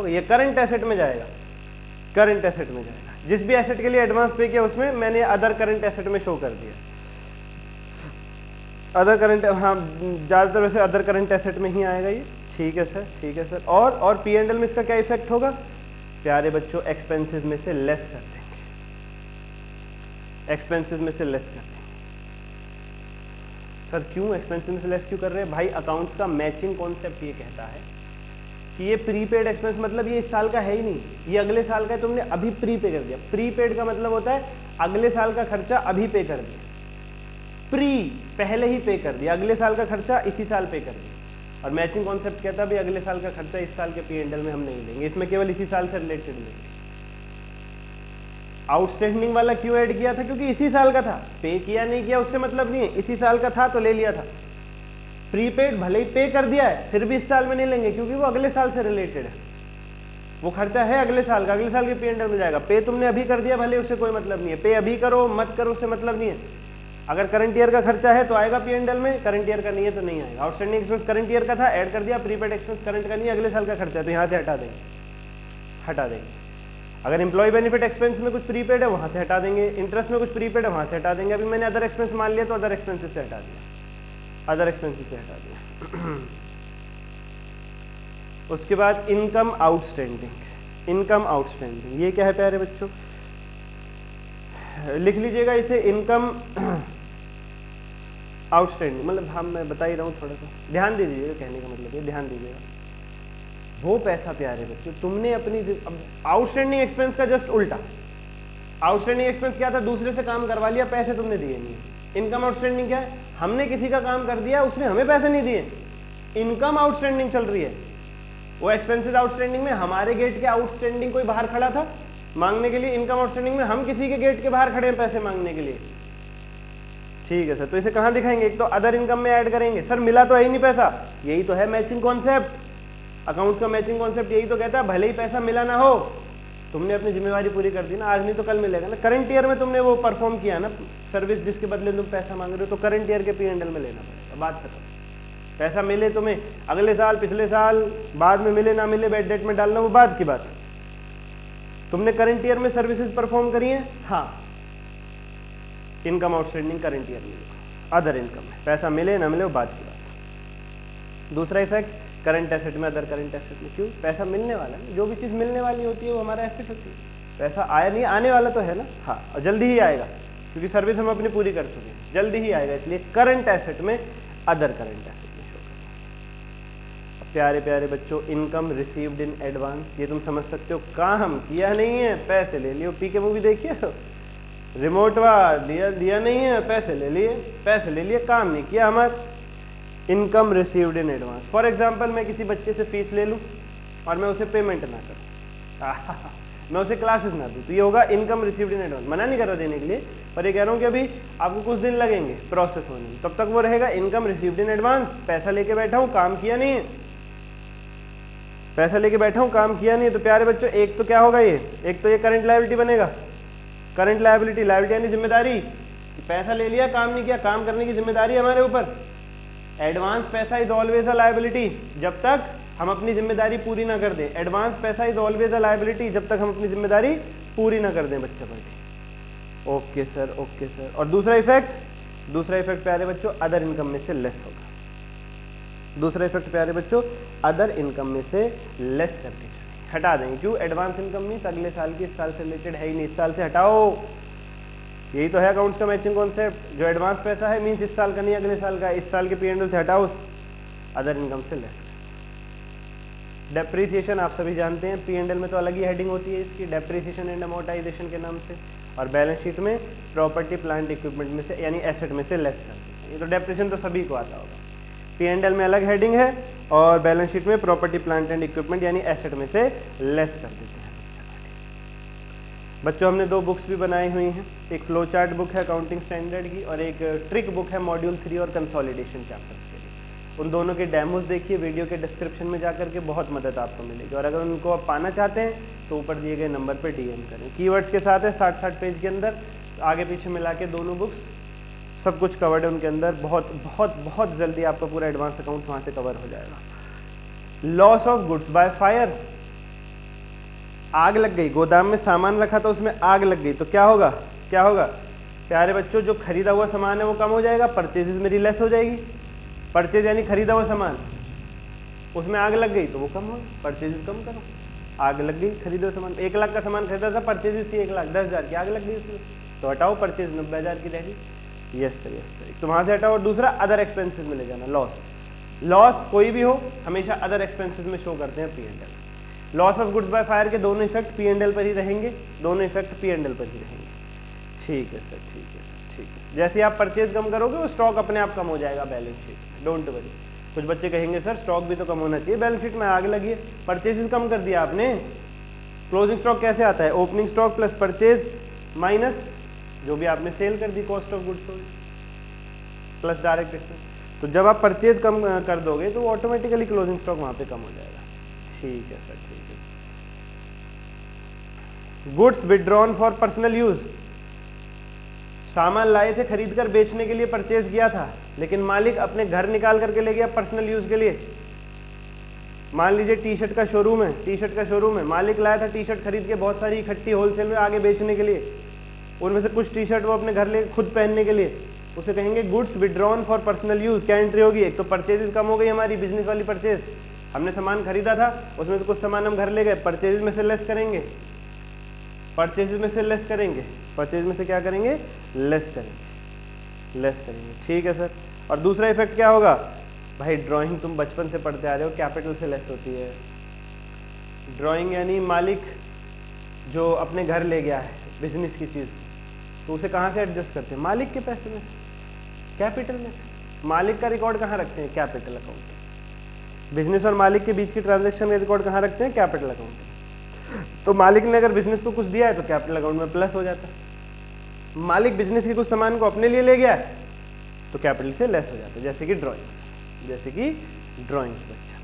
ये करंट एसेट में जाएगा, जिस भी एसेट के लिए एडवांस पे किया उसमें मैंने अदर करंट एसेट में शो कर दिया, अदर करंट, हाँ ज़्यादातर वैसे अदर करंट एसेट में ही आएगा ये, ठीक है सर। और P&L में इसका क्या इफेक्ट होगा प्यारे बच्चों, एक्सपेंसेस में से लेस कर देंगे, सर क्यों एक्सपेंसेस में से लेस क्यों कर रहे हैं भाई, अकाउंट्स का मैचिंग कॉन्सेप्ट ये कहता है कि ये प्रीपेड एक्सपेंस मतलब ये इस साल का है ही नहीं, ये अगले साल का है, तुमने अभी प्री पे कर दिया। प्रीपेड का मतलब होता है अगले साल का खर्चा अभी पे कर दिया, प्री पहले ही पे कर दिया, अगले साल का खर्चा इसी साल पे कर दिया। और मैचिंग कॉन्सेप्ट कहता है भाई अगले साल का खर्चा इस साल के P&L में हम नहीं लेंगे, इसमें केवल इसी साल से रिलेटेड लेंगे। आउटस्टैंडिंग वाला क्यों ऐड किया था, क्योंकि इसी साल का था, पे किया नहीं किया उससे मतलब नहीं है, इसी साल का था तो ले लिया था। प्रीपेड भले ही पे कर दिया है फिर भी इस साल में नहीं लेंगे क्योंकि वो अगले साल से रिलेटेड है, वो खर्चा है अगले साल का, अगले साल के P&L में जाएगा। पे तुमने अभी कर दिया भले उससे कोई मतलब नहीं है, पे अभी करो मत करो उससे मतलब नहीं है, अगर करंट ईयर का खर्चा है तो आएगा P&L में, करंट ईयर का नहीं है तो नहीं आएगा। आउटस्टैंडिंग एक्सपेंस करंट ईयर का था, ऐड कर दिया, प्रीपेड एक्सपेंस करंट का नहीं है, अगले साल का खर्चा है तो यहाँ से हटा देंगे। अगर एम्प्लॉय बेनिफिट एक्सपेंस में कुछ प्रीपेड है वहाँ से हटा देंगे, इंटरेस्ट में कुछ प्रीपेड है वहाँ से हटा देंगे। अभी मैंने अदर एक्सपेंस मान लिया तो अदर एक्सपेंसेस से हटा दिया, अदर एक्सपेंसेस से हटा दिया। उसके बाद इनकम आउटस्टैंडिंग, इनकम आउटस्टैंडिंग ये क्या है प्यारे बच्चों, लिख लीजिएगा इसे, इनकम आउटस्टैंडिंग मतलब हम मैं बता ही रहा हूँ, थोड़ा सा ध्यान दे दीजिएगा, कहने का मतलब ये ध्यान दीजिएगा। वो पैसा प्यारे बच्चों तुमने अपनी, आउटस्टैंडिंग एक्सपेंस का जस्ट उल्टा, आउटस्टैंडिंग एक्सपेंस क्या था, दूसरे से काम करवा लिया, पैसे तुमने दिए नहीं। इनकम आउटस्टैंडिंग क्या है, हमने किसी का काम कर दिया, उसने हमें पैसे नहीं दिए, इनकम आउटस्टैंडिंग चल रही है। वो एक्सपेंसेस आउटस्टैंडिंग में हमारे गेट के आउटस्टैंडिंग कोई बाहर खड़ा था मांगने के लिए, इनकम आउटस्टैंडिंग में हम किसी के गेट के बाहर खड़े हैं पैसे मांगने के लिए। ठीक है सर, तो इसे कहाँ दिखाएंगे, एक तो अदर इनकम में ऐड करेंगे। सर मिला तो है ही नहीं पैसा, यही तो है मैचिंग कॉन्सेप्ट, अकाउंट्स का मैचिंग कॉन्सेप्ट यही तो कहता है, भले ही पैसा मिला ना हो तुमने अपनी जिम्मेवारी पूरी कर दी ना, आज नहीं तो कल मिलेगा ना। करंट ईयर में तुमने वो परफॉर्म किया ना सर्विस जिसके बदले तुम पैसा मांग रहे हो, तो करंट ईयर के P&L में लेना पड़ेगा, बात खत्म। पैसा मिले तुम्हें अगले साल, पिछले साल, बाद में मिले ना मिले, बैड डेट में डालना वो बात की बात है। तुमने करंट ईयर में सर्विसेज परफॉर्म करी है, हाँ, इनकम आउटस्टैंडिंग करंट ईयर में, अदर इनकम में पैसा मिले ना मिले वो बात की बात। दूसरा इफेक्ट करंट एसेट में, अदर करंट एसेट में, क्यों, पैसा मिलने वाला है, जो भी चीज़ मिलने वाली होती है वो हमारा एसेट होती है। पैसा आया नहीं, आने वाला तो है ना, हाँ, और जल्दी ही आएगा क्योंकि सर्विस हम अपनी पूरी कर चुके हैं, जल्दी ही आएगा, इसलिए करंट एसेट में, अदर करंट एसेट में शो करेंगे। प्यारे प्यारे बच्चों, इनकम रिसीव्ड इन एडवांस, ये तुम समझ सकते हो, काम किया नहीं है पैसे ले लियो, पी के मूवी देखिए, रिमोट दिया नहीं है पैसे ले लिए, काम नहीं किया हमारा। Income received in advance, for example मैं किसी बच्चे से फीस ले लूँ और मैं उसे पेमेंट ना करूँ, मैं उसे क्लासेस ना दूँ, तो ये होगा इनकम रिसीव्ड इन एडवांस। मना नहीं कर रहा देने के लिए, पर ये कह रहा हूँ कि अभी आपको कुछ दिन लगेंगे प्रोसेस होने में, तब तक वो रहेगा इनकम रिसीव्ड इन एडवांस। पैसा लेके बैठा हूँ, काम किया नहीं है, पैसा लेके बैठा हूँ, काम किया नहीं है, तो प्यारे बच्चों एक तो क्या होगा, ये एक तो ये करंट लायबिलिटी बनेगा, करंट लायबिलिटी, लायबिलिटी यानी जिम्मेदारी, पैसा ले लिया काम नहीं किया, काम करने की जिम्मेदारी हमारे ऊपर। एडवांस पैसा इज ऑलवेज अ लायबिलिटी, जब तक हम अपनी जिम्मेदारी पूरी ना कर दें। एडवांस पैसा इज ऑलवेज अ लायबिलिटी, जब तक हम अपनी जिम्मेदारी पूरी ना कर दें बच्चे पढ़े। Okay sir, okay sir. और दूसरा इफेक्ट प्यारे बच्चों अदर इनकम में से लेस होगा। दूसरा इफेक्ट प्यारे बच्चों अदर इनकम में से लेस करके हटा देंगे, क्यों, एडवांस इनकम मीन्स अगले साल की, इस साल से रिलेटेड है ही नहीं, इस साल से हटाओ। यही तो है अकाउंट्स का मैचिंग कॉन्सेप्ट, जो एडवांस पैसा है मीन्स इस साल का नहीं अगले साल का, इस साल के P&L से हटाओ, अदर इनकम से लेस। डेप्रीसिएशन आप सभी जानते हैं, P&L में तो अलग ही हेडिंग होती है इसकी, डेप्रीसिएशन एंड अमोर्टाइजेशन के नाम से, और बैलेंस शीट में प्रॉपर्टी प्लांट इक्विपमेंट में से यानी एसेट में से लेस कर देते हैं। ये तो डेप्रीसिएशन तो सभी को आता होगा, P&L में अलग हेडिंग है और बैलेंस शीट में प्रॉपर्टी प्लांट एंड इक्विपमेंट यानी एसेट में से लेस कर देते हैं। बच्चों हमने दो बुक्स भी बनाई हुई हैं, एक फ्लो चार्ट बुक है अकाउंटिंग स्टैंडर्ड की, और एक ट्रिक बुक है मॉड्यूल 3 और कंसोलिडेशन चैप्टर्स के लिए। उन दोनों के डेमोज देखिए वीडियो के डिस्क्रिप्शन में जाकर के, बहुत मदद आपको मिलेगी। और अगर उनको आप पाना चाहते हैं तो ऊपर दिए गए नंबर पर DM करें, कीवर्ड्स के साथ है 60-60 पेज के अंदर, आगे पीछे मिला के दोनों बुक्स, सब कुछ कवर्ड है उनके अंदर। बहुत बहुत बहुत जल्दी आपका पूरा एडवांस अकाउंट वहाँ से कवर हो जाएगा। Loss of goods by fire, आग लग गई, गोदाम में सामान रखा था उसमें आग लग गई, तो क्या होगा, क्या होगा प्यारे बच्चों, जो खरीदा हुआ सामान है वो कम हो जाएगा, परचेजेस मेरी लेस हो जाएगी। परचेज यानी खरीदा हुआ सामान, उसमें आग लग गई तो वो कम हो, परचेजेस कम करो। आग लग गई, खरीदा हुआ सामान 1 लाख का सामान खरीदा था, परचेजेस थी 1 लाख, 10,000 की, आग लग गई उसमें, तो हटाओ, परचेज 90,000 की रहेगी। यस सर, यस सर, तो वहाँ से हटाओ। और दूसरा अदर एक्सपेंसेस में ले जाना, लॉस कोई भी हो हमेशा अदर एक्सपेंसेस में शो करते हैं P&L। Loss of goods by fire के दोनों इफेक्ट P&L पर ही रहेंगे, दोनों इफेक्ट P&L पर ही रहेंगे। ठीक है सर, ठीक है सर, ठीक है। जैसे आप परचेज कम करोगे वो स्टॉक अपने आप कम हो जाएगा बैलेंस शीट में, डोंट वरी। कुछ बच्चे कहेंगे सर स्टॉक भी तो कम होना चाहिए, बैलेंस शीट में आग लगी है, परचेज कम कर दिया आपने। क्लोजिंग स्टॉक कैसे आता है, opening stock plus purchase minus जो भी आपने सेल कर दी, cost of goods sold plus direct expense. तो जब आप परचेज कम कर दोगे तो ऑटोमेटिकली क्लोजिंग स्टॉक वहाँ पे कम हो जाएगा। ठीक है सर, ठीक है। Goods withdrawn for personal use, सामान लाए थे खरीद कर बेचने के लिए परचेज किया था, लेकिन मालिक अपने घर निकाल करके ले गया पर्सनल यूज के लिए। मान लीजिए टी शर्ट का शोरूम है, मालिक लाया था टी शर्ट खरीद के बहुत सारी इकट्ठी होलसेल में आगे बेचने के लिए, उनमें से कुछ टी शर्ट वो अपने घर ले खुद पहनने के लिए, उसे कहेंगे goods withdrawn for personal use. क्या एंट्री होगी? एक तो परचेजेस कम हो गई हमारी, बिजनेस वाली परचेज, हमने सामान खरीदा था उसमें से कुछ सामान हम घर ले गए, परचेजेस में से लेस करेंगे, परचेज में से क्या करेंगे? लेस करेंगे। ठीक है सर। और दूसरा इफेक्ट क्या होगा? भाई ड्राइंग तुम बचपन से पढ़ते आ रहे हो, कैपिटल से लेस होती है। ड्राइंग यानी मालिक जो अपने घर ले गया है बिजनेस की चीज़, तो उसे कहाँ से एडजस्ट करते हैं? मालिक के पैसे में से, कैपिटल में से। मालिक का रिकॉर्ड कहाँ रखते हैं? Capital account. बिजनेस और मालिक के बीच की ट्रांजैक्शन का रिकॉर्ड कहाँ रखते हैं? Capital account. तो मालिक ने अगर बिजनेस को कुछ दिया है तो कैपिटल अकाउंट में प्लस हो जाता है। मालिक बिजनेस के कुछ सामान को अपने लिए ले गया है तो कैपिटल से लेस हो जाता है, जैसे कि ड्राइंग्स बच्चा।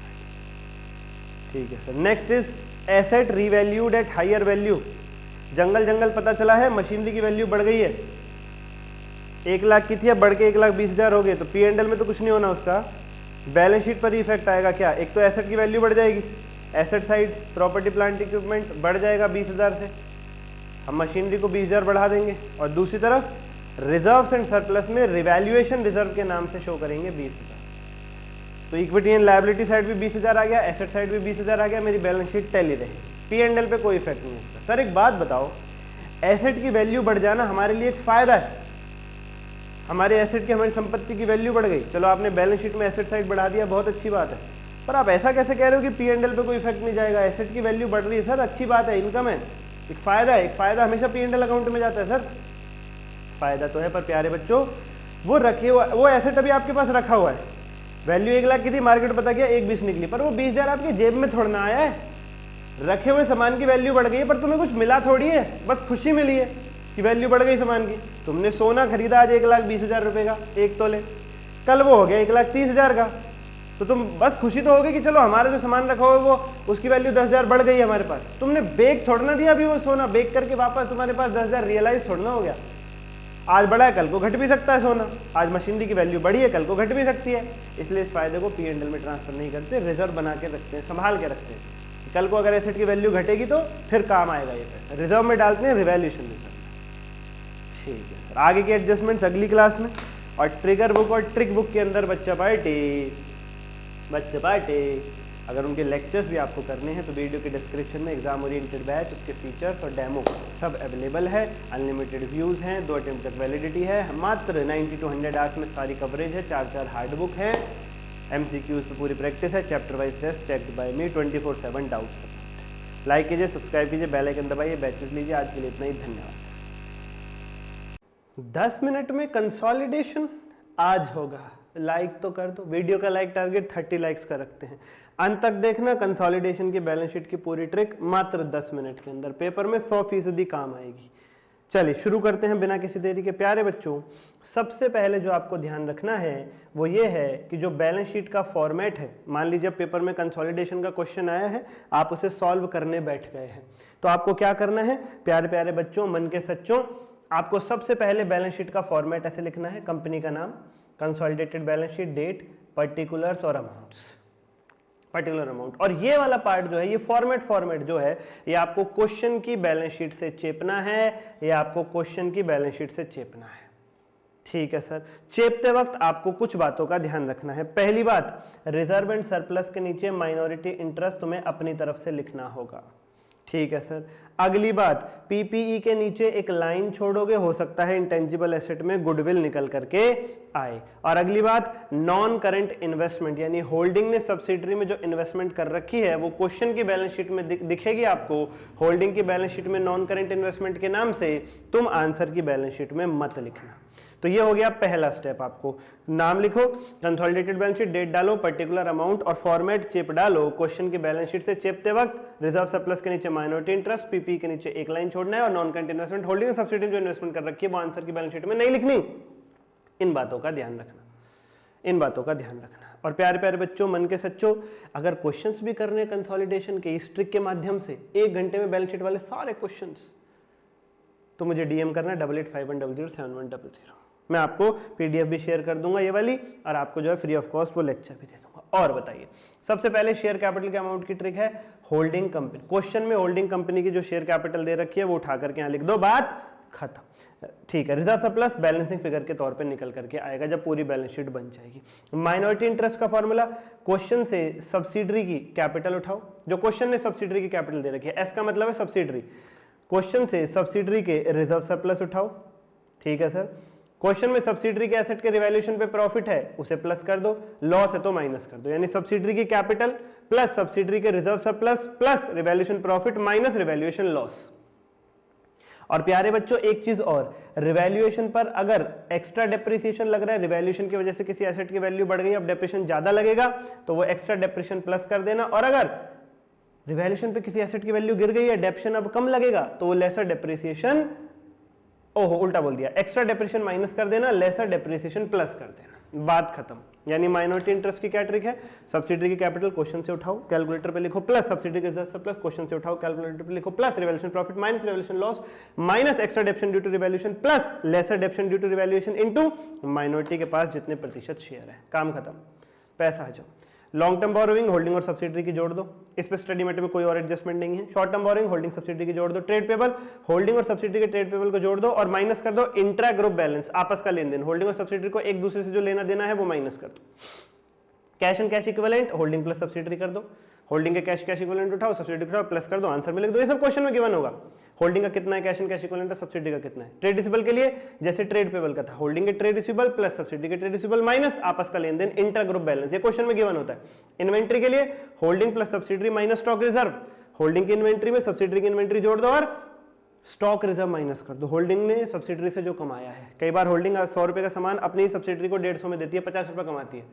ठीक है sir. Next is asset revalued at higher value. जंगल पता चला है मशीनरी की वैल्यू बढ़ गई है, 1 लाख की थी अब बढ़ के 1,20,000 हो गए, तो P&L में तो कुछ नहीं होना उसका, बैलेंस शीट पर ही इफेक्ट आएगा। क्या? एक तो एसेट की वैल्यू बढ़ जाएगी, asset side property plant equipment बढ़ जाएगा 20,000 से, हम मशीनरी को 20,000 बढ़ा देंगे, और दूसरी तरफ रिजर्व्स एंड सरप्लस में रिवैल्यूएशन रिजर्व के नाम से शो करेंगे 20,000। तो इक्विटी एंड लायबिलिटी साइड भी 20,000 आ गया, एसेट साइड भी 20,000 आ गया, मेरी बैलेंस शीट टैली रही। P&L पे कोई इफेक्ट नहीं है इसका। सर एक बात बताओ, एसेट की वैल्यू बढ़ जाना हमारे लिए एक फायदा है, हमारे एसेट की, हमारी संपत्ति की वैल्यू बढ़ गई, चलो आपने बैलेंस शीट में एसेट साइड बढ़ा दिया, बहुत अच्छी बात है, पर आप ऐसा कैसे कह रहे हो कि P&L पे कोई इफेक्ट नहीं जाएगा? एसेट की वैल्यू बढ़ रही है सर, अच्छी बात है, इनकम है, एक फायदा है, एक फायदा हमेशा P&L अकाउंट में जाता है सर। फायदा तो है, पर प्यारे बच्चों वो रखे हुआ, वो एसेट अभी आपके पास रखा हुआ है, वैल्यू 1 लाख की थी, मार्केट पता गया 1,20 निकली, पर वो 20,000 आपकी जेब में थोड़ा ना आया है, रखे हुए सामान की वैल्यू बढ़ गई है, पर तुम्हें कुछ मिला थोड़ी है, बस खुशी मिली है कि वैल्यू बढ़ गई सामान की। तुमने सोना खरीदा आज 1,20,000 रुपए का 1 तोले, कल वो हो गया 1,30,000 का, तो तुम बस खुशी तो होगी कि चलो हमारा जो सामान रखा हुआ है वो उसकी वैल्यू 10,000 बढ़ गई है हमारे पास। तुमने बेच थोड़ा ना दिया अभी वो सोना, बेच करके वापस तुम्हारे पास 10,000 रियलाइज थोड़ा ना हो गया। आज बढ़ा है कल को घट भी सकता है सोना, आज मशीनरी की वैल्यू बढ़ी है कल को घट भी सकती है, इसलिए इस फायदे को P&L में ट्रांसफर नहीं करते, रिजर्व बना के रखते हैं, संभाल के रखते हैं, कल को अगर एसेट की वैल्यू घटेगी तो फिर काम आएगा ये पैसा, रिजर्व में डालते हैं, रिवैल्यूएशन रिजर्व। ठीक है सर। आगे की एडजस्टमेंट्स अगली क्लास में, और ट्रिगर बुक और ट्रिक बुक के अंदर बच्चे पार्टी अगर उनके लेक्चर्स भी आपको करने हैं तो वीडियो के डिस्क्रिप्शन में एग्जाम ओरिएंटेड बैच, उसके फीचर्स और डेमो सब अवेलेबल है, अनलिमिटेड व्यूज़ हैं, 2 अटेम्प्ट तक वैलिडिटी है, मात्र 90 to 100 आवर्स में सारी कवरेज है, 4 हार्ड बुक हैं, MCQs पे पूरी प्रैक्टिस है, chapter wise test checked by me, 24/7 doubt support. Like कीजिए, सब्सक्राइब कीजिए, बेल आइकन दबाइए, बैचेस लीजिए। आज के लिए इतना ही, धन्यवाद। 10 मिनट में कंसोलिडेशन आज होगा, लाइक तो कर दो, वीडियो का लाइक टारगेट 30 लाइक्स का रखते हैं, अंत तक देखना, कंसोलिडेशन की बैलेंस शीट की पूरी ट्रिक मात्र 10 मिनट के अंदर, पेपर में 100% काम आएगी। चलिए शुरू करते हैं बिना किसी देरी के। प्यारे बच्चों, सबसे पहले जो आपको ध्यान रखना है वो ये है कि जो बैलेंस शीट का फॉर्मेट है, मान लीजिए पेपर में कंसोलिडेशन का क्वेश्चन आया है, आप उसे सॉल्व करने बैठ गए हैं, तो आपको क्या करना है प्यारे प्यारे बच्चों, मन के सच्चों, आपको सबसे पहले बैलेंस शीट का फॉर्मेट ऐसे लिखना है, कंपनी का नाम, consolidated balance sheet, date, particulars और अमाउंट्स, पर्टिकुलर अमाउंट, और ये वाला पार्ट जो है, ये फॉर्मेट जो है, ये आपको क्वेश्चन की बैलेंस शीट से चेपना है, ये आपको क्वेश्चन की बैलेंस शीट से चेपना है। ठीक है सर। चेपते वक्त आपको कुछ बातों का ध्यान रखना है। पहली बात, रिजर्व एंड सरप्लस के नीचे माइनॉरिटी इंटरेस्ट तुम्हें अपनी तरफ से लिखना होगा। ठीक है सर। अगली बात, पीपीई के नीचे एक लाइन छोड़ोगे, हो सकता है इंटेंजिबल एसेट में गुडविल निकल करके आए। और अगली बात, नॉन करंट इन्वेस्टमेंट, यानी होल्डिंग ने सब्सिडरी में जो इन्वेस्टमेंट कर रखी है वो क्वेश्चन की बैलेंस शीट में दिखेगी आपको, होल्डिंग की बैलेंस शीट में नॉन करंट इन्वेस्टमेंट के नाम से, तुम आंसर की बैलेंस शीट में मत लिखना। तो ये हो गया पहला स्टेप, आपको नाम लिखो, कंसोलिडेटेड बैलेंस शीट, डेट डालो, पर्टिकुलर अमाउंट और फॉर्मेट चेप डालो, क्वेश्चन की बैलेंस शीट से चेपते वक्त रिजर्व सरप्लस के नीचे माइनॉरिटी इंटरेस्ट, पीपी के नीचे एक लाइन छोड़ना है, और non current investment, holding subsidy जो इन्वेस्टमेंट कर रखी है वो आंसर की बैलेंस शीट में नहीं लिखनी। इन बातों का ध्यान रखना, इन बातों का ध्यान रखना। और प्यारे प्यारे बच्चों, मन के सच्चों, अगर क्वेश्चंस भी करने कंसोलिडेशन के इस ट्रिक के माध्यम से 1 घंटे में बैलेंस शीट वाले सारे क्वेश्चंस तो मुझे डीएम करना है 8851007100। मैं आपको पीडीएफ भी शेयर कर दूंगा ये वाली, और आपको जो है फ्री ऑफ कॉस्ट वो लेक्चर भी दे दूंगा। और बताइए, सबसे पहले शेयर कैपिटल के अमाउंट की ट्रिक है होल्डिंग कंपनी। क्वेश्चन में होल्डिंग कंपनी की जो शेयर कैपिटल दे रखी है वो उठा करके यहाँ लिख दो, बात खत्म। ठीक है, रिजर्व सरप्लस बैलेंसिंग फिगर के तौर पे निकल करके आएगा जब पूरी बैलेंस शीट बन जाएगी। माइनॉरिटी इंटरेस्ट का फॉर्मूला, क्वेश्चन से सब्सिडरी की कैपिटल उठाओ। जो क्वेश्चन ने सब्सिडरी की कैपिटल दे रखी है, एस का मतलब है सब्सिडरी, क्वेश्चन से सब्सिडरी के रिजर्व सरप्लस उठाओ। ठीक है सर, क्वेश्चन में सब्सिडरी के एसेट के रिवैल्यूएशन पे प्रॉफिट है उसे प्लस कर दो, लॉस है तो माइनस कर दो, यानी सब्सिडरी की कैपिटल प्लस सब्सिडरी के reserve surplus plus revaluation profit minus revaluation loss. और प्यारे बच्चों एक चीज और, रिवैल्यूएशन पर अगर एक्स्ट्रा डेप्रिसिएशन लग रहा है, रिवैल्यूएशन की वजह से किसी एसेट की वैल्यू बढ़ गई, अब डेप्रिसिएशन ज्यादा लगेगा तो वो एक्स्ट्रा डेप्रिसिएशन प्लस कर देना, और अगर रिवैल्यूएशन पे किसी एसेट की वैल्यू गिर गई है, डेप्रिसिएशन अब कम लगेगा तो वो लेसर डेप्रिसिएशन, ओहो उल्टा बोल दिया, एक्स्ट्रा डेप्रिसिएशन माइनस कर देना, लेसर डेप्रिसिएशन प्लस कर देना, बात खत्म। यानी माइनॉरिटी इंटरेस्ट की क्या ट्रिक है, सब्सिडरी की कैपिटल क्वेश्चन से उठाओ कैलकुलेटर पे लिखो, प्लस सब्सिडरी के रिजर्व सरप्लस क्वेश्चन से उठाओ कैलकुलेटर पे लिखो, plus revaluation profit minus revaluation loss minus extra depreciation due to revaluation plus lesser depreciation due to revaluation into minority के पास जितने प्रतिशत शेयर है, काम खत्म, पैसा आ जाओ। लॉन्ग टर्म बोरोइंग होल्डिंग और सब्सिडरी की जोड़ दो, इस पे स्टडी मेट में कोई और एडजस्टमेंट नहीं है। Short term borrowing holding subsidiary की जोड़ दो, ट्रेड पेबल होल्डिंग और सब्सिडरी के ट्रेड पेबल को जोड़ दो और माइनस कर दो इंट्रा ग्रुप बैलेंस, आपस का लेन देन, होल्डिंग और सब्सिडरी को एक दूसरे से जो लेना देना है वो माइनस कर दो। Cash and cash equivalent holding plus subsidiary कर दो, होल्डिंग के कैश कैश इक्विवेलेंट उठाओ, सब्सिडरी उठाओ, प्लस कर दो, आंसर में लिख दो। ये सब क्वेश्चन में गिवन होगा, होल्डिंग का कितना है, कैश एंड कैश इक्विवेलेंट का, सब्सिडरी का कितना है। ट्रेड रिसीवेबल के लिए जैसे ट्रेड पेबल का था, होल्डिंग के ट्रेड रिसीवेबल प्लस सब्सिडरी के ट्रेड रिसीवेबल माइनस आपस का लेन देन इंटर ग्रुप बैलेंस, ये क्वेश्चन में गिवन होता है। इन्वेंट्री के लिए holding plus subsidiary minus stock reserve, holding की इन्वेंट्री में सब्सिडरी की इन्वेंट्री जोड़ दो और स्टॉक रिजर्व माइनस कर दो। होल्डिंग ने सब्सिडरी से जो कमाया है, कई बार होल्डिंग 100 रुपए का सामान अपनी ही सब्सिडरी को 150 में देती है, 50 रुपए कमाती है।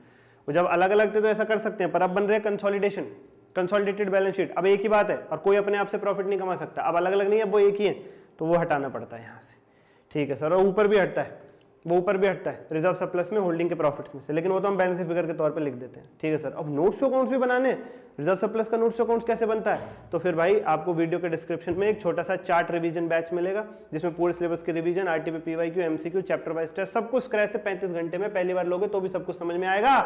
वो जब अलग अलग थे तो ऐसा कर सकते हैं, पर अब बन रहे कंसोलिडेशन, कंसोलिडेटेड बैलेंस शीट, अब एक ही बात है और कोई अपने आप से प्रॉफिट नहीं कमा सकता, अब अलग अलग नहीं है, वो एक ही है, तो वो हटाना पड़ता है यहाँ से। ठीक है सर, और ऊपर भी हटता है, वो ऊपर भी हटता है रिजर्व सरप्लस में होल्डिंग के प्रॉफिट्स में से, लेकिन वो तो हम बैलेंस फिगर के तौर पे लिख देते हैं। ठीक है सर, अब नोट्स अकाउंट्स भी बनाने हैं, रिजर्व सरप्लस का नोट्स अकाउंट्स कैसे बनता है, तो फिर भाई आपको वीडियो के डिस्क्रिप्शन में एक छोटा सा चार्ट रिवीजन बैच मिलेगा जिसमें पूरे सिलेबस के revision, RTP, PYQ, MCQ, chapter wise test, सब कुछ स्क्रैच से 35 घंटे में पहली बार लोगे तो भी सब कुछ समझ में आएगा,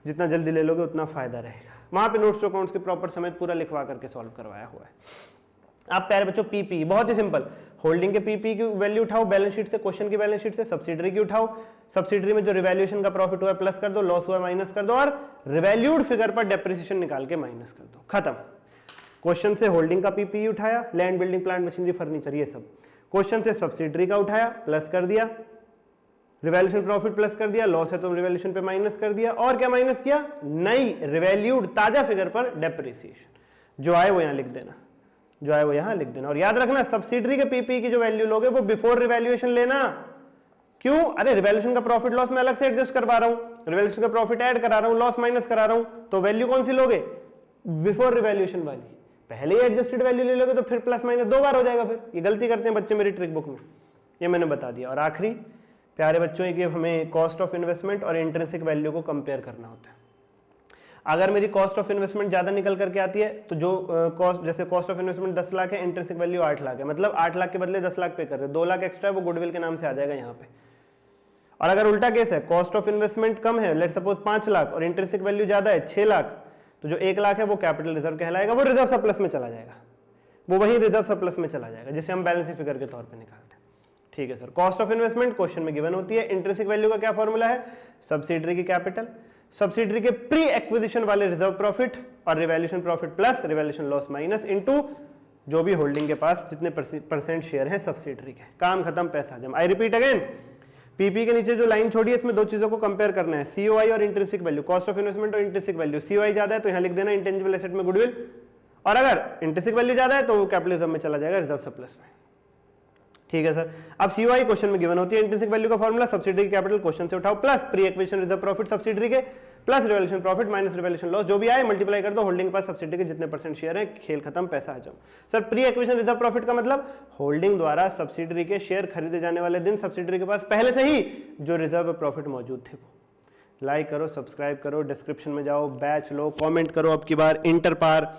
जितना जल्दी ले लोगे उतना फायदा रहेगा। वहां पे नोट्स अकाउंट्स के प्रॉपर समेत पूरा लिखवा करके सॉल्व करवाया हुआ है। आप प्यारे बच्चों पीपी बहुत ही सिंपल, होल्डिंग के पीपी की वैल्यू उठाओ बैलेंस शीट से, क्वेश्चन की बैलेंस शीट से, सब्सिडरी की उठाओ, सब्सिडरी में जो रिवैल्यूएशन का प्रॉफिट हुआ है प्लस कर दो, लॉस हुआ माइनस कर दो और रिवैल्यूड फिगर पर डेप्रिसिएशन निकाल के माइनस कर दो, खत्म। क्वेश्चन से होल्डिंग का पीपी उठाया, land building plant machinery furniture ये सब, क्वेश्चन से सब्सिडरी का उठाया प्लस कर दिया, रिवैल्यूएशन प्रॉफिट प्लस कर दिया, लॉस है तो रिवैल्यूएशन पे माइनस कर दिया, और क्या माइनस किया, नई रिवैल्यूड ताजा फिगर पर डेप्रिसिएशन, जो आए वो यहां लिख देना, जो आए वो यहां लिख देना। और याद रखना सब्सिडरी के पीपी की जो वैल्यू लोगे वो बिफोर रिवैल्यूएशन लेना, क्यों, अरे रिवैल्यूएशन का प्रॉफिट लॉस मैं अलग से एडजस्ट करवा रहा हूं, रिवैल्यूएशन का प्रॉफिट ऐड करा रहा हूं, लॉस माइनस करा रहा हूं, तो वैल्यू कौन सी लोगे, बिफोर रिवैल्यूएशन वाली, पहले ही एडजस्टेड वैल्यू ले लोगे तो फिर प्लस माइनस 2 बार हो जाएगा, फिर ये गलती करते हैं बच्चे मेरी ट्रिक बुक में, ये मैंने बता दिया। और आखिरी प्यारे बच्चों कि हमें कॉस्ट ऑफ इन्वेस्टमेंट और इंट्रिंसिक वैल्यू को कंपेयर करना होता है। अगर मेरी कॉस्ट ऑफ इन्वेस्टमेंट ज्यादा निकल करके आती है तो जो कॉस्ट, जैसे कॉस्ट ऑफ इन्वेस्टमेंट 10 लाख है, इंट्रिंसिक वैल्यू 8 लाख है, मतलब 8 लाख के बदले 10 लाख पे कर रहे हो, 2 लाख एक्स्ट्रा है वो गुडविल के नाम से आ जाएगा यहाँ पे। और अगर उल्टा केस है, कॉस्ट ऑफ इन्वेस्टमेंट कम है, लेट सपोज 5 लाख और इंट्रिंसिक वैल्यू ज्यादा है 6 लाख, तो जो 1 लाख है वो कैपिटल रिजर्व कहलाएगा, वो रिजर्व सरप्लस में चला जाएगा, वो वही रिजर्व सरप्लस में चला जाएगा जिसे हम बैलेंस फिगर के तौर पे निकालते हैं। ठीक है sir, cost of investment question में गिवन होती है, इंट्रिंसिक वैल्यू का क्या फॉर्मूला है, सब्सिडरी की कैपिटल, सब्सिडरी के प्री एक्विजिशन वाले रिजर्व प्रॉफिट और revaluation profit plus revaluation loss minus into जो भी होल्डिंग के पास जितने परसेंट शेयर है सब्सिडरी के, काम खत्म, पैसा जमा। आई रिपीट अगेन, पीपी के नीचे जो लाइन छोड़ी है इसमें 2 चीजों को कंपेयर करना है, सीओआई और intrinsic value, cost of investment और इंट्रिंसिक वैल्यू। सीओआई ज्यादा है तो यहां लिख देना इंटेंजिबल एसेट में गुडविल, और अगर इंट्रिंसिक वैल्यू ज्यादा है तो वो कैपिटल रिजर्व में चला जाएगा, रिजर्व सरप्लस में। ठीक है सर, अब सीओआई क्वेश्चन में गिवन होती है, इंट्रिंसिक वैल्यू का फॉर्मूला सब्सिडरी कैपिटल क्वेश्चन से उठाओ plus pre acquisition reserve profit subsidiary के plus revaluation profit minus revaluation loss, जो भी आए मल्टीप्लाई कर दो, होल्डिंग के पास सब्सिडरी के जितने परसेंट शेयर है, खेल खत्म, पैसा आ जाओ। Sir pre acquisition reserve profit का मतलब होल्डिंग द्वारा सब्सिडरी के शेयर खरीदे जाने वाले दिन सब्सिडरी के पास पहले से ही जो रिजर्व प्रॉफिट मौजूद थे वो। लाइक करो, सब्सक्राइब करो, डिस्क्रिप्शन में जाओ, बैच लो, कॉमेंट करो, अब की बार इंटर पार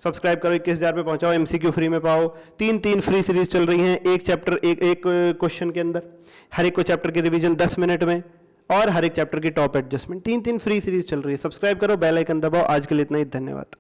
सब्सक्राइब करो, 21,000 पे पहुंचाओ, एमसीक्यू फ्री में पाओ। 3 फ्री सीरीज चल रही हैं, एक चैप्टर एक क्वेश्चन के अंदर, हर एक को चैप्टर की रिवीजन 10 मिनट में, और हर एक चैप्टर की टॉप एडजस्टमेंट। 3 फ्री सीरीज चल रही है। सब्सक्राइब करो, बेल आइकन दबाओ। आज के लिए इतना ही, धन्यवाद।